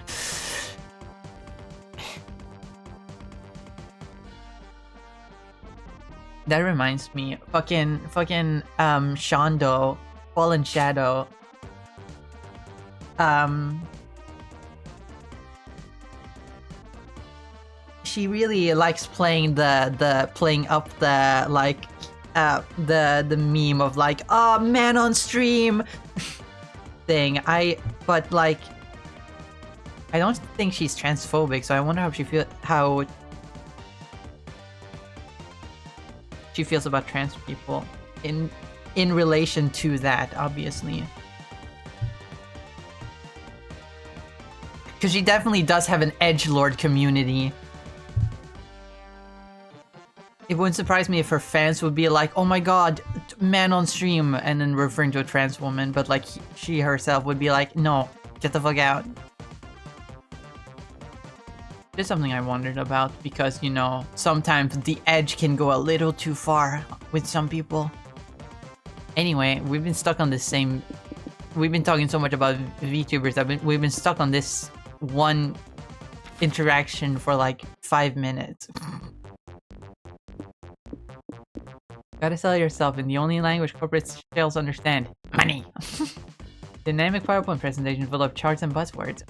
That reminds me, fucking Shondo, Fallen Shadow. She really likes playing playing up the like the meme of like, oh, man on stream thing. But like, I don't think she's transphobic, so I wonder how she feels about trans people in relation to that, obviously. Because she definitely does have an edgelord community. It wouldn't surprise me if her fans would be like, oh my god, man on stream, and then referring to a trans woman, but like she herself would be like, no, get the fuck out. Just something I wondered about because, you know, sometimes the edge can go a little too far with some people. Anyway, we've been stuck on the same... We've been talking so much about VTubers. We've been stuck on this one interaction for like 5 minutes. Gotta sell yourself in the only language corporate sales understand. Money! Dynamic PowerPoint presentation full of charts and buzzwords.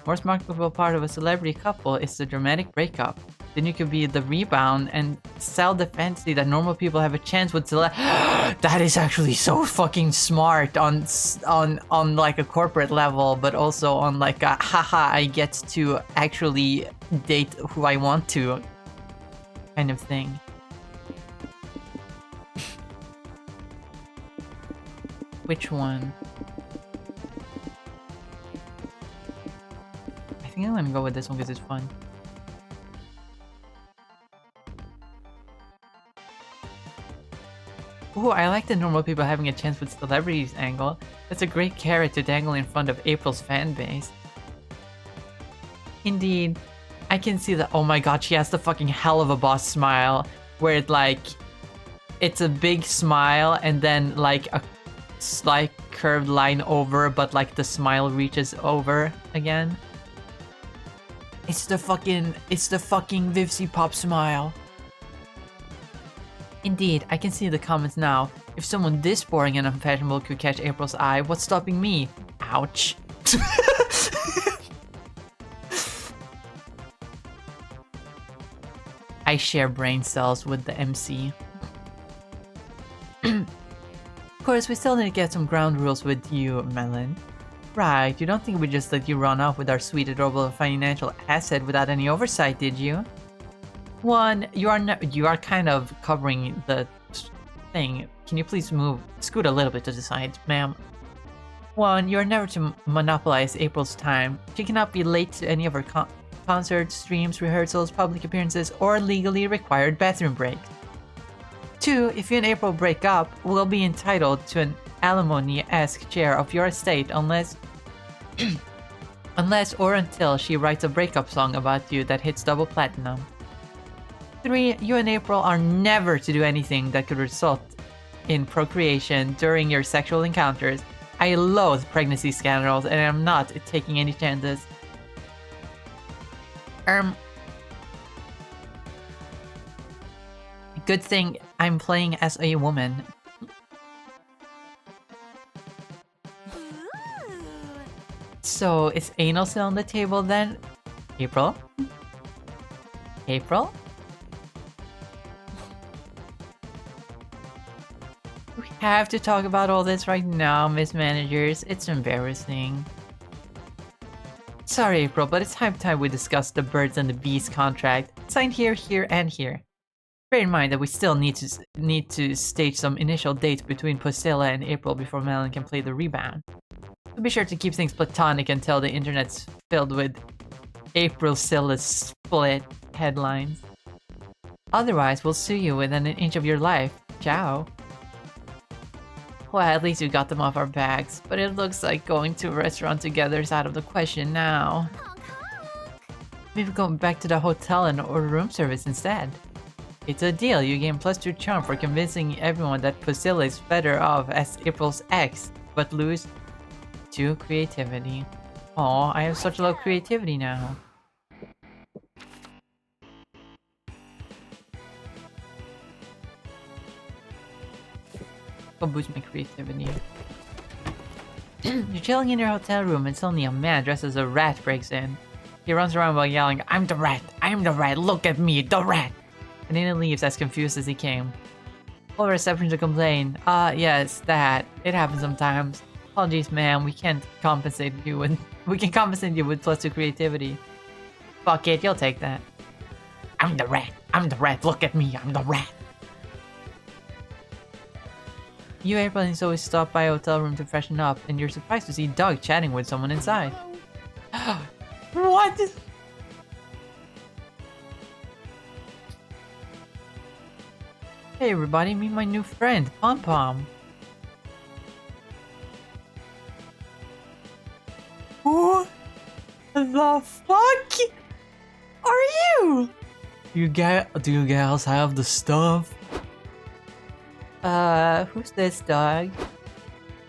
Most marketable part of a celebrity couple is the dramatic breakup. Then you could be the rebound and sell the fantasy that normal people have a chance with That is actually so fucking smart on like a corporate level, but also on like a haha I get to actually date who I want to kind of thing. Which one? I think I'm gonna go with this one because it's fun. Ooh, I like the normal people having a chance with celebrities angle. That's a great carrot to dangle in front of April's fan base. Indeed. I can see that. Oh my god, she has the fucking hell of a boss smile. Where it like... It's a big smile and then like a slight curved line over, but like the smile reaches over again. It's the fucking Vivsy Pop smile. Indeed, I can see the comments now. If someone this boring and unfashionable could catch April's eye, what's stopping me? Ouch. I share brain cells with the MC. Of course, we still need to get some ground rules with you, Melon. Right, you don't think we just let you run off with our sweet, adorable financial asset without any oversight, did you? One, you are kind of covering the thing. Can you please scoot a little bit to the side, ma'am? One, you are never to monopolize April's time. She cannot be late to any of her concerts, streams, rehearsals, public appearances, or legally required bathroom breaks. Two, if you and April break up, we'll be entitled to an alimony-esque share of your estate unless or until she writes a breakup song about you that hits double platinum. 3. You and April are never to do anything that could result in procreation during your sexual encounters. I loathe pregnancy scandals and I'm not taking any chances. Good thing I'm playing as a woman. So, is anal still on the table then? April? April? We have to talk about all this right now, Miss Managers. It's embarrassing. Sorry, April, but it's time we discuss the Birds and the Bees contract. Signed here, here, and here. Bear in mind that we still need to stage some initial dates between Priscilla and April before Melon can play the rebound. So be sure to keep things platonic until the internet's filled with April-Scylla split headlines. Otherwise, we'll sue you within an inch of your life. Ciao. Well, at least we got them off our backs, but it looks like going to a restaurant together is out of the question now. Maybe going back to the hotel and order room service instead. It's a deal. You gain +2 charm for convincing everyone that Priscilla is better off as April's ex, but lose 2 creativity. Aw, I have such low creativity now. Go boost my creativity. You're chilling in your hotel room and suddenly a man dressed as a rat breaks in. He runs around while yelling, "I'm the rat! I'm the rat! Look at me, the rat!" And then he leaves as confused as he came. Full reception to complain. Yes, that. It happens sometimes. Apologies, ma'am. We can compensate you with +2 creativity. Fuck it, you'll take that. I'm the rat. I'm the rat. Look at me. I'm the rat. You, April, and Zoe stop by a hotel room to freshen up, and you're surprised to see Doug chatting with someone inside. What? Hey everybody, meet my new friend, Pom Pom. What the fuck? Woo! Do you gals have the stuff? Who's this dog?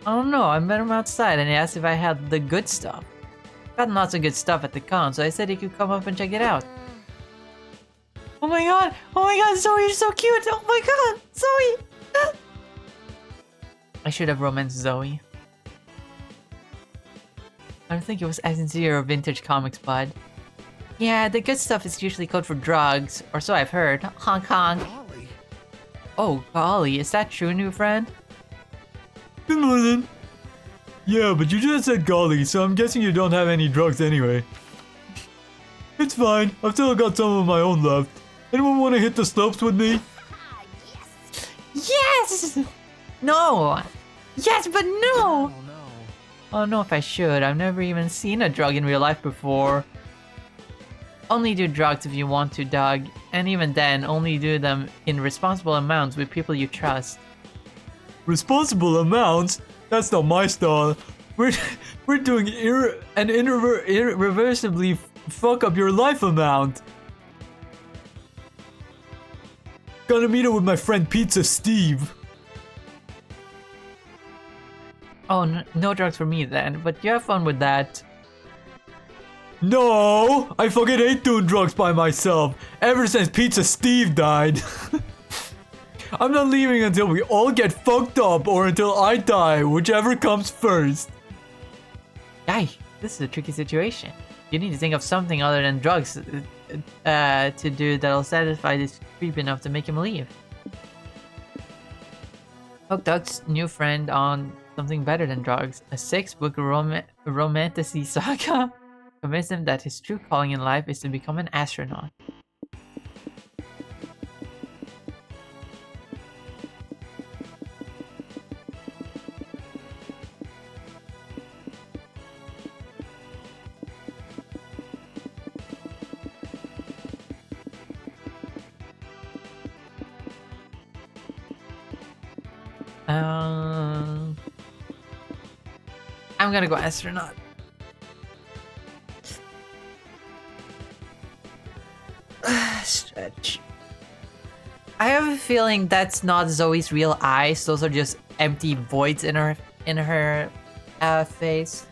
I don't know, I met him outside and he asked if I had the good stuff. Got lots of good stuff at the con, so I said he could come up and check it out. Oh my god! Oh my god, Zoe, you're so cute! Oh my god! Zoe! I should have romanced Zoe. I don't think it as sincere a vintage comics, bud. Yeah, the good stuff is usually code for drugs, or so I've heard. Honk honk. Golly. Oh, golly, is that true, new friend? Good morning. Yeah, but you just said golly, so I'm guessing you don't have any drugs anyway. It's fine, I've still got some of my own left. Anyone want to hit the slopes with me? Ah, yes. Yes! No! Yes, but no! Oh no. I don't know if I should. I've never even seen a drug in real life before. Only do drugs if you want to, Doug. And even then, only do them in responsible amounts with people you trust. Responsible amounts? That's not my style. We're doing an irreversibly fuck up your life amount. Gonna meet up with my friend Pizza Steve. Oh, no drugs for me then, but you have fun with that. No! I fucking hate doing drugs by myself. Ever since Pizza Steve died. I'm not leaving until we all get fucked up or until I die, whichever comes first. Guy, this is a tricky situation. You need to think of something other than drugs to do that'll satisfy this creep enough to make him leave. Hook Doug's new friend on something better than drugs. A 6-book romantasy saga. Convince him that his true calling in life is to become an astronaut. I'm gonna go astronaut. Stretch. I have a feeling that's not Zoe's real eyes. Those are just empty voids in her face.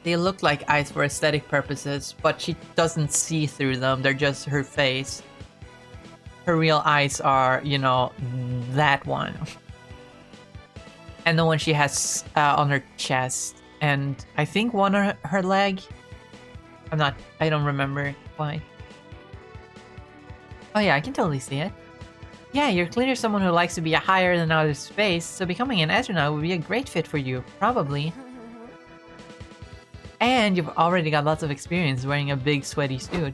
They look like eyes for aesthetic purposes, but she doesn't see through them. They're just her face. Her real eyes are, you know, that one. And the one she has on her chest. And I think one on her leg. I don't remember why. Oh yeah, I can totally see it. Yeah, you're clearly someone who likes to be higher than outer space, so becoming an astronaut would be a great fit for you, probably. And you've already got lots of experience wearing a big sweaty suit.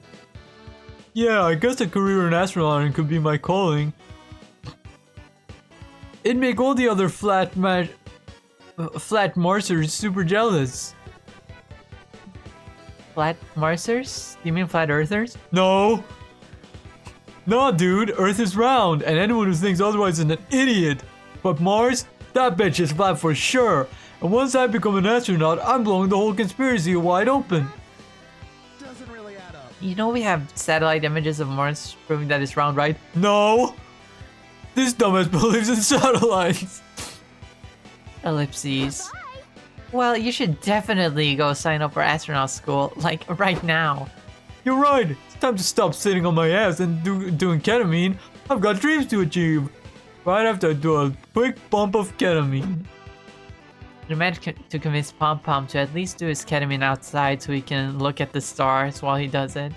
Yeah, I guess a career in astronaut could be my calling. It'd make all the other flat Marsers super jealous. Flat Marsers? You mean flat earthers? No! Nah, dude, Earth is round, and anyone who thinks otherwise is an idiot. But Mars? That bitch is flat for sure. And once I become an astronaut, I'm blowing the whole conspiracy wide open. Doesn't really add up. You know we have satellite images of Mars proving that it's round, right? No! This dumbass believes in satellites. Ellipses. Well, you should definitely go sign up for astronaut school, like right now. You're right. It's time to stop sitting on my ass and doing ketamine. I've got dreams to achieve. Right after I do a quick bump of ketamine. You managed to convince Pom Pom to at least do his ketamine outside so he can look at the stars while he does it.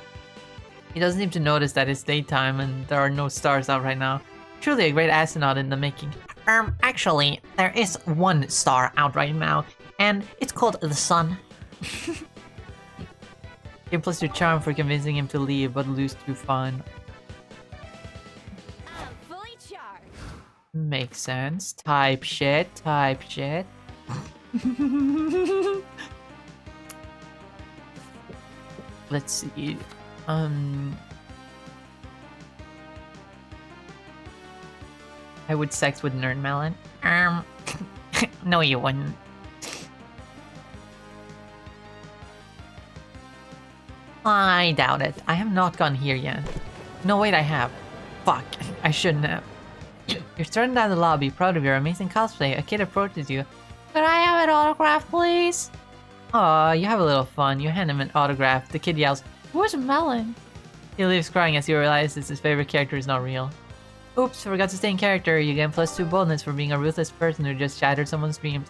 He doesn't seem to notice that it's daytime and there are no stars out right now. Truly a great astronaut in the making. Actually, there is one star out right now, and it's called the sun. Give plus your charm for convincing him to leave, but lose to fun. I'm fully charged. Makes sense. Type shit, type shit. Let's see. I would sex with Nerd Melon. No, you wouldn't. I doubt it. I have not gone here yet. No, wait, I have. Fuck, I shouldn't have. You're starting down the lobby, proud of your amazing cosplay. A kid approaches you. Could I have an autograph, please? Aw, you have a little fun. You hand him an autograph. The kid yells, "Where's Melon?" He leaves crying as he realizes his favorite character is not real. Oops, forgot to stay in character. You get +2 boldness for being a ruthless person who just shattered someone's dreams.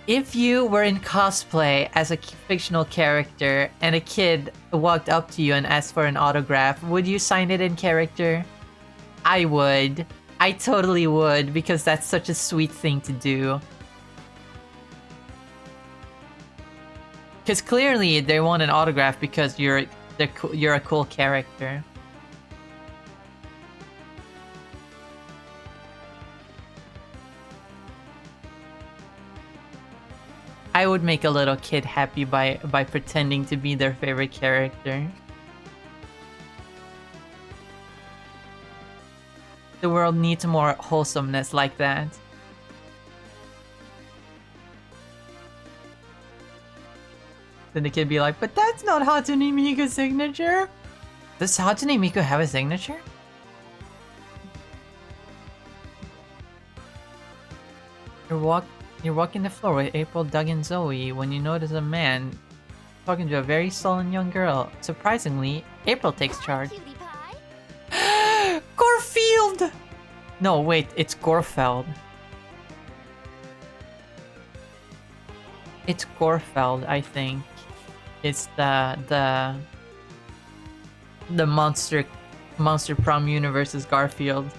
If you were in cosplay as a fictional character and a kid walked up to you and asked for an autograph, would you sign it in character? I would. I totally would, because that's such a sweet thing to do. Because clearly they want an autograph because you're a cool character. I would make a little kid happy by pretending to be their favorite character. The world needs more wholesomeness like that. Then the kid be like, but that's not Hatsune Miku's signature! Does Hatsune Miku have a signature? You're walking the floor with April, Doug, and Zoe when you notice a man talking to a very sullen young girl. Surprisingly, April takes charge. Cutie pie. Garfield! No, wait, it's Gorfeld. It's Gorfeld, I think. It's the Monster Prom universe is Garfield.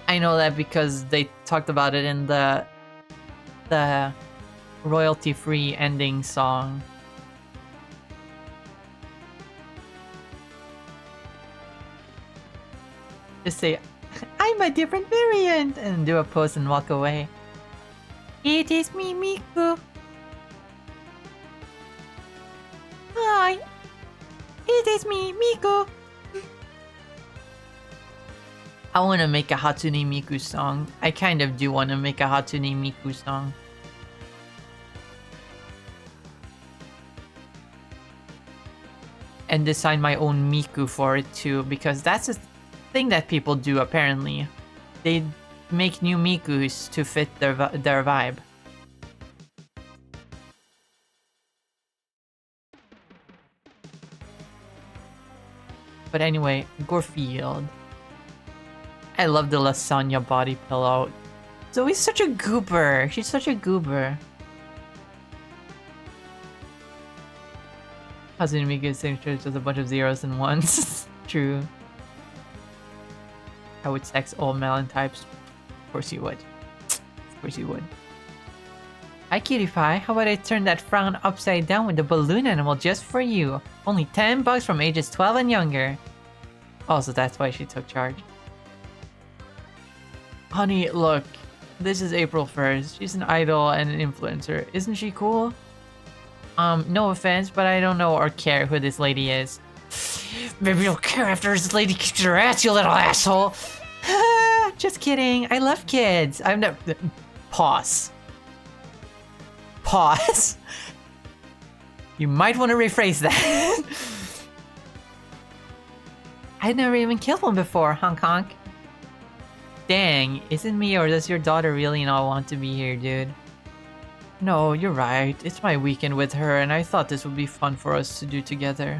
I know that because they talked about it in the royalty-free ending song. Just say, I'm a different variant, and do a pose and walk away. It is me, Miku. Hi. It is me, Miku. I want to make a Hatsune Miku song. I kind of do want to make a Hatsune Miku song. And design my own Miku for it too, because that's a thing that people do apparently. They make new Mikus to fit their vibe. But anyway, Gorfield. I love the lasagna body pillow. Zoe's such a goober. She's such a goober. Hatsune Miku's signature is just a bunch of zeros and ones. True. I would sex all melon types. Of course you would. Of course you would. Hi cutie pie, how about I turn that frown upside down with the balloon animal just for you? Only $10 from ages 12 and younger. Also, that's why she took charge. Honey, look. This is April 1st. She's an idol and an influencer. Isn't she cool? No offense, but I don't know or care who this lady is. Maybe you'll care after this lady kicks your ass, you little asshole! Just kidding. I love kids. I've never... Pause. Pause. You might want to rephrase that. I'd never even killed one before, honk honk. Dang, is it me or does your daughter really not want to be here, dude? No, you're right. It's my weekend with her and I thought this would be fun for us to do together.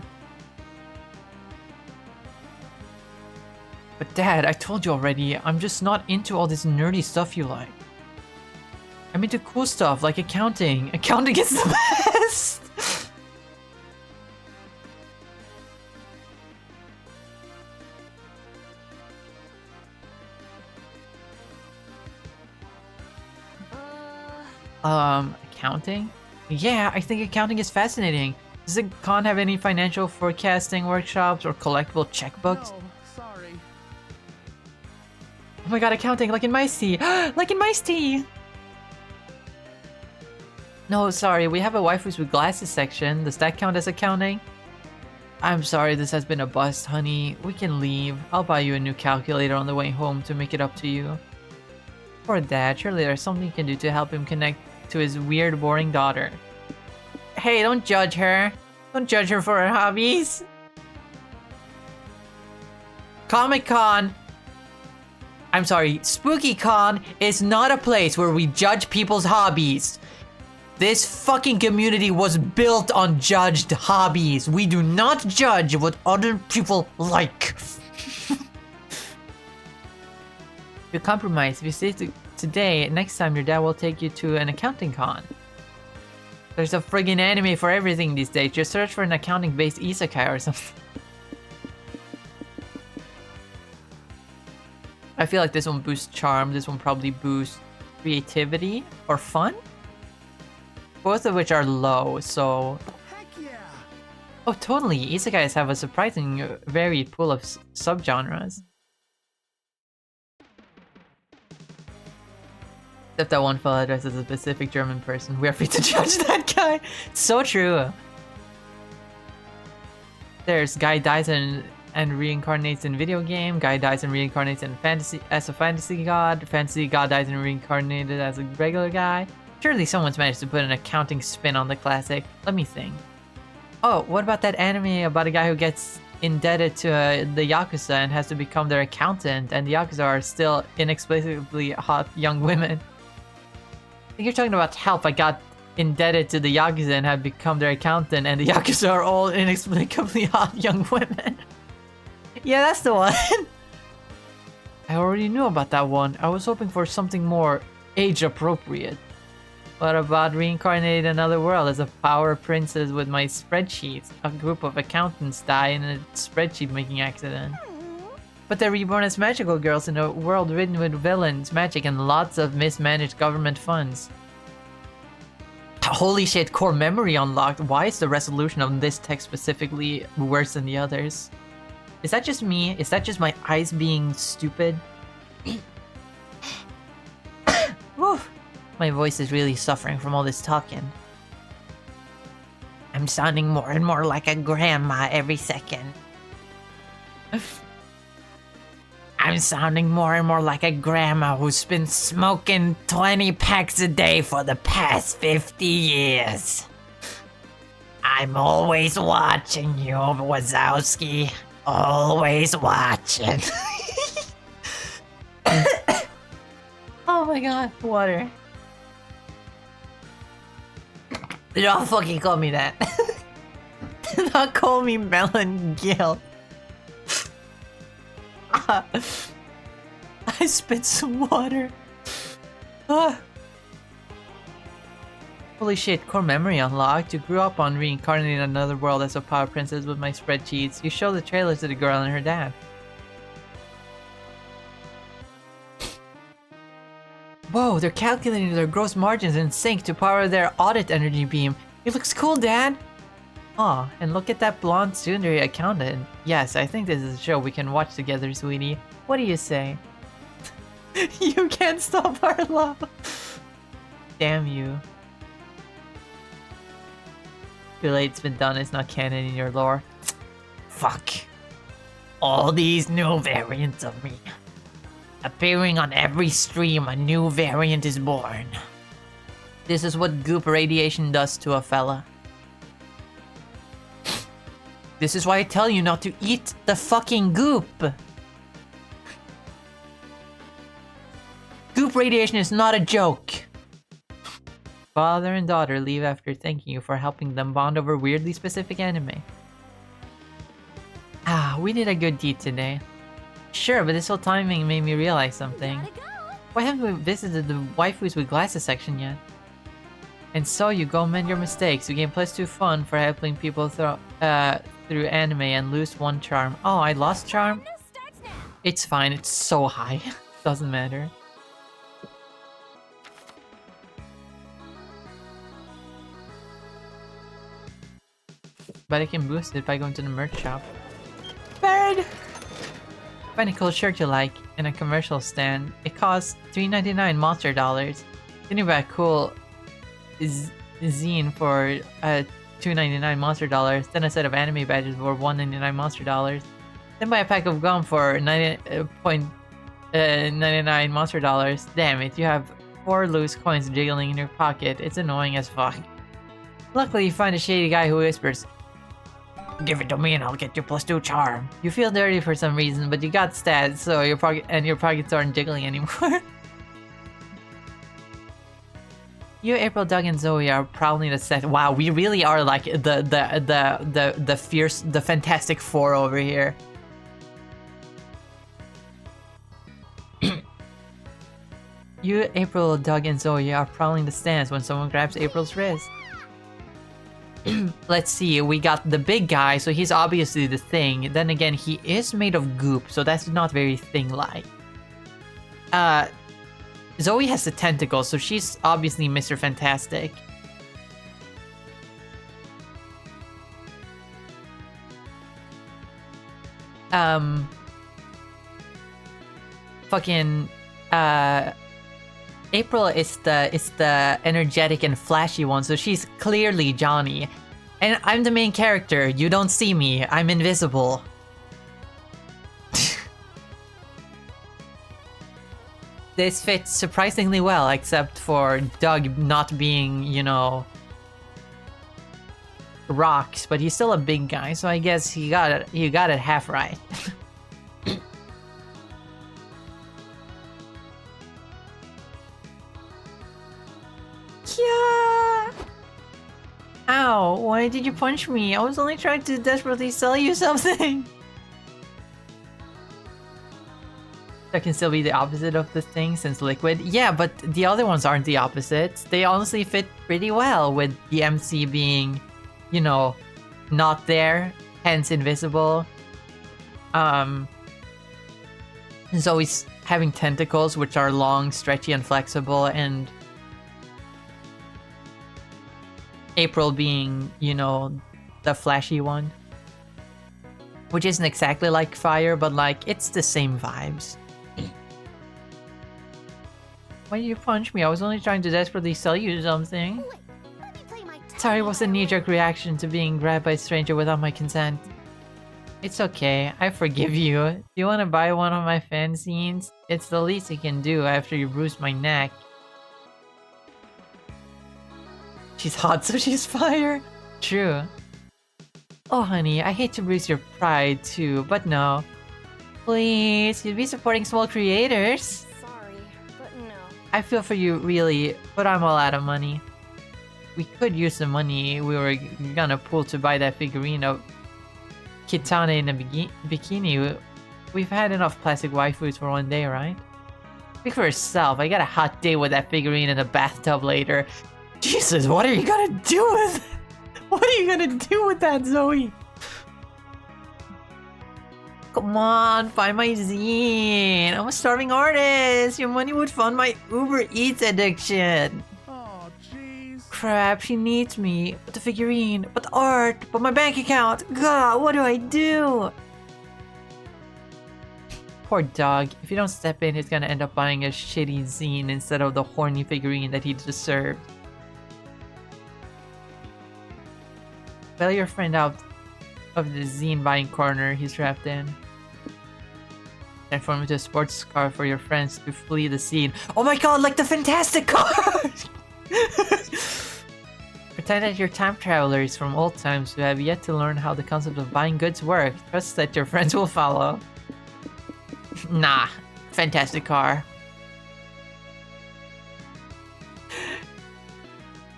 But Dad, I told you already, I'm just not into all this nerdy stuff you like. I'm into cool stuff like accounting. Accounting is the best! Accounting? Yeah, I think accounting is fascinating. Does the con have any financial forecasting workshops or collectible checkbooks? No, sorry. Oh my god, accounting, like in Mice Tea! Like in Mice Tea! No, sorry, we have a waifus with glasses section. Does that count as accounting? I'm sorry, this has been a bust, honey. We can leave. I'll buy you a new calculator on the way home to make it up to you. Poor Dad, surely there's something you can do to help him connect to his weird, boring daughter. Hey, don't judge her. Don't judge her for her hobbies. Comic-Con. I'm sorry, Spooky-Con is not a place where we judge people's hobbies. This fucking community was built on judged hobbies. We do not judge what other people like. You compromise. If you say today, next time your dad will take you to an accounting con. There's a friggin' anime for everything these days. Just search for an accounting-based isekai or something. I feel like this one boosts charm. This one probably boosts creativity or fun. Both of which are low, so... Heck yeah! Oh, totally. Isekais have a surprising varied pool of subgenres. Except that one fella dressed as a specific German person. We are free to judge that guy. So true. There's guy dies and reincarnates in video game. Guy dies and reincarnates in fantasy as a fantasy god. Fantasy god dies and reincarnated as a regular guy. Surely someone's managed to put an accounting spin on the classic. Let me think. Oh, what about that anime about a guy who gets indebted to the Yakuza and has to become their accountant, and the Yakuza are still inexplicably hot young women? I think you're talking about Help. I got indebted to the Yakuza and have become their accountant, and the Yakuza are all inexplicably hot young women. Yeah, that's the one. I already knew about that one. I was hoping for something more age appropriate. What about reincarnating another world as a power princess with my spreadsheets? A group of accountants die in a spreadsheet making accident. But they're reborn as magical girls in a world ridden with villains, magic, and lots of mismanaged government funds. Holy shit, core memory unlocked. Why is the resolution of this text specifically worse than the others? Is that just me? Is that just my eyes being stupid? Woo. My voice is really suffering from all this talking. I'm sounding more and more like a grandma every second. I'm sounding more and more like a grandma who's been smoking 20 packs a day for the past 50 years. I'm always watching you, Wazowski. Always watching. Oh my god, water. Don't fucking call me that. Do not call me Melon Gill. I spit some water. Holy shit, core memory unlocked. You grew up on reincarnating another world as a power princess with my spreadsheets. You show the trailer to the girl and her dad. Whoa, they're calculating their gross margins in sync to power their audit energy beam. It looks cool, Dad! Aw, and look at that blonde tsundere accountant. Yes, I think this is a show we can watch together, sweetie. What do you say? You can't stop our love! Damn you. Too late, it's been done, it's not canon in your lore. Fuck. All these new variants of me. Appearing on every stream, a new variant is born. This is what goop radiation does to a fella. This is why I tell you not to eat the fucking goop. Goop radiation is not a joke. Father and daughter leave after thanking you for helping them bond over weirdly specific anime. Ah, we did a good deed today. Sure, but this whole timing made me realize something. Why haven't we visited the waifus with glasses section yet? And so you go mend your mistakes. You gain +2 fun for helping people through anime and lose 1 charm. Oh, I lost charm? It's fine, it's so high. Doesn't matter. But I can boost it by going to the merch shop. Bird! Find a cool shirt you like in a commercial stand. It costs $3.99 monster dollars. Then you buy a cool zine for $2.99 monster dollars. Then a set of anime badges for $1.99 monster dollars. Then buy a pack of gum for 99 monster dollars. Damn it, you have 4 loose coins jiggling in your pocket. It's annoying as fuck. Luckily, you find a shady guy who whispers, Give it to me and I'll get you +2 charm. You feel dirty for some reason, but you got stats, so your pockets aren't jiggling anymore. You, April, Doug, and Zoe are probably the set. Wow, we really are like the fierce, the Fantastic Four over here. You, April, Doug, and Zoe are prowling the stands when someone grabs April's wrist. Let's see, we got the big guy, so he's obviously the thing. Then again, he is made of goop, so that's not very thing-like. Zoe has the tentacles, so she's obviously Mr. Fantastic. Fucking, April is the energetic and flashy one, so she's clearly Johnny. And I'm the main character. You don't see me. I'm invisible. This fits surprisingly well, except for Doug not being, you know, rocks, but he's still a big guy, so I guess he got it half right. Yeah. Ow, why did you punch me? I was only trying to desperately sell you something. That can still be the opposite of the thing since liquid. Yeah, but the other ones aren't the opposites. They honestly fit pretty well with the MC being, you know, not there, hence invisible. Zoe's having tentacles which are long, stretchy, and flexible, and April being, you know, the flashy one. Which isn't exactly like fire, but like, it's the same vibes. Why did you punch me? I was only trying to desperately sell you something. Wait, let me play my Sorry, was a knee-jerk reaction to being grabbed by a stranger without my consent. It's okay, I forgive you. Do you want to buy one of my fanzines? It's the least I can do after you bruised my neck. She's hot, so she's fire. True. Oh, honey, I hate to bruise your pride too, but no. Please, you'd be supporting small creators. Sorry, but no. I feel for you, really, but I'm all out of money. We could use the money we were gonna pull to buy that figurine of Kitana in a bikini. We've had enough plastic waifus for one day, right? Speak for yourself, I got a hot day with that figurine in the bathtub later. Jesus, what are you gonna do with it? What are you gonna do with that, Zoe? Come on, find my zine. I'm a starving artist. Your money would fund my Uber Eats addiction. Oh, jeez. Crap, she needs me. But the figurine, but the art, but my bank account. God, what do I do? Poor dog. If you don't step in, he's gonna end up buying a shitty zine instead of the horny figurine that he deserved. Bail your friend out of the zine buying corner he's trapped in. Transform into a sports car for your friends to flee the scene. Oh my god, like the Fantastic Car! Pretend that you're time travelers from old times who have yet to learn how the concept of buying goods work. Trust that your friends will follow. Nah, Fantastic Car.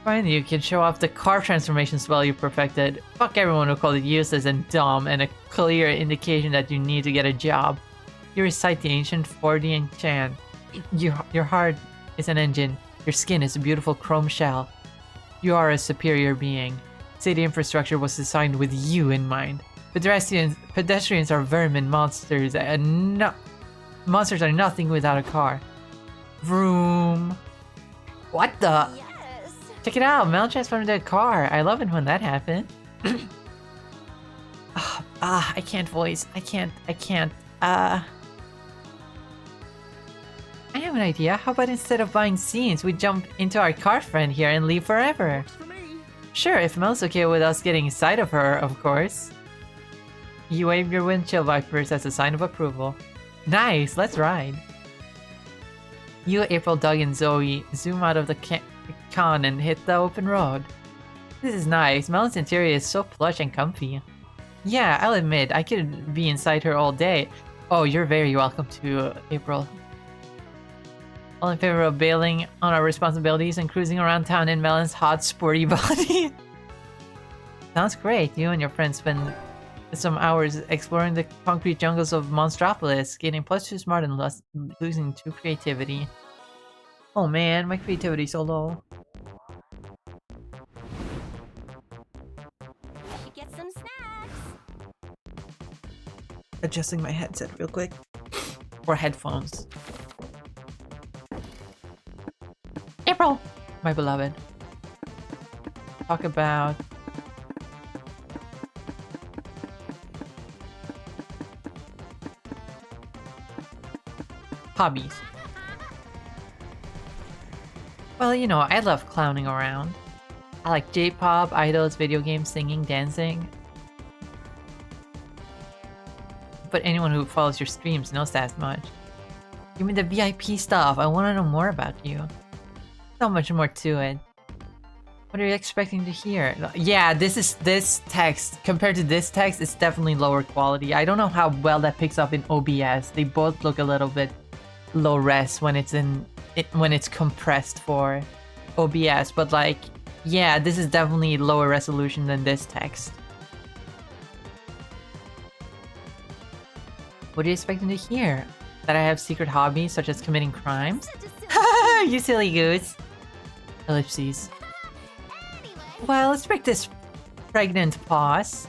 Finally, you can show off the car transformation spell you perfected. Fuck everyone who called it useless and dumb, and a clear indication that you need to get a job. You recite the ancient 4D enchant. Your heart is an engine. Your skin is a beautiful chrome shell. You are a superior being. City infrastructure was designed with you in mind. Pedestrians are vermin, monsters, and monsters are nothing without a car. Vroom. What the? Yes. Check it out, Mel transformed into a car. I love it when that happens. I can't voice. I can't. I have an idea. How about instead of buying scenes, we jump into our car friend here and leave forever? For me. Sure, if Mel's okay with us getting inside of her, of course. You wave your windshield wipers as a sign of approval. Nice, let's ride. You, April, Doug, and Zoe zoom out of the con and hit the open road. This is nice. Mel's interior is so plush and comfy. Yeah, I'll admit, I could be inside her all day. Oh, you're very welcome to April. All in favor of bailing on our responsibilities and cruising around town in Melon's hot, sporty body? Sounds great. You and your friends spend some hours exploring the concrete jungles of Monstropolis, getting plus 2 smart and losing 2 creativity. Oh man, my creativity's so low. Get some snacks. Adjusting my headset real quick. Or headphones. April! My beloved. Talk about... hobbies. Well, you know, I love clowning around. I like J-pop, idols, video games, singing, dancing. But anyone who follows your streams knows that as much. Give me the VIP stuff. I want to know more about you. So much more to it. What are you expecting to hear? Yeah, this text compared to this text, it's definitely lower quality. I don't know how well that picks up in OBS. They both look a little bit low res when it's compressed for OBS, but like, yeah, this is definitely lower resolution than this text. What are you expecting to hear? That I have secret hobbies such as committing crimes? You silly goose. Ellipses. Well, let's break this pregnant pause.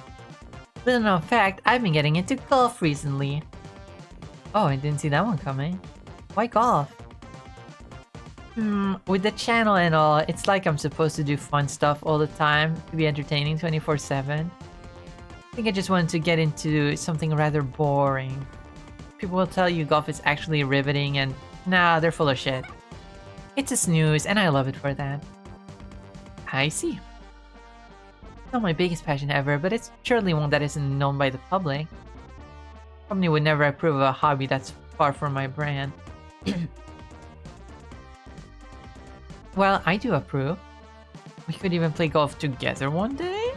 Little known fact, I've been getting into golf recently. Oh, I didn't see that one coming. Why golf? With the channel and all, it's like I'm supposed to do fun stuff all the time to be entertaining 24/7. I think I just wanted to get into something rather boring. People will tell you golf is actually riveting and nah, they're full of shit. It's a snooze and I love it for that. I see. Not my biggest passion ever, but it's surely one that isn't known by the public. Company would never approve of a hobby that's far from my brand. Well, I do approve. We could even play golf together one day?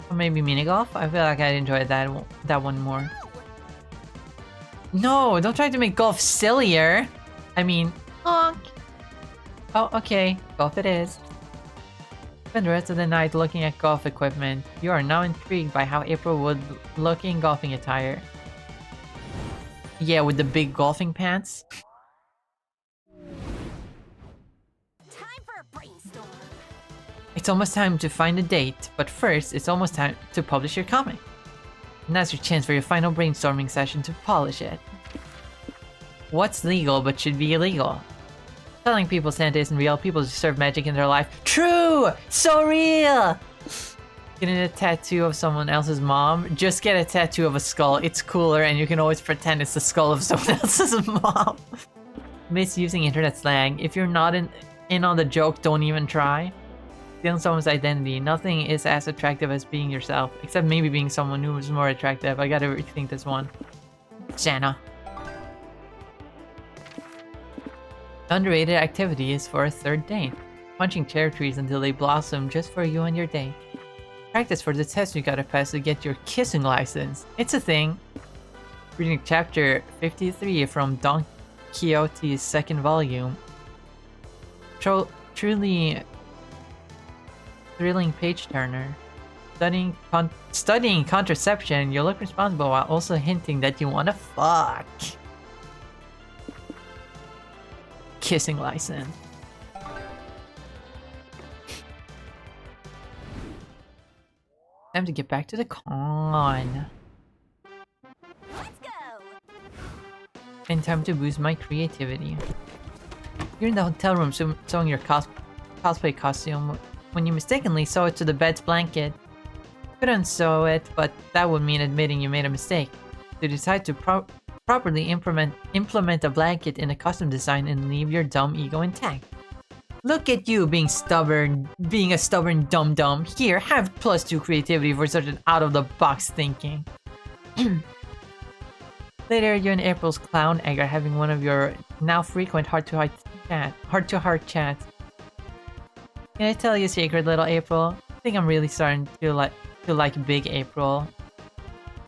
Or maybe mini golf? I feel like I'd enjoy that one more. No, don't try to make golf sillier. I mean, honk. Oh, okay. Golf it is. Spend the rest of the night looking at golf equipment. You are now intrigued by how April would look in golfing attire. Yeah, with the big golfing pants. Time for a brainstorm. It's almost time to find a date, but first, it's almost time to publish your comic. Now's your chance for your final brainstorming session to polish it. What's legal but should be illegal? Telling people Santa isn't real, people deserve magic in their life. True! So real! Getting a tattoo of someone else's mom? Just get a tattoo of a skull. It's cooler and you can always pretend it's the skull of someone else's mom. Misusing internet slang. If you're not in on the joke, don't even try. Stealing someone's identity. Nothing is as attractive as being yourself. Except maybe being someone who is more attractive. I gotta rethink this one. Santa. Underrated activity is for a third date. Punching cherry trees until they blossom just for you and your date. Practice for the test you gotta pass to get your kissing license. It's a thing. Reading chapter 53 from Don Quixote's second volume. Truly thrilling page turner. Studying contraception, you look responsible while also hinting that you wanna fuck. Kissing license. Time to get back to the con. Let's go. And time to boost my creativity. You're in the hotel room sewing your cosplay costume when you mistakenly sew it to the bed's blanket. Could unsew it, but that would mean admitting you made a mistake. So you decide to properly implement a blanket in a costume design and leave your dumb ego intact. Look at you being stubborn, being a stubborn dum-dum. Here, have +2 creativity for such an out-of-the-box thinking. Later, you and April's clown egg are having one of your now frequent heart-to-heart chats. Can I tell you a secret, little April? I think I'm really starting to like Big April.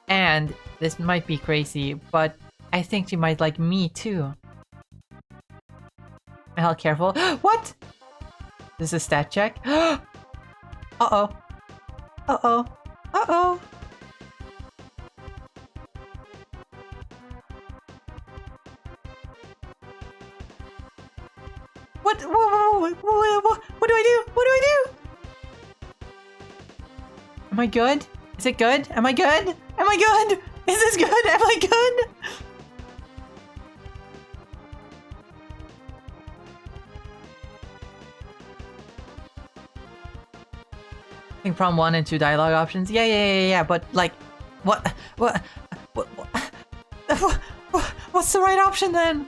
And this might be crazy, but I think she might like me too. Hell, careful. What? This is a stat check. Uh-oh. Uh-oh. Uh-oh. What do I do? What do I do? Am I good? Is it good? Am I good? Am I good? Is this good? Am I good? I think problem 1 and 2 dialogue options. Yeah. But like, what's the right option then?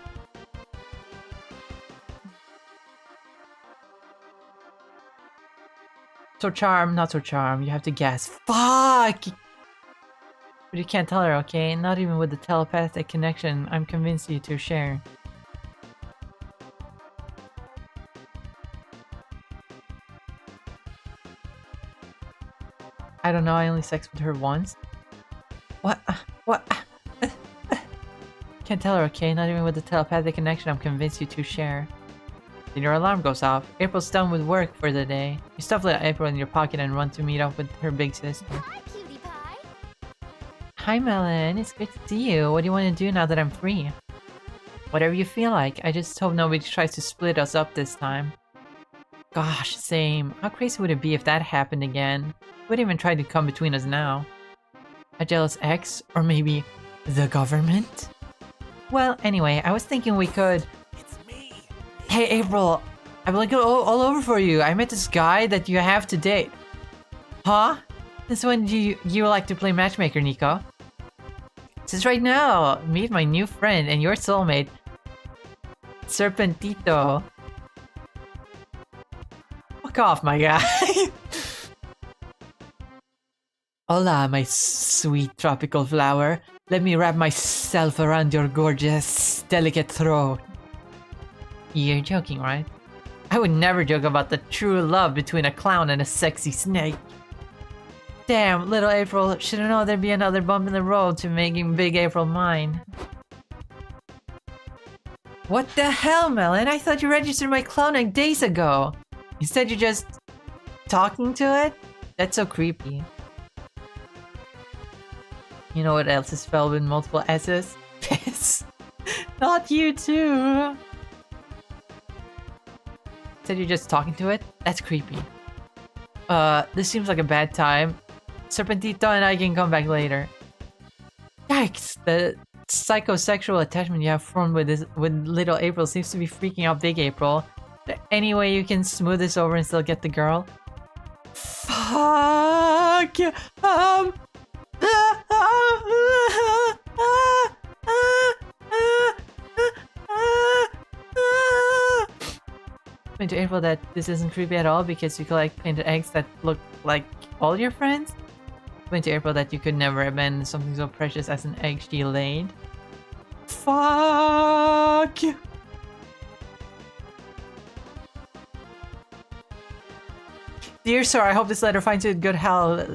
So charm, not so charm. You have to guess. Fuck! But you can't tell her, okay? Not even with the telepathic connection I'm convinced you to share. I don't know, I only sexed with her once. What? Can't tell her, okay? Not even with the telepathic connection I'm convinced you to share. Then your alarm goes off. April's done with work for the day. You stuff little April in your pocket and run to meet up with her big sister. Hi, cutie pie. Hi, Melon. It's great to see you. What do you want to do now that I'm free? Whatever you feel like. I just hope nobody tries to split us up this time. Gosh, same. How crazy would it be if that happened again? Wouldn't even try to come between us now. A jealous ex? Or maybe the government? Well, anyway, I was thinking we could... It's me. Hey, April. I've been looking all over for you. I met this guy that you have to date. Huh? Since when do you like to play matchmaker, Nico? Since right now. Meet my new friend and your soulmate, Serpentito. Fuck off, my guy. Hola, my sweet tropical flower. Let me wrap myself around your gorgeous, delicate throat. You're joking, right? I would never joke about the true love between a clown and a sexy snake. Damn, little April, should've known there'd be another bump in the road to making Big April mine. What the hell, Melon? I thought you registered my clone like days ago. Instead you're just... talking to it? That's so creepy. You know what else is spelled with multiple S's? Piss. Not you too. Said you're just talking to it? That's creepy. This seems like a bad time. Serpentito and I can come back later. Yikes! The psychosexual attachment you have formed with little April seems to be freaking out Big April. Is there any way you can smooth this over and still get the girl? Fuck! Explain to April that this isn't creepy at all because you collect painted eggs that look like all your friends. Explain to April that you could never abandon something so precious as an egg she laid. Fuck! Dear sir, I hope this letter finds you in good health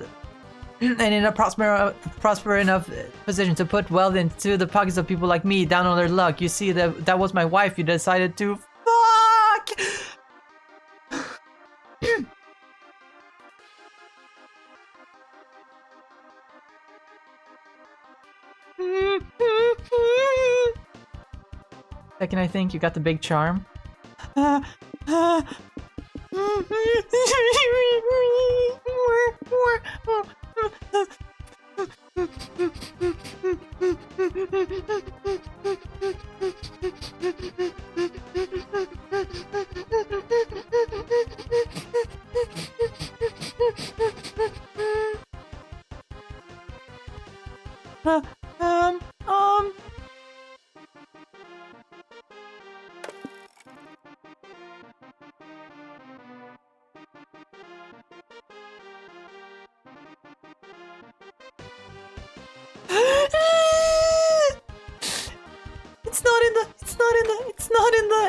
and in a prosper enough position to put wealth into the pockets of people like me down on their luck. You see, that was my wife you decided to... Fuck! Second, I think you got the big charm.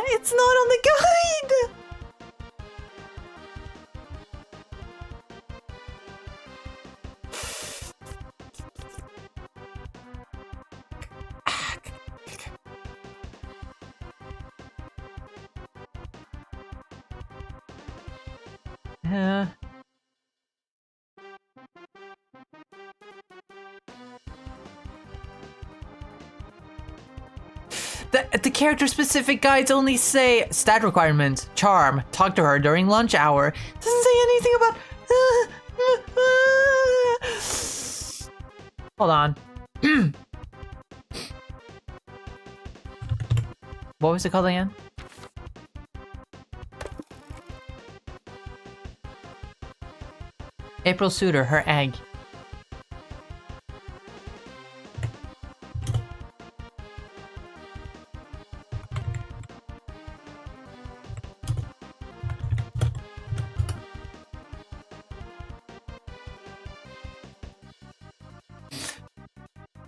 It's not on the The character-specific guides only say stat requirements, charm, talk to her during lunch hour. Doesn't say anything about. Hold on. What was it called again? April Suitor, her egg.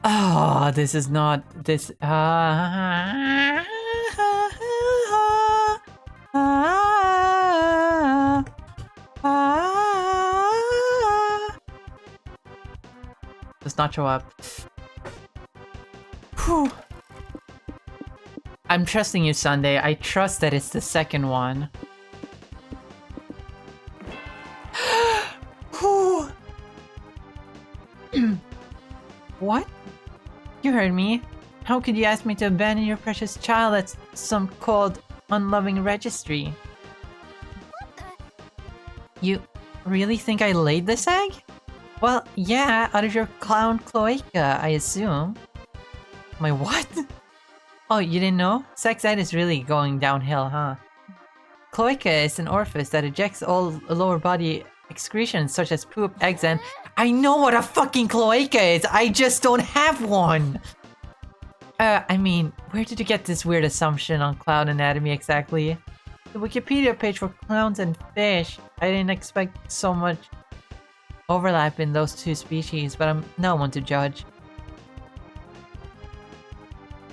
Oh, this is not this. Does not show up. Whew. I'm trusting you, Sunday. I trust that it's the second one. Whew. What? You heard me. How could you ask me to abandon your precious child at some cold, unloving registry? You really think I laid this egg? Well, yeah, out of your clown cloaca, I assume. My what? Oh, you didn't know? Sex ed is really going downhill, huh? Cloaca is an orifice that ejects all lower body excretions such as poop, eggs, and... I know what a fucking cloaca is! I just don't have one! I mean, where did you get this weird assumption on clown anatomy exactly? The Wikipedia page for clowns and fish. I didn't expect so much overlap in those two species, but I'm no one to judge.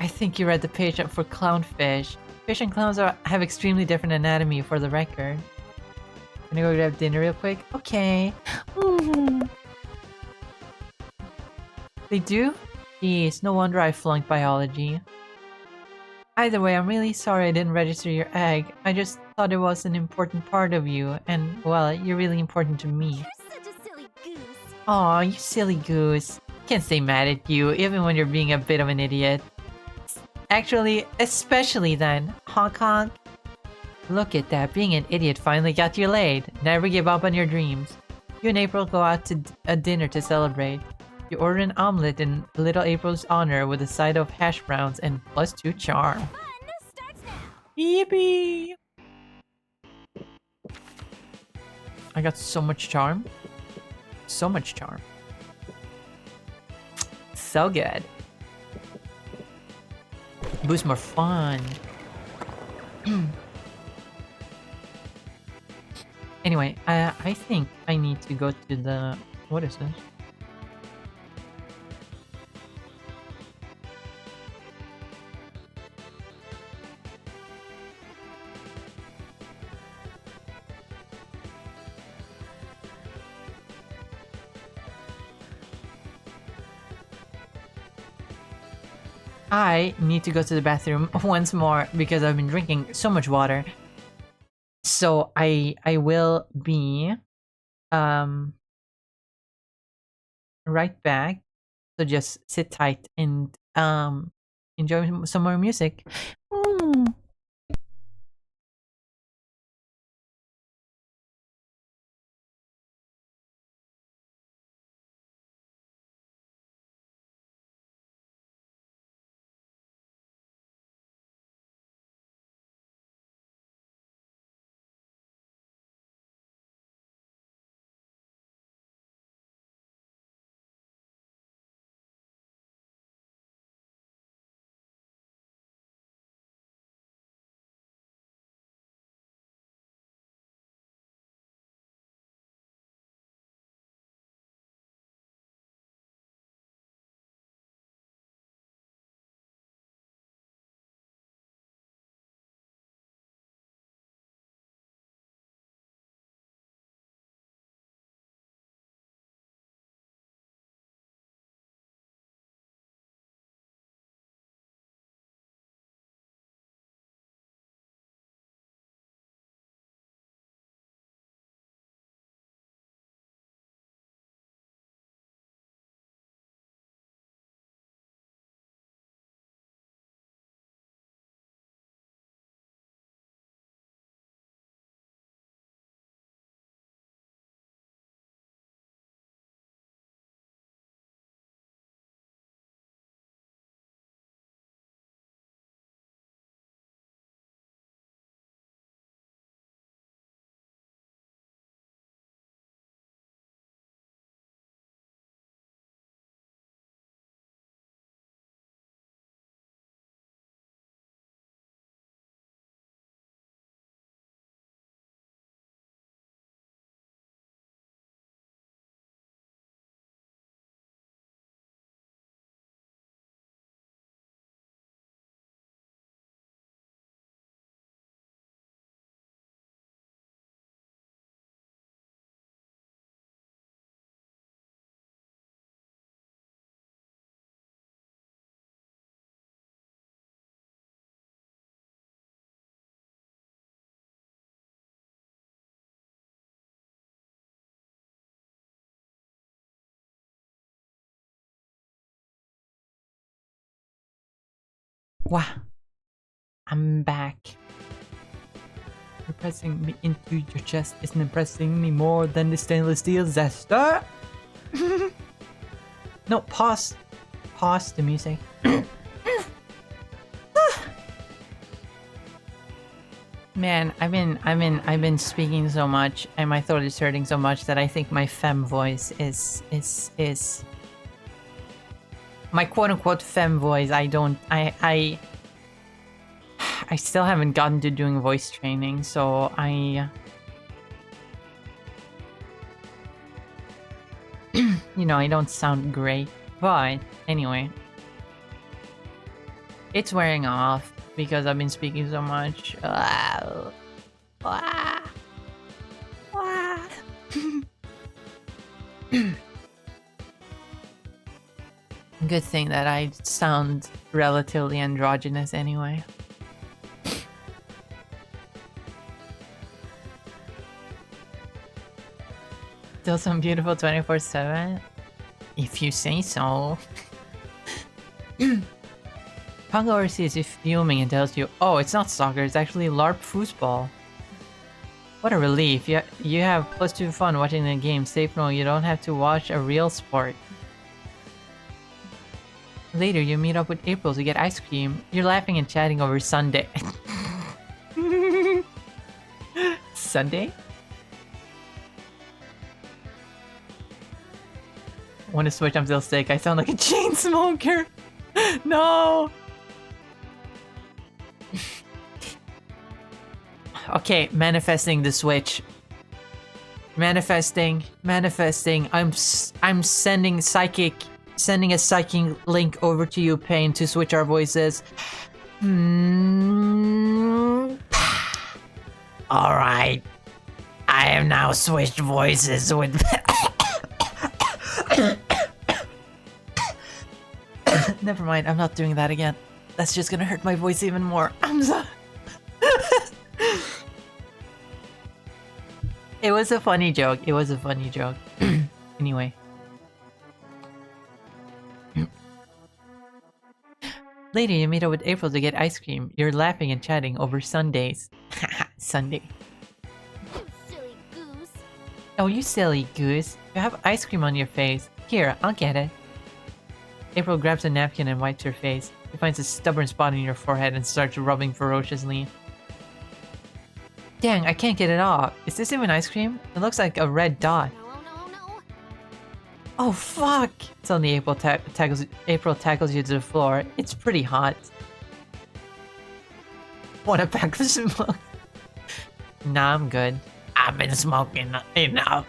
I think you read the page for clownfish. Fish and clowns have extremely different anatomy, for the record. Gonna go grab dinner real quick? Okay. They do? Jeez, no wonder I flunked biology. Either way, I'm really sorry I didn't register your egg. I just thought it was an important part of you, and, well, you're really important to me. You're such a silly goose. Aw, you silly goose. Can't stay mad at you, even when you're being a bit of an idiot. Actually, especially then. Honk honk. Look at that, being an idiot finally got you laid. Never give up on your dreams. You and April go out to a dinner to celebrate. You order an omelet in little April's honor with a side of hash browns and +2 charm. Fun starts now. Yippee! I got so much charm. So much charm. So good. Boost more fun. Anyway, I think I need to go to the... What is this? I need to go to the bathroom once more because I've been drinking so much water. So I will be right back. So just sit tight and enjoy some more music. Wow. I'm back. Pressing me into your chest isn't impressing me more than the stainless steel zester. No, pause. Pause the music. Man, I've been speaking so much and my throat is hurting so much that I think my femme voice is my quote-unquote femme voice. I still haven't gotten to doing voice training, so you know, I don't sound great. But anyway, it's wearing off because I've been speaking so much. Good thing that I sound relatively androgynous anyway. Still some beautiful 24/7? If you say so. Punk overseas is fuming and tells you, oh, it's not soccer, it's actually LARP foosball. What a relief. You have +2 fun watching the game. Safe knowing you don't have to watch a real sport. Later, you meet up with April to get ice cream. You're laughing and chatting over Sunday. Sunday? Want to switch? I'm still sick. I sound like a chain smoker. No. Okay, manifesting the switch. Manifesting. I'm sending a psychic link over to you, Pain, to switch our voices. All right. I have now switched voices with. Never mind, I'm not doing that again. That's just gonna hurt my voice even more. I'm sorry. It was a funny joke. Anyway. Later, you meet up with April to get ice cream. You're laughing and chatting over Sundays. Sunday. You silly goose. Oh, you silly goose. You have ice cream on your face. Here, I'll get it. April grabs a napkin and wipes her face. She finds a stubborn spot in your forehead and starts rubbing ferociously. Dang, I can't get it off. Is this even ice cream? It looks like a red dot. No. Oh, fuck! Suddenly April tackles you to the floor. It's pretty hot. Wanna pack the smoke? Nah, I'm good. I've been smoking enough.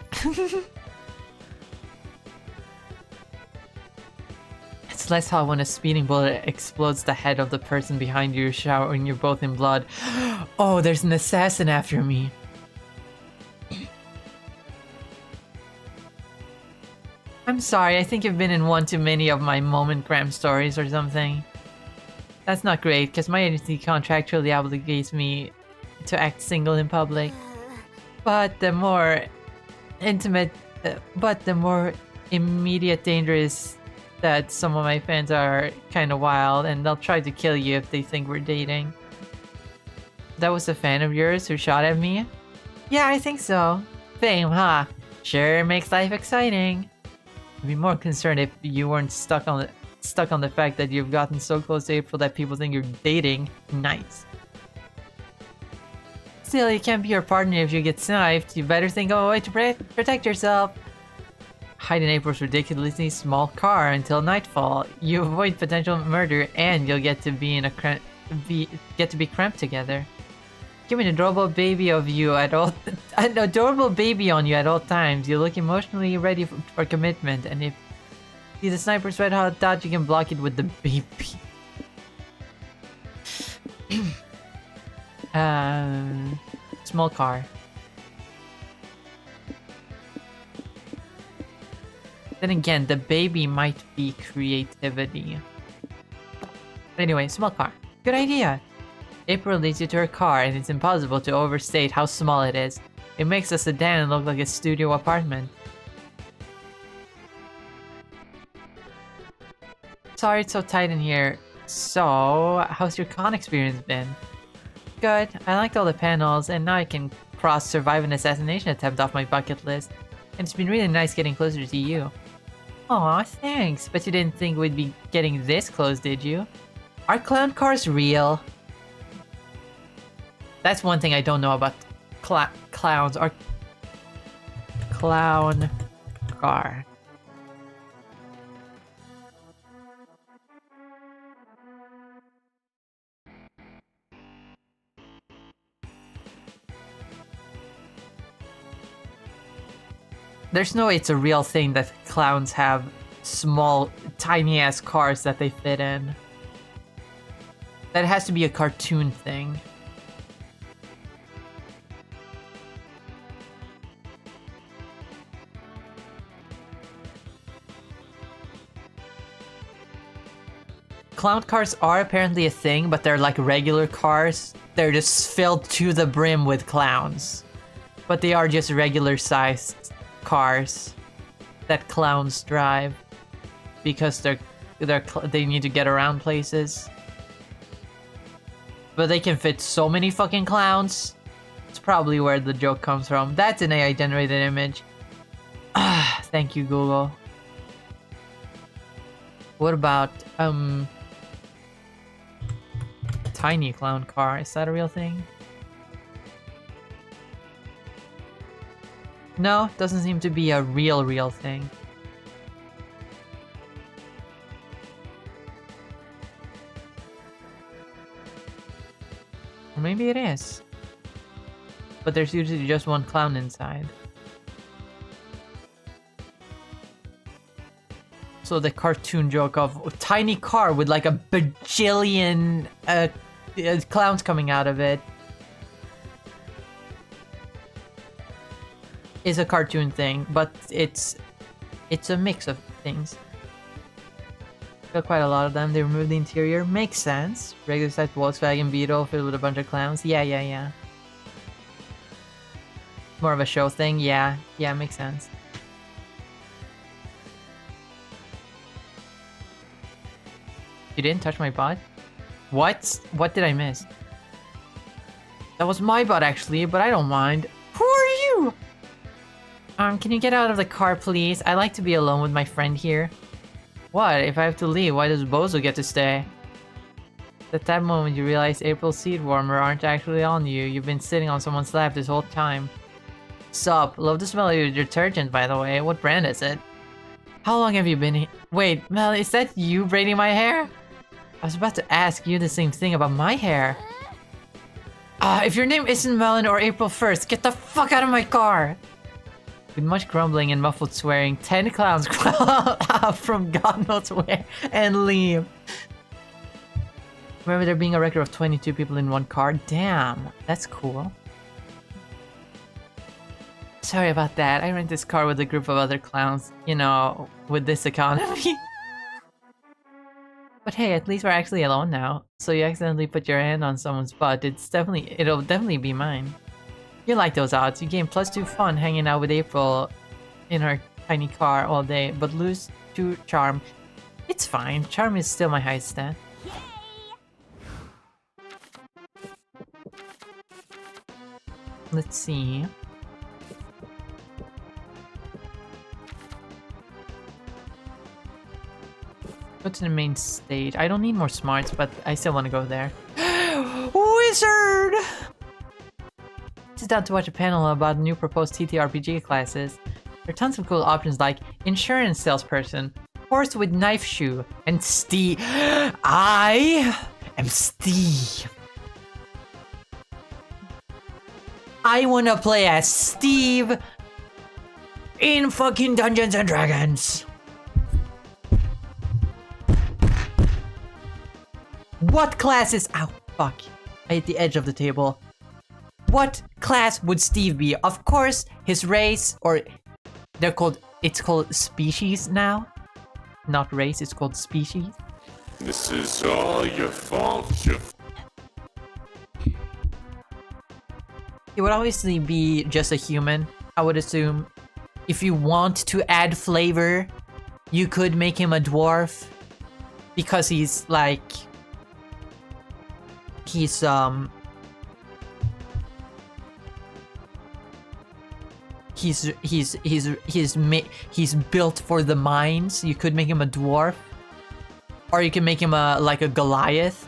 It's less hot when a speeding bullet explodes the head of the person behind you, showering you both in blood. Oh, there's an assassin after me. I'm sorry, I think you've been in one too many of my moment cram stories or something. That's not great, because my agency contractually obligates me to act single in public. But the more immediate danger is that some of my fans are kind of wild and they'll try to kill you if they think we're dating. That was a fan of yours who shot at me? Yeah, I think so. Fame, huh? Sure makes life exciting. I'd be more concerned if you weren't stuck on the fact that you've gotten so close to April that people think you're dating. Nice. Still, you can't be your partner if you get sniped. You better think of a way to protect yourself. Hide in April's ridiculously small car until nightfall. You avoid potential murder, and you'll get to be cramped together. Give an adorable baby on you at all times. You look emotionally ready for commitment, and if you see the sniper's red hot dot, you can block it with the baby. Small car. Then again, the baby might be creativity. Anyway, small car. Good idea. April leads you to her car, and it's impossible to overstate how small it is. It makes a sedan look like a studio apartment. Sorry it's so tight in here. So, how's your con experience been? Good. I liked all the panels, and now I can cross survive an assassination attempt off my bucket list. And it's been really nice getting closer to you. Aw, thanks. But you didn't think we'd be getting this close, did you? Are clown cars real? That's one thing I don't know about clowns. Are clown car. There's no way it's a real thing that clowns have small, tiny-ass cars that they fit in. That has to be a cartoon thing. Clown cars are apparently a thing, but they're like regular cars. They're just filled to the brim with clowns. But they are just regular-sized cars that clowns drive because they need to get around places. But they can fit so many fucking clowns. It's probably where the joke comes from. That's an AI generated image. Ah, thank you, Google. What about tiny clown car? Is that a real thing? No, doesn't seem to be a real thing. Or maybe it is. But there's usually just one clown inside. So the cartoon joke of a tiny car with like a bajillion clowns coming out of it is a cartoon thing, but it's a mix of things. Got quite a lot of them. They removed the interior. Makes sense. Regular sized Volkswagen Beetle filled with a bunch of clowns. Yeah. More of a show thing. Yeah, makes sense. You didn't touch my butt? What? What did I miss? That was my butt actually, but I don't mind. Who are you? Can you get out of the car, please? I like to be alone with my friend here. What? If I have to leave, why does Bozo get to stay? At that moment, you realize April's seat warmer aren't actually on you. You've been sitting on someone's lap this whole time. Sup? Love the smell of your detergent, by the way. What brand is it? How long have you been here? Wait, Mel, is that you braiding my hair? I was about to ask you the same thing about my hair. If your name isn't Melon or April 1st, get the fuck out of my car! With much grumbling and muffled swearing, 10 clowns crawl out from God knows where and leave. Remember there being a record of 22 people in one car? Damn, that's cool. Sorry about that, I rent this car with a group of other clowns, you know, with this economy. But hey, at least we're actually alone now. So you accidentally put your hand on someone's butt, it'll definitely be mine. You like those odds. You gain +2 fun hanging out with April in her tiny car all day, but lose 2 charm. It's fine. Charm is still my highest stat. Let's see. Go to the main stage. I don't need more smarts, but I still want to go there. Wizard! Sit down to watch a panel about new proposed TTRPG classes. There are tons of cool options like insurance salesperson, horse with knife shoe, and Steve. I am Steve. I wanna play as Steve in fucking Dungeons and Dragons. What classes? Ow, fuck. I hit the edge of the table. What class would Steve be? Of course, his race, or it's called species now. Not race, it's called species. This is all your fault, He would obviously be just a human, I would assume. If you want to add flavor, you could make him a dwarf. Because he's like he's he's built for the mines. You could make him a dwarf, or you can make him like a Goliath,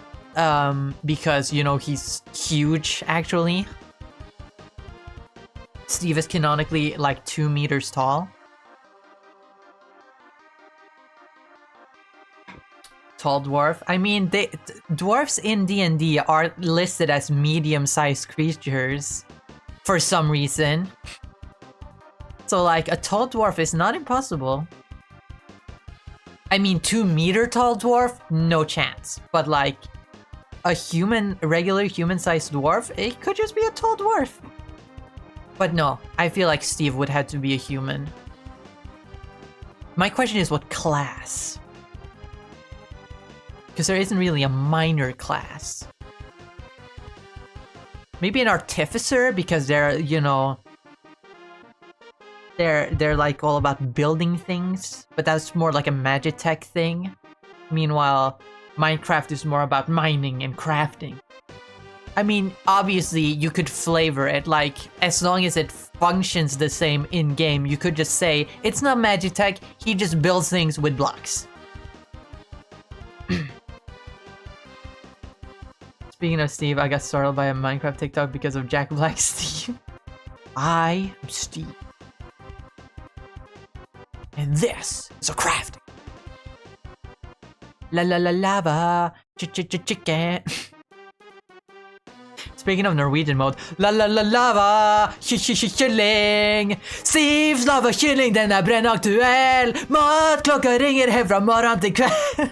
because you know he's huge. Actually, Steve is canonically like 2 meters tall. Tall dwarf. I mean, dwarfs in D&D are listed as medium-sized creatures for some reason. So like a tall dwarf is not impossible. I mean, 2-meter tall dwarf, no chance. But like a regular human-sized dwarf, it could just be a tall dwarf. But no, I feel like Steve would have to be a human. My question is what class? Because there isn't really a minor class. Maybe an artificer, because they're, you know, they're like all about building things, but that's more like a Magitech thing. Meanwhile, Minecraft is more about mining and crafting. I mean, obviously you could flavor it, like as long as it functions the same in-game, you could just say, it's not Magitech, he just builds things with blocks. Speaking of Steve, I got startled by a Minecraft TikTok because of Jack Black's Steve. I am Steve. And this is a crafting. La la la lava, chicken. Speaking of Norwegian mode, la la la lava, kylling. Steves lava kylling, den är brännaktuell. Matklockan ringer hem från morgon till kväll.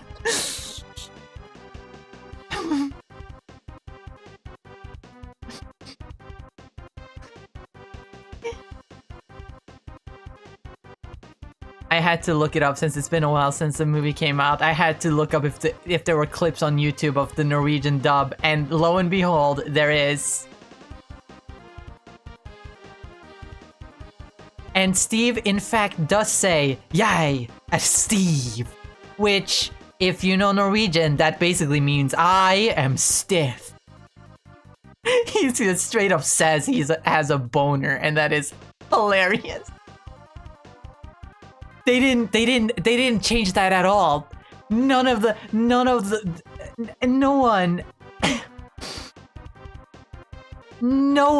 I had to look it up since it's been a while since the movie came out. I had to look up if there were clips on YouTube of the Norwegian dub, and lo and behold, there is. And Steve, in fact, does say "Yay" as Steve, which, if you know Norwegian, that basically means I am stiff. He just straight up says he has a boner, and that is hilarious. They didn't change that at all. No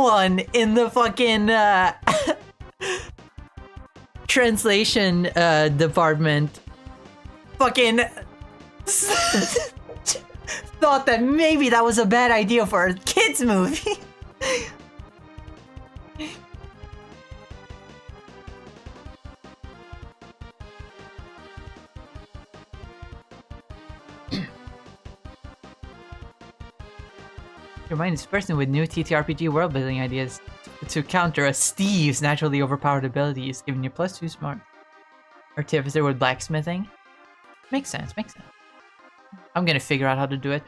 one in the fucking translation department fucking thought that maybe that was a bad idea for a kids movie. Your mind is bursting with new TTRPG world building ideas to counter a Steve's naturally overpowered abilities, giving you +2 smart. Artificer with blacksmithing. Makes sense, makes sense. I'm gonna figure out how to do it.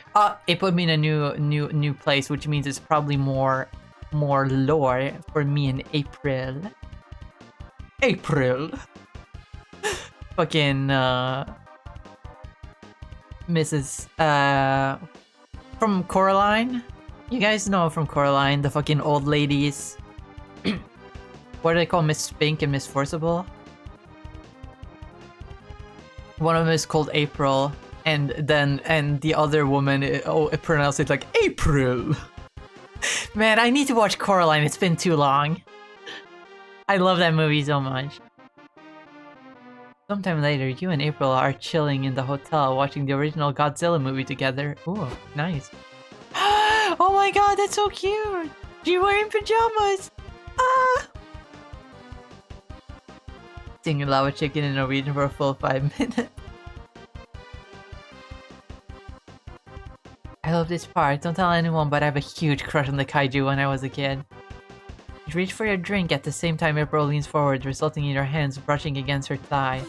It put me in a new place, which means it's probably more lore for me in April. Fucking Mrs. From Coraline. You guys know from Coraline, the fucking old ladies. What do they call Miss Spink and Miss Forcible? One of them is called April, and the other woman it pronounced it like April. Man, I need to watch Coraline. It's been too long. I love that movie so much. Sometime later, you and April are chilling in the hotel watching the original Godzilla movie together. Ooh, nice. Oh my god, that's so cute! You're wearing pajamas! Ah! Singing Lava Chicken in Norwegian for a full 5 minutes. I love this part. Don't tell anyone, but I have a huge crush on the kaiju when I was a kid. You reach for your drink at the same time April leans forward, resulting in your hands brushing against her thigh.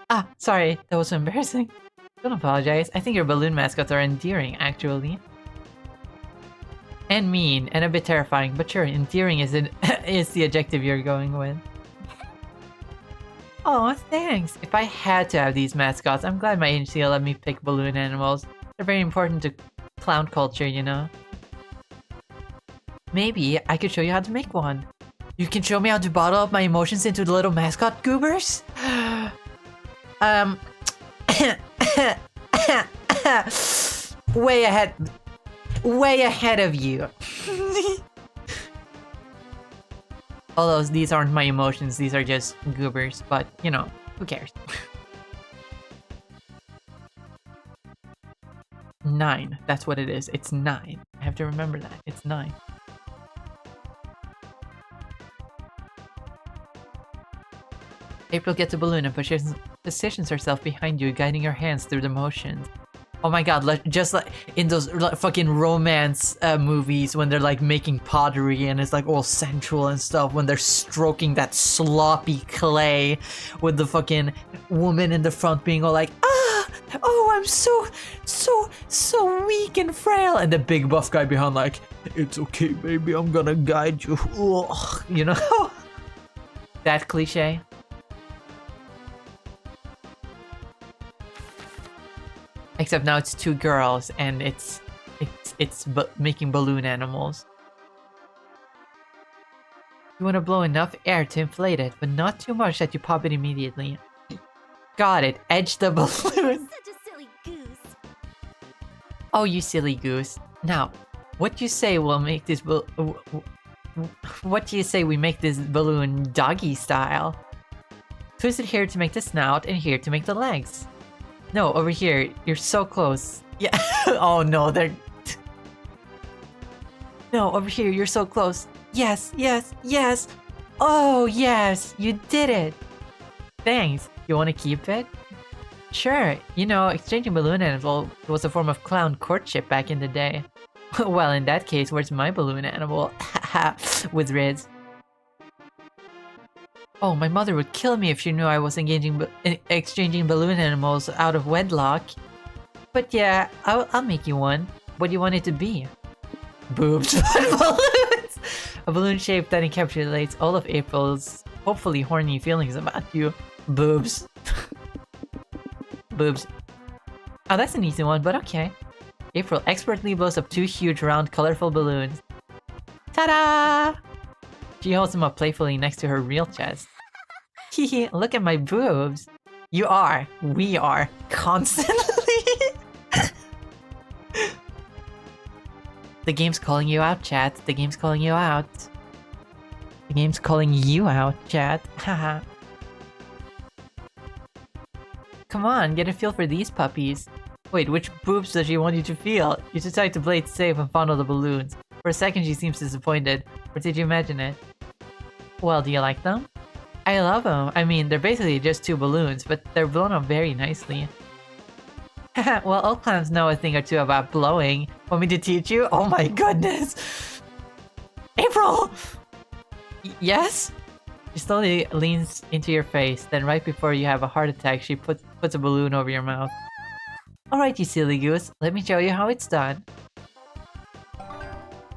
Ah, sorry, that was so embarrassing. Don't apologize. I think your balloon mascots are endearing, actually. And mean, and a bit terrifying, but sure, endearing is the adjective you're going with. Oh, thanks. If I had to have these mascots, I'm glad my agency let me pick balloon animals. They're very important to clown culture, you know? Maybe I could show you how to make one. You can show me how to bottle up my emotions into the little mascot goobers? Way ahead of you. Although these aren't my emotions, these are just goobers, but you know, who cares? 9, that's what it is. It's 9. I have to remember that. It's 9. April gets a balloon and positions herself behind you, guiding your hands through the motions. Oh my god, just like in those fucking romance movies when they're like making pottery and it's like all sensual and stuff, when they're stroking that sloppy clay with the fucking woman in the front being all like, oh, I'm so weak and frail, and the big buff guy behind like, it's okay baby, I'm gonna guide you. Ugh, you know? That cliche. Except now it's 2 girls and it's making balloon animals. You want to blow enough air to inflate it, but not too much that you pop it immediately. Got it. Edge the balloon. Such a silly goose. Oh, you silly goose. Now, what do you say we'll make this what do you say we make this balloon doggy style? Twist it here to make the snout and here to make the legs. No, over here. You're so close. Yeah. Oh no, they're... No, over here. You're so close. Yes, yes, yes. Oh, yes. You did it. Thanks. You want to keep it? Sure. You know, exchanging balloon animal was a form of clown courtship back in the day. Well, in that case, where's my balloon animal? With Riz. Oh, my mother would kill me if she knew I was exchanging balloon animals out of wedlock. But yeah, I'll make you one. What do you want it to be? Boobs. Balloons! A balloon shape that encapsulates all of April's hopefully horny feelings about you. Boobs. Boobs. Oh, that's an easy one, but okay. April expertly blows up 2 huge, round, colorful balloons. Ta-da! She holds them up playfully next to her real chest. Hehe, look at my boobs. We are, constantly. The game's calling you out, chat. The game's calling you out. The game's calling you out, chat. Haha. Come on, get a feel for these puppies. Wait, which boobs does she want you to feel? You decide to play it safe and fondle the balloons. For a second she seems disappointed. Or did you imagine it? Well, do you like them? I love them. I mean, they're basically just 2 balloons, but they're blown up very nicely. Well, all clowns know a thing or two about blowing. Want me to teach you? Oh my goodness! April! Yes? She slowly leans into your face, then right before you have a heart attack, she puts a balloon over your mouth. Alright, you silly goose, let me show you how it's done.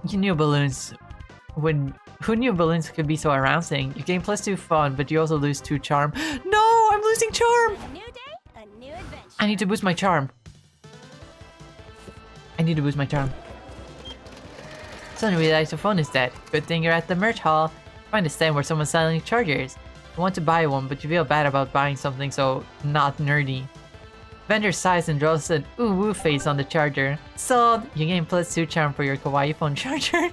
You knew balloons who knew balloons could be so arousing? You gain +2 fun, but you also lose 2 charm. No, I'm losing charm! A new day, a new adventure. I need to boost my charm. Suddenly realize your phone is dead. Good thing you're at the merch hall. Find a stand where someone's selling chargers. You want to buy one, but you feel bad about buying something so not nerdy. Vendor sighs and draws an ooh-woo face on the charger. Sold! You gain +2 charm for your kawaii phone charger.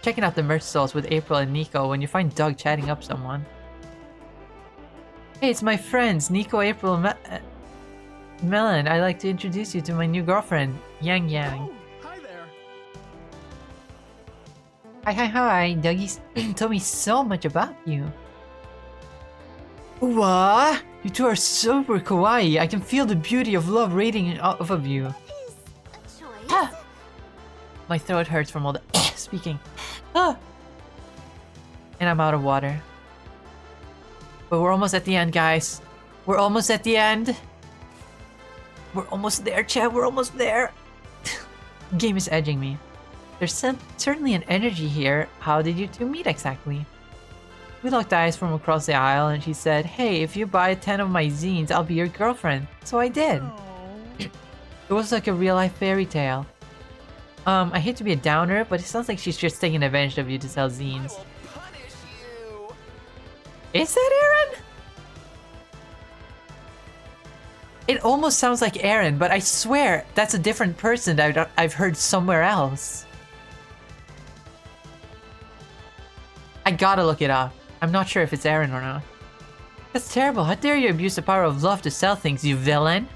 Checking out the merch stalls with April and Nico when you find Doug chatting up someone. Hey, it's my friends, Nico, April, and Melon. I'd like to introduce you to my new girlfriend, Yang Yang. Oh, hi there. Hi. Dougie's told me so much about you. What? You two are super kawaii. I can feel the beauty of love radiating off of you. Is a choice. Ah! My throat hurts from all the speaking. Ah! And I'm out of water. But we're almost at the end, guys. We're almost at the end. We're almost there, chat. We're almost there. Game is edging me. There's certainly an energy here. How did you two meet exactly? We locked eyes from across the aisle and she said, "Hey, if you buy 10 of my zines, I'll be your girlfriend." So I did. It was like a real-life fairy tale. I hate to be a downer, but it sounds like she's just taking advantage of you to sell zines. Is that Aaron? It almost sounds like Aaron, but I swear that's a different person that I've heard somewhere else. I gotta look it up. I'm not sure if it's Aaron or not. That's terrible. How dare you abuse the power of love to sell things, you villain?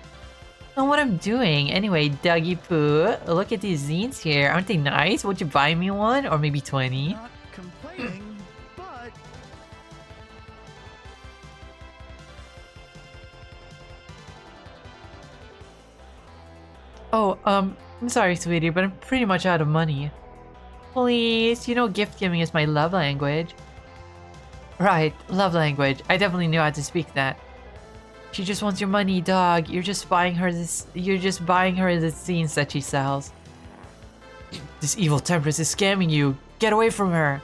Know what I'm doing. Anyway, Dougie Poo, look at these zines here. Aren't they nice? Would you buy me one? Or maybe 20? Not complaining, but Oh, I'm sorry, sweetie, but I'm pretty much out of money. Please, you know gift giving is my love language. Right, love language. I definitely knew how to speak that. She just wants your money, dog. You're just buying her the scenes that she sells. This evil Temperance is scamming you. Get away from her.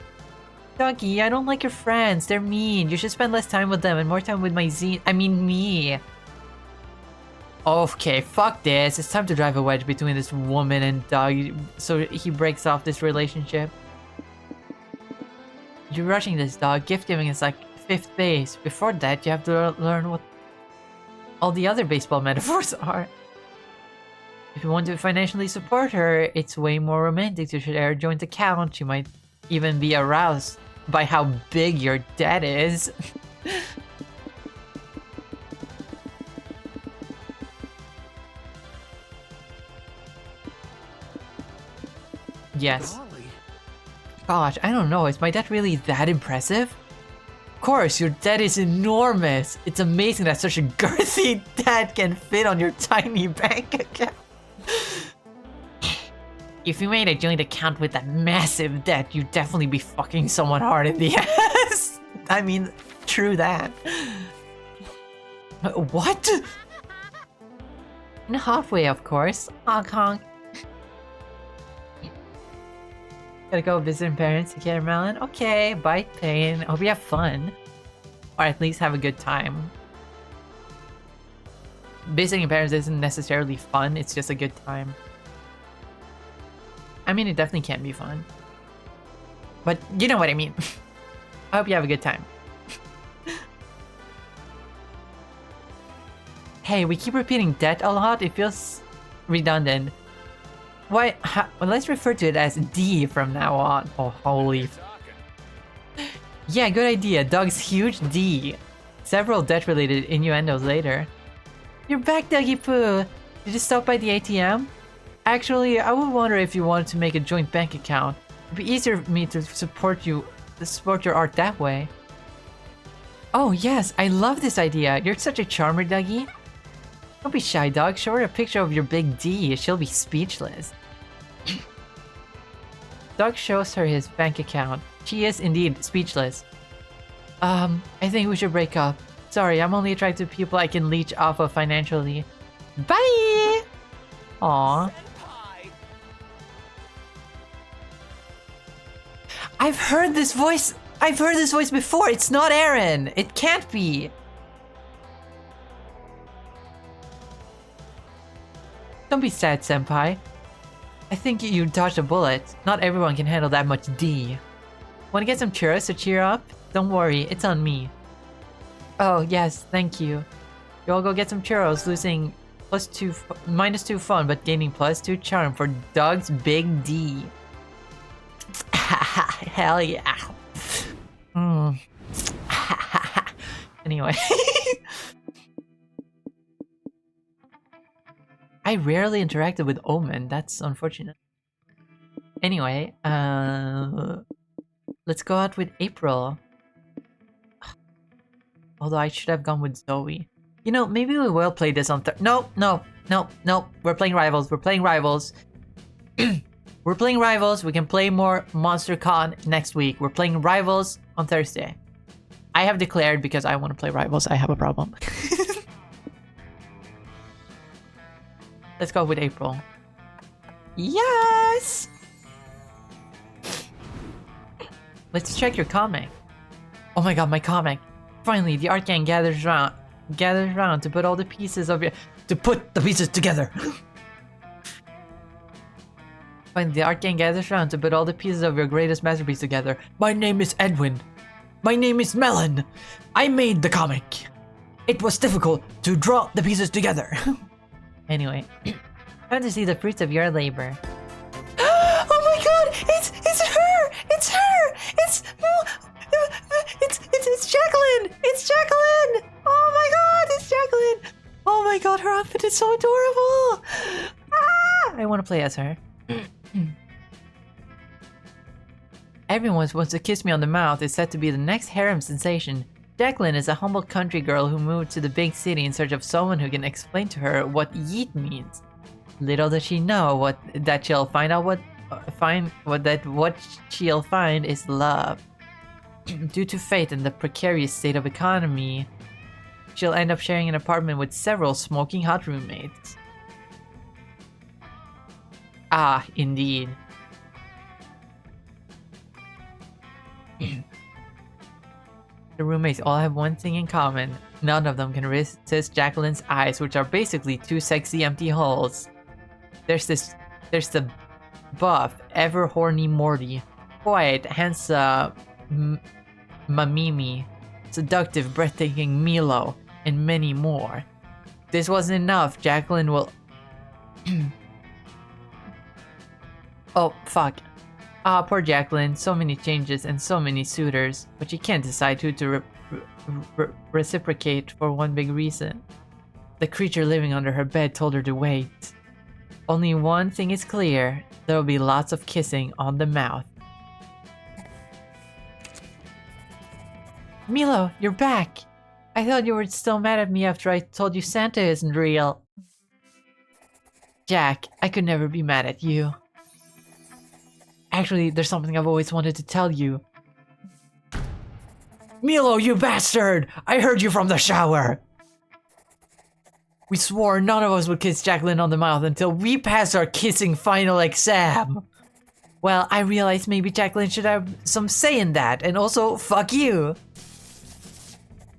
Doggy, I don't like your friends. They're mean. You should spend less time with them and more time with my zine. I mean me. Okay, fuck this. It's time to drive a wedge between this woman and dog so he breaks off this relationship. You're rushing this, dog. Gift giving is like 5th base. Before that, you have to learn what all the other baseball metaphors are. If you want to financially support her, it's way more romantic to share a joint account. She might even be aroused by how big your debt is. Yes. golly. Gosh, I don't know. Is my debt really that impressive? Of course, your debt is enormous. It's amazing that such a girthy debt can fit on your tiny bank account. If you made a joint account with that massive debt, you'd definitely be fucking someone hard in the ass. I mean, true that. What? Halfway, of course. Honk honk. Gotta go visiting parents to get a melon. Okay, bite pain. Hope you have fun. Or at least have a good time. Visiting parents isn't necessarily fun, it's just a good time. I mean, it definitely can be fun. But you know what I mean. I hope you have a good time. Hey, we keep repeating debt a lot. It feels redundant. Why? Well, let's refer to it as D from now on. Oh, holy. Yeah, good idea. Dog's huge D. Several debt-related innuendos later. You're back, Dougie Poo. Did you stop by the ATM? Actually, I would wonder if you wanted to make a joint bank account. It'd be easier for me to support your art that way. Oh yes, I love this idea. You're such a charmer, Dougie. Don't be shy, dog. Show her a picture of your big D. She'll be speechless. Doug shows her his bank account. She is indeed speechless. I think we should break up. Sorry, I'm only attracted to people I can leech off of financially. Bye! Aww. I've heard this voice before. It's not Aaron. It can't be. Don't be sad, senpai. I think you dodged a bullet. Not everyone can handle that much D. Want to get some churros to cheer up? Don't worry, it's on me. Oh, yes, thank you. You all go get some churros, losing -2 fun, but gaining +2 charm for Doug's Big D. Hell yeah. Anyway. I rarely interacted with Omen, that's unfortunate. Anyway, let's go out with April. Although I should have gone with Zoe. You know, maybe we will play this on No. We're playing Rivals. We're playing Rivals. We're playing Rivals. We can play more MonsterCon next week. We're playing Rivals on Thursday. I have declared because I want to play Rivals. I have a problem. Let's go with April. Yes! Let's check your comic. Oh my god, my comic. Finally, the art gang gathers round to put all the pieces of your... To put the pieces together! Finally, the art gang gathers round to put all the pieces of your greatest masterpiece together. My name is Edwin. My name is Melon. I made the comic. It was difficult to draw the pieces together. Anyway, time to see the fruits of your labor. Oh my god! It's her! It's her! It's Jacqueline! It's Jacqueline! Oh my god, it's Jacqueline! Oh my god, her outfit is so adorable! Ah! I want to play as her. Everyone wants to kiss me on the mouth is said to be the next harem sensation. Jacqueline is a humble country girl who moved to the big city in search of someone who can explain to her what yeet means. Little does she know what she'll find is love. Due to fate and the precarious state of economy, she'll end up sharing an apartment with several smoking hot roommates. Ah, indeed. The roommates all have one thing in common. None of them can resist Jacqueline's eyes, which are basically two sexy empty holes. There's the buff, ever horny Morty, quiet, handsome Mamimi, seductive, breathtaking Milo, and many more. If this wasn't enough, Jacqueline will... Oh, fuck. Ah, poor Jacqueline, so many changes and so many suitors, but she can't decide who to reciprocate for one big reason. The creature living under her bed told her to wait. Only one thing is clear, there will be lots of kissing on the mouth. Milo, you're back! I thought you were still mad at me after I told you Santa isn't real. Jack, I could never be mad at you. Actually, there's something I've always wanted to tell you. Milo, you bastard! I heard you from the shower! We swore none of us would kiss Jacqueline on the mouth until we passed our kissing final exam. Well, I realized maybe Jacqueline should have some say in that, and also, fuck you!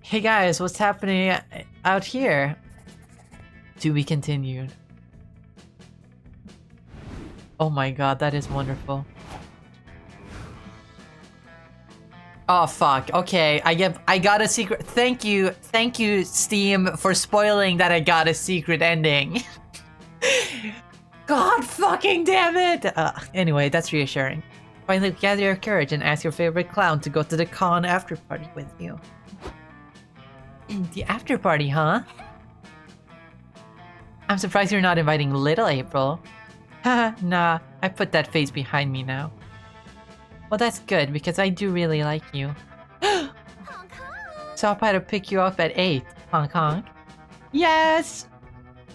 Hey guys, what's happening out here? To be continued. Oh my god, that is wonderful. Oh fuck, okay, I got a secret. Thank you, Steam, for spoiling that I got a secret ending. God fucking damn it! Anyway, that's reassuring. Finally, gather your courage and ask your favorite clown to go to the con after party with you. The after party, huh? I'm surprised you're not inviting little April. Haha, nah, I put that face behind me now. Well, that's good, because I do really like you. Honk honk. So I'll try to pick you up at 8, Hong Kong. Yes!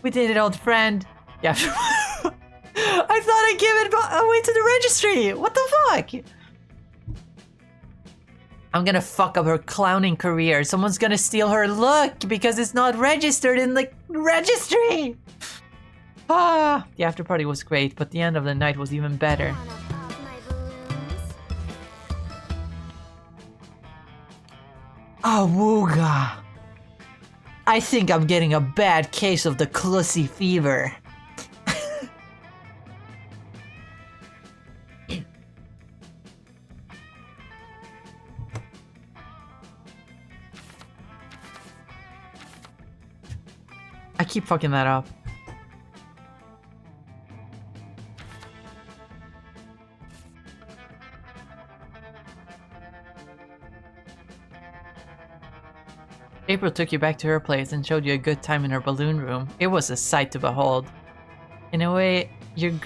We did it, old friend. Yeah. I thought I gave it away to the registry! What the fuck? I'm gonna fuck up her clowning career. Someone's gonna steal her look because it's not registered in the registry! Ah, the after party was great, but the end of the night was even better. Wanna pop my balloons? Awooga! I think I'm getting a bad case of the Clussy fever. I keep fucking that up. April took you back to her place and showed you a good time in her balloon room. It was a sight to behold. In a way, you're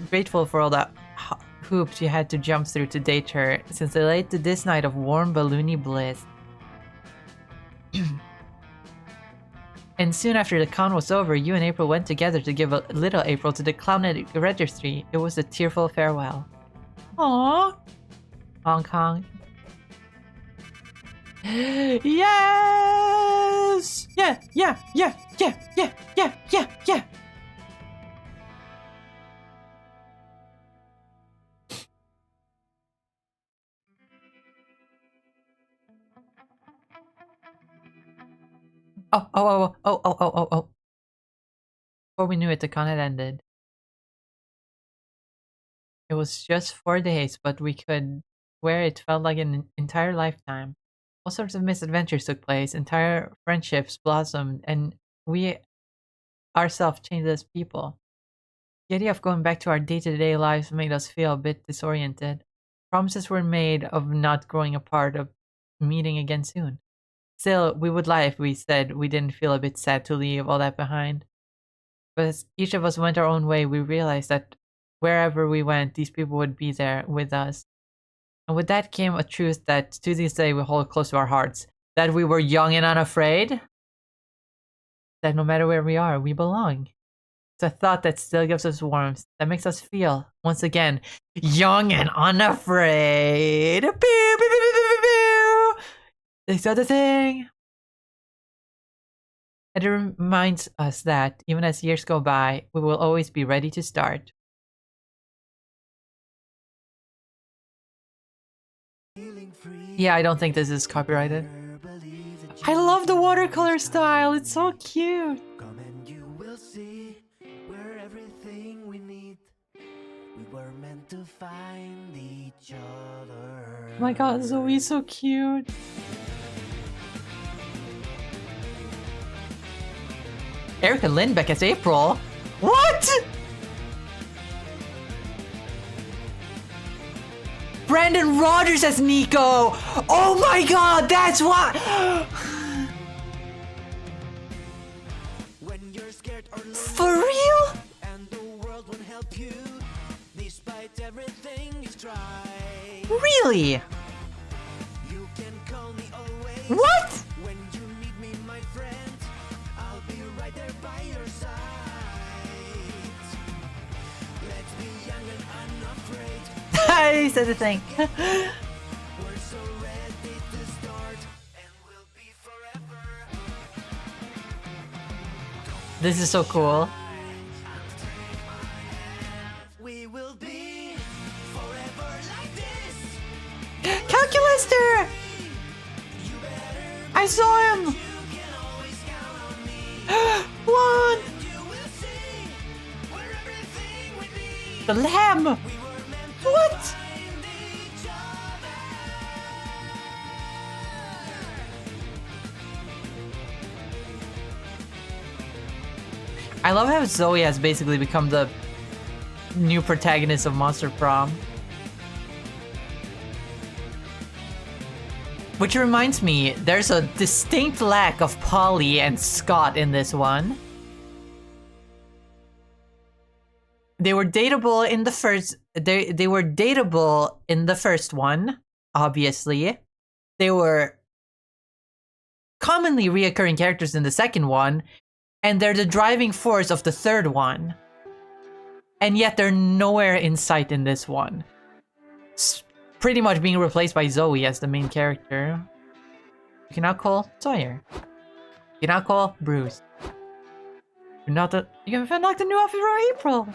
grateful for all the hoops you had to jump through to date her, since it led to this night of warm balloony bliss. And soon after the con was over, you and April went together to give a little April to the clownetic registry. It was a tearful farewell. Aww. Hong Kong. Yes! Yeah, yeah, yeah, yeah, yeah, yeah, yeah, yeah. Oh. Before we knew it, the con had ended. It was just 4 days, but we could swear it felt like an entire lifetime. All sorts of misadventures took place, entire friendships blossomed, and we ourselves changed as people. The idea of going back to our day-to-day lives made us feel a bit disoriented. Promises were made of not growing apart, of meeting again soon. Still, we would lie if we said we didn't feel a bit sad to leave all that behind. But as each of us went our own way, we realized that wherever we went, these people would be there with us. And with that came a truth that to this day we hold close to our hearts. That we were young and unafraid. That no matter where we are, we belong. It's a thought that still gives us warmth, that makes us feel, once again, young and unafraid. Pew, pew, pew, pew, pew, pew. This other thing. And it reminds us that, even as years go by, we will always be ready to start. Yeah, I don't think this is copyrighted. I love the watercolor style, it's so cute. Come and you will see we're everything we need. We were meant to find each other. Oh my god, Zoe's so cute. Erica Lindbeck as April? What? Brandon Rogers as Nico! Oh my god, that's what! When you're scared or For real? and the world won't help you, despite everything you try. Really? You can call me always. What? When you need me, my friend, I'll be right there by your side. Let's be young and unafraid. I said the thing. We're so ready to start, and we'll be forever. This is so cool. We will be forever like this. Calculaster! I saw him! You can always count on me. One! You will see we're everything we need. The lamb! We were meant to What? find each other. I love how Zoe has basically become the new protagonist of Monster Prom. Which reminds me, there's a distinct lack of Polly and Scott in this one. They were dateable in the first. They were dateable in the first one, obviously. They were commonly reoccurring characters in the second one, and they're the driving force of the third one. And yet they're nowhere in sight in this one. Pretty much being replaced by Zoe as the main character. You can now call Sawyer. You can now call Bruce. You can unlock the new outfit for April.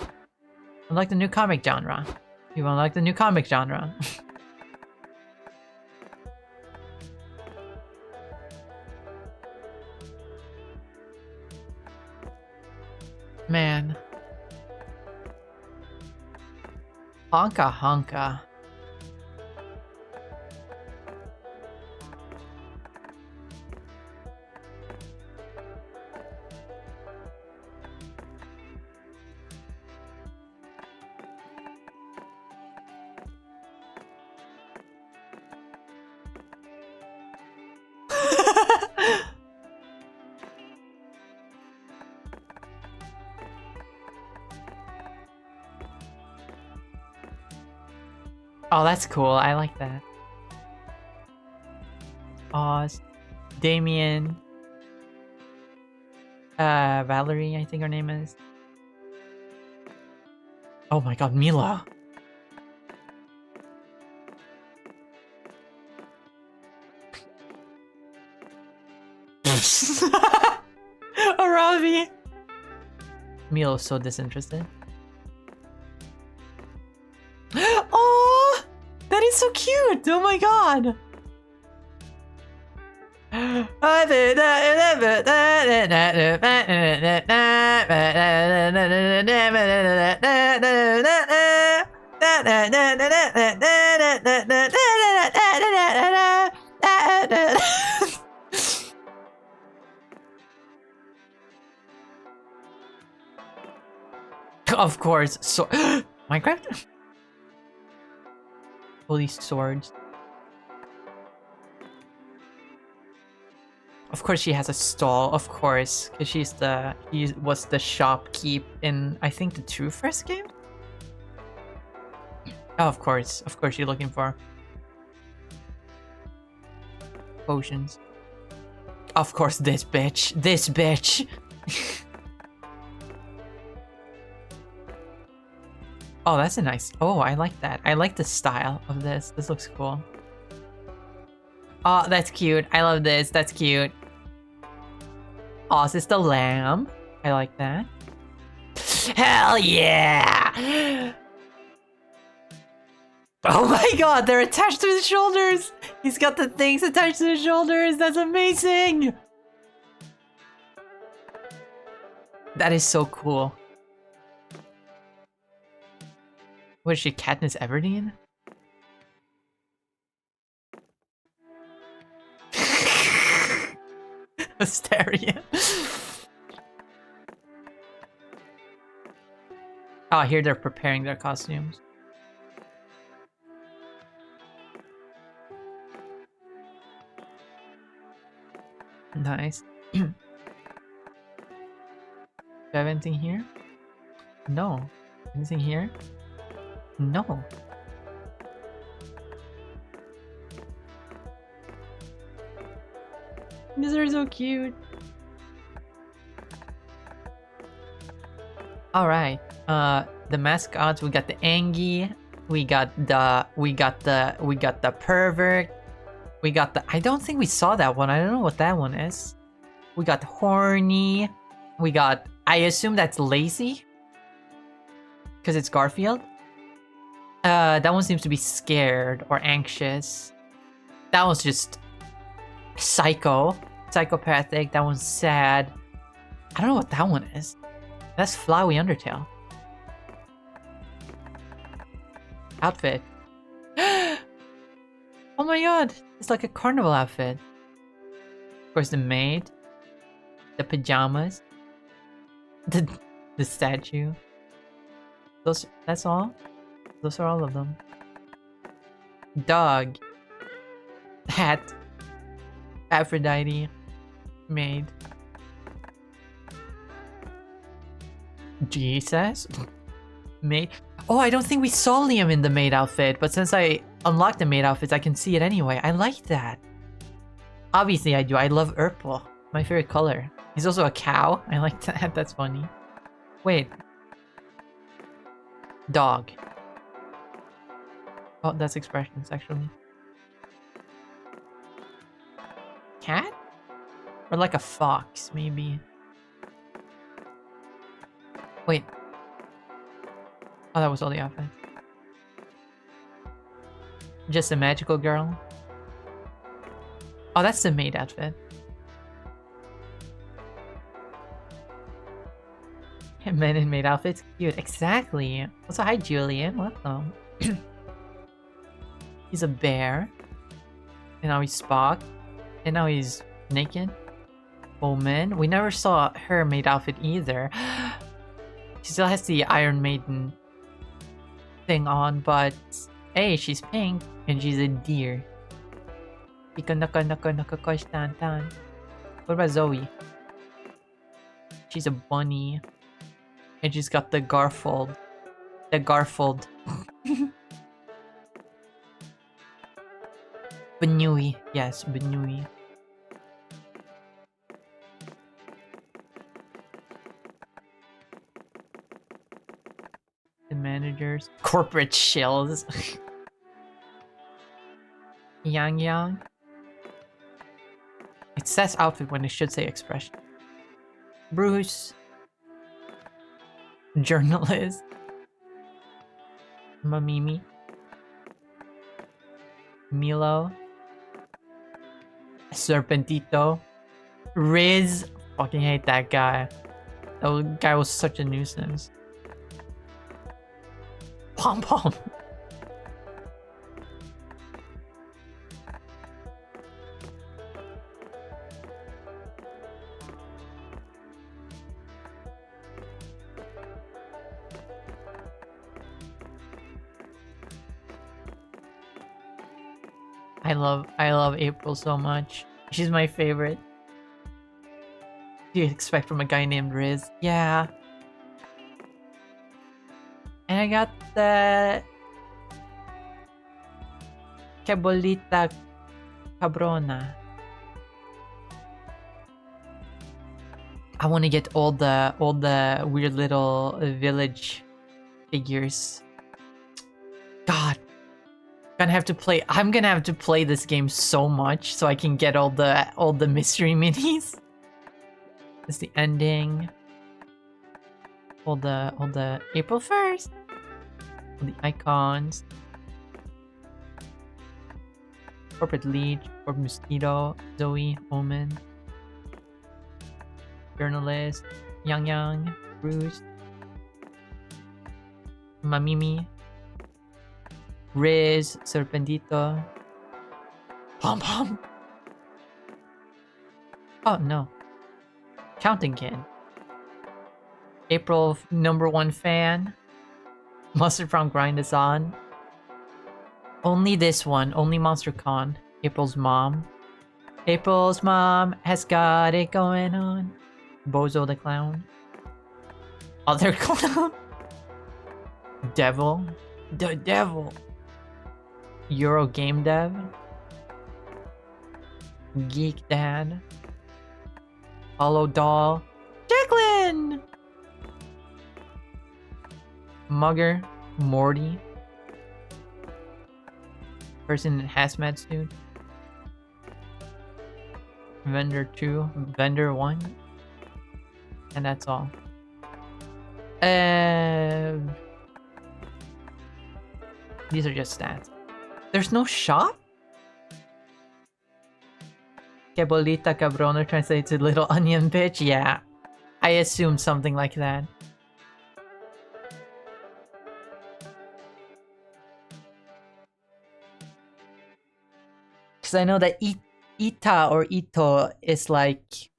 Unlock the new comic genre. You unlock the new comic genre. Man. Honka honka. Oh, that's cool. I like that. Oz, Damien, Valerie, I think her name is. Oh my god, Mila. Arabi. Milo's so disinterested. Oh, that is so cute. Oh my god. Of course, so Minecraft? Holy swords. Of course she has a stall, of course, because she was the shopkeep in, I think, the two first game? Oh, of course you're looking for potions. Of course this bitch. Oh, that's a nice, oh, I like that. I like the style of this. This looks cool. Oh, that's cute. I love this. That's cute. Oh, is this the lamb? I like that. Hell yeah! Oh my god, they're attached to his shoulders! He's got the things attached to his shoulders. That's amazing! That is so cool. What is she, Katniss Everdeen? Hysteria. Oh, here they're preparing their costumes. Nice. Do you have anything here? No. Anything here? No. These are so cute. All right. The mascots. We got the Angie. We got the pervert. We got the. I don't think we saw that one. I don't know what that one is. We got horny. We got. I assume that's lazy. Because it's Garfield. That one seems to be scared or anxious. That one's just psychopathic. That one's sad. I don't know what that one is. That's Flowey Undertale. Outfit. Oh my god, it's like a carnival outfit. Of course, the maid, the pajamas, the statue. That's all. Those are all of them. Dog, hat, Aphrodite, maid. Jesus, maid. Oh, I don't think we saw Liam in the maid outfit, but since I unlocked the maid outfits, I can see it anyway. I like that. Obviously, I do. I love purple. My favorite color. He's also a cow. I like that. That's funny. Wait. Dog. Oh, that's expressions, actually. Cat? Or like a fox, maybe. Wait. Oh, that was all the outfits. Just a magical girl. Oh, that's the maid outfit. Men in maid outfits, cute. Exactly. Also, hi Julian. Welcome. He's a bear. And now he's Spock. And now he's naked. Woman. We never saw her maid outfit either. She still has the Iron Maiden thing on, but hey, she's pink and she's a deer. What about Zoe? She's a bunny. And she's got the Garfield. The Garfield. Benui. Yes, Benui. The managers. Corporate shills. Yang Yang. It says outfit when it should say expression. Bruce. Journalist. Mamimi. Milo. Serpentito. Riz. Fucking hate that guy. That guy was such a nuisance. Pom Pom. I love April so much. She's my favorite. What do you expect from a guy named Riz? Yeah. And I got the Cabolita Cabrona. I want to get all the weird little village figures. God. I'm gonna have to play this game so much so I can get all the mystery minis. It's the ending. All the April 1st. All the icons. Corporate Leech, Corporate Mosquito, Zoe, Omen. Journalist, Yang Yang, Bruce. Mamimi. Riz, Serpentito. Pom Pom. Oh no. Counting Kid. April #1 fan. Monster Prom Grind is on. Only this one. Only Monster Con. April's mom. April's mom has got it going on. Bozo the Clown. Other clown. Devil. The Devil. Euro Game Dev. Geek Dad. Hollow Doll. Jacqueline! Mugger. Morty. Person in hazmat suit. Vendor 2. Vendor 1. And that's all. These are just stats. There's no shop? Que bolita cabrona translates to little onion bitch? Yeah. I assumed something like that. Because I know that ita or ito is like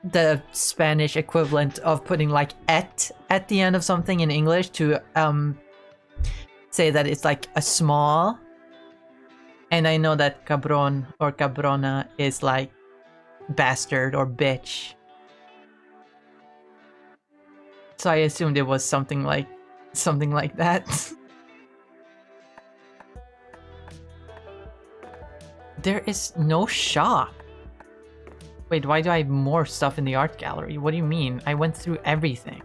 the Spanish equivalent of putting like at the end of something in English to say that it's like a small. And I know that cabron or cabrona is like bastard or bitch. So I assumed it was something like that. There is no shop. Wait, why do I have more stuff in the art gallery? What do you mean? I went through everything.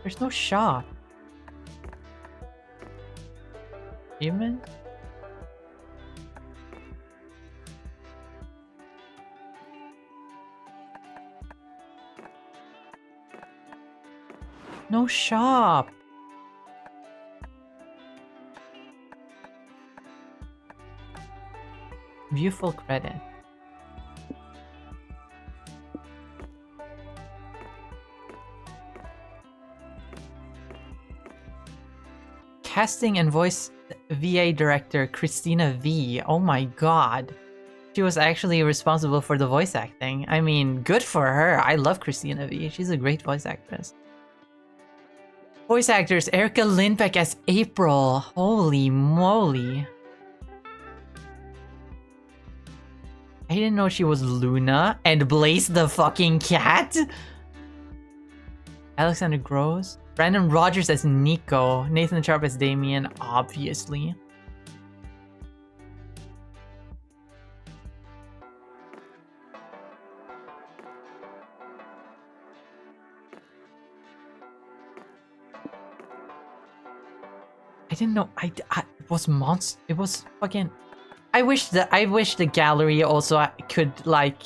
There's no shop. Human? No shop. View full credit. Casting and voice VA director Christina V. Oh my god. She was actually responsible for the voice acting. I mean, good for her. I love Christina V. She's a great voice actress. Voice actors Erica Lindbeck as April. Holy moly. I didn't know she was Luna and Blaze the fucking cat. Alexander Gross. Brandon Rogers as Nico. Nathan Sharp as Damien, obviously. I didn't know. It was monster. It was fucking. I wish the gallery also could like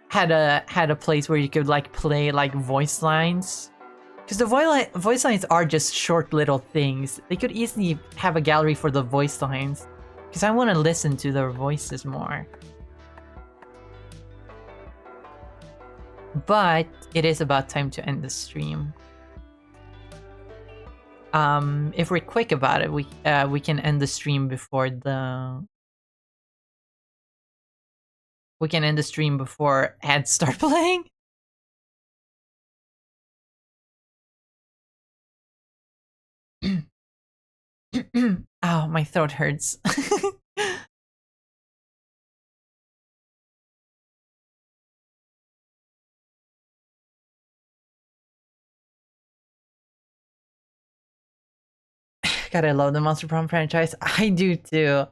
had a place where you could like play like voice lines, because the voice lines are just short little things. They could easily have a gallery for the voice lines, Because I want to listen to their voices more. But it is about time to end the stream. If we're quick about it, we can end the stream before the... We can end the stream before ads start playing. Oh, my throat hurts. God, I love the Monster Prom franchise. I do too.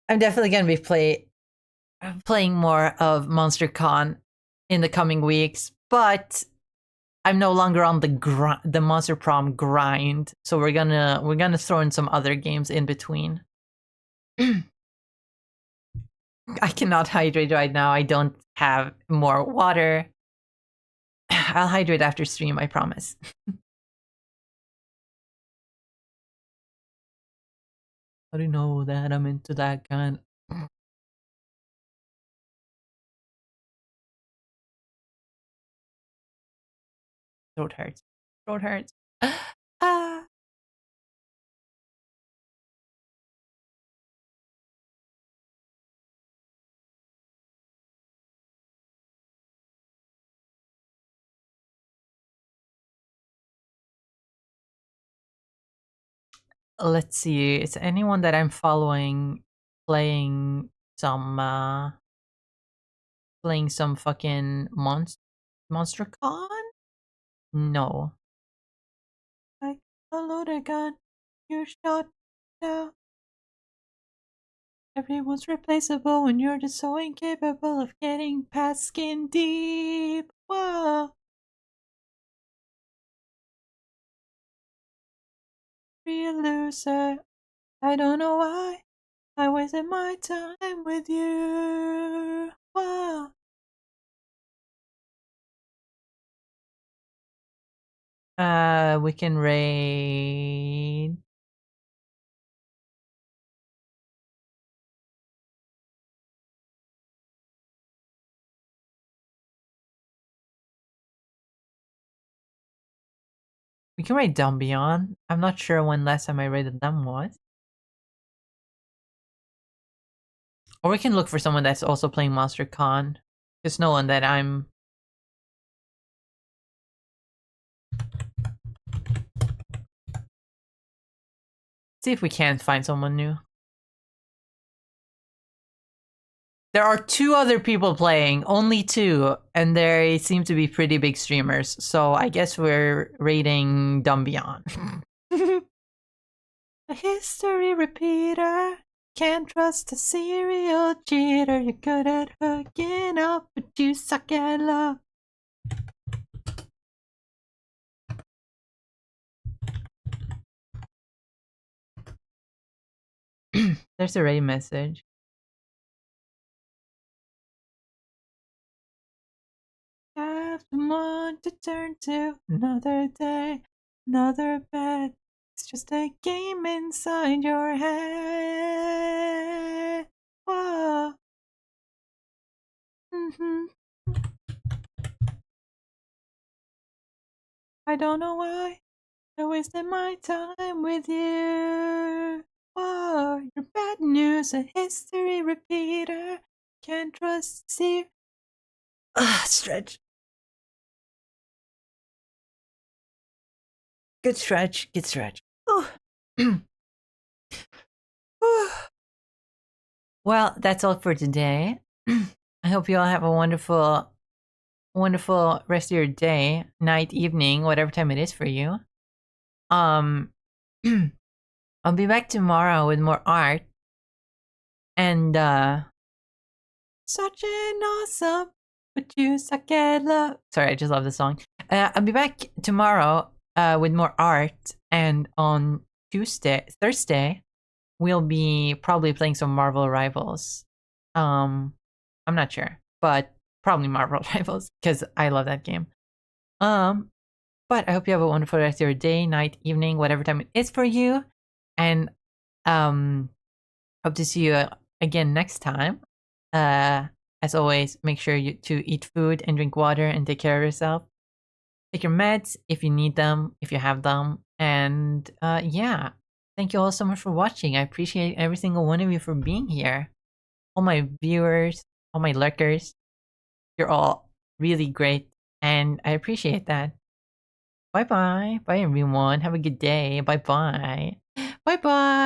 I'm definitely gonna be playing more of Monster Con in the coming weeks, but I'm no longer on the Monster Prom grind, so we're gonna throw in some other games in between. I cannot hydrate right now. I don't have more water. I'll hydrate after stream, I promise. How do you know that I'm into that kind? Throat hurts. Throat hurts. Ah. Let's see. Is anyone that I'm following playing some fucking Monster Con? No. Like a loaded gun, you shot down. Everyone's replaceable when you're just so incapable of getting past skin deep. Whoa. Real loser. I don't know why I wasted my time with you. Whoa. We can raid. We can raid Down Beyond. I'm not sure when last time I raided them was. Or we can look for someone that's also playing Monster Con. There's no one that I'm... See if we can find someone new. There are 2 other people playing, only 2, and they seem to be pretty big streamers, so I guess we're rating Dumb Beyond. A history repeater, can't trust a serial cheater, you're good at hooking up, but you suck at love. There's a raid message. Have someone to turn to, another day, another bed. It's just a game inside your head. Whoa. I don't know why I wasted my time with you. Whoa, you're bad news, a history repeater. Can't trust, see. Stretch. Good stretch, good stretch. Well, that's all for today. I hope you all have a wonderful rest of your day, night, evening, whatever time it is for you. I'll be back tomorrow with more art. And such an awesome, but you suck at love. Sorry, I just love the song. I'll be back tomorrow with more art, and on Thursday, we'll be probably playing some Marvel Rivals. I'm not sure, but probably Marvel Rivals because I love that game. But I hope you have a wonderful rest of your day, night, evening, whatever time it is for you, and hope Hope to see you again next time. As always, make sure to eat food and drink water and take care of yourself. Take your meds if you need them, if you have them. And yeah, thank you all so much for watching. I appreciate every single one of you for being here. All my viewers, all my lurkers, you're all really great. And I appreciate that. Bye bye. Bye everyone. Have a good day. Bye bye. Bye bye.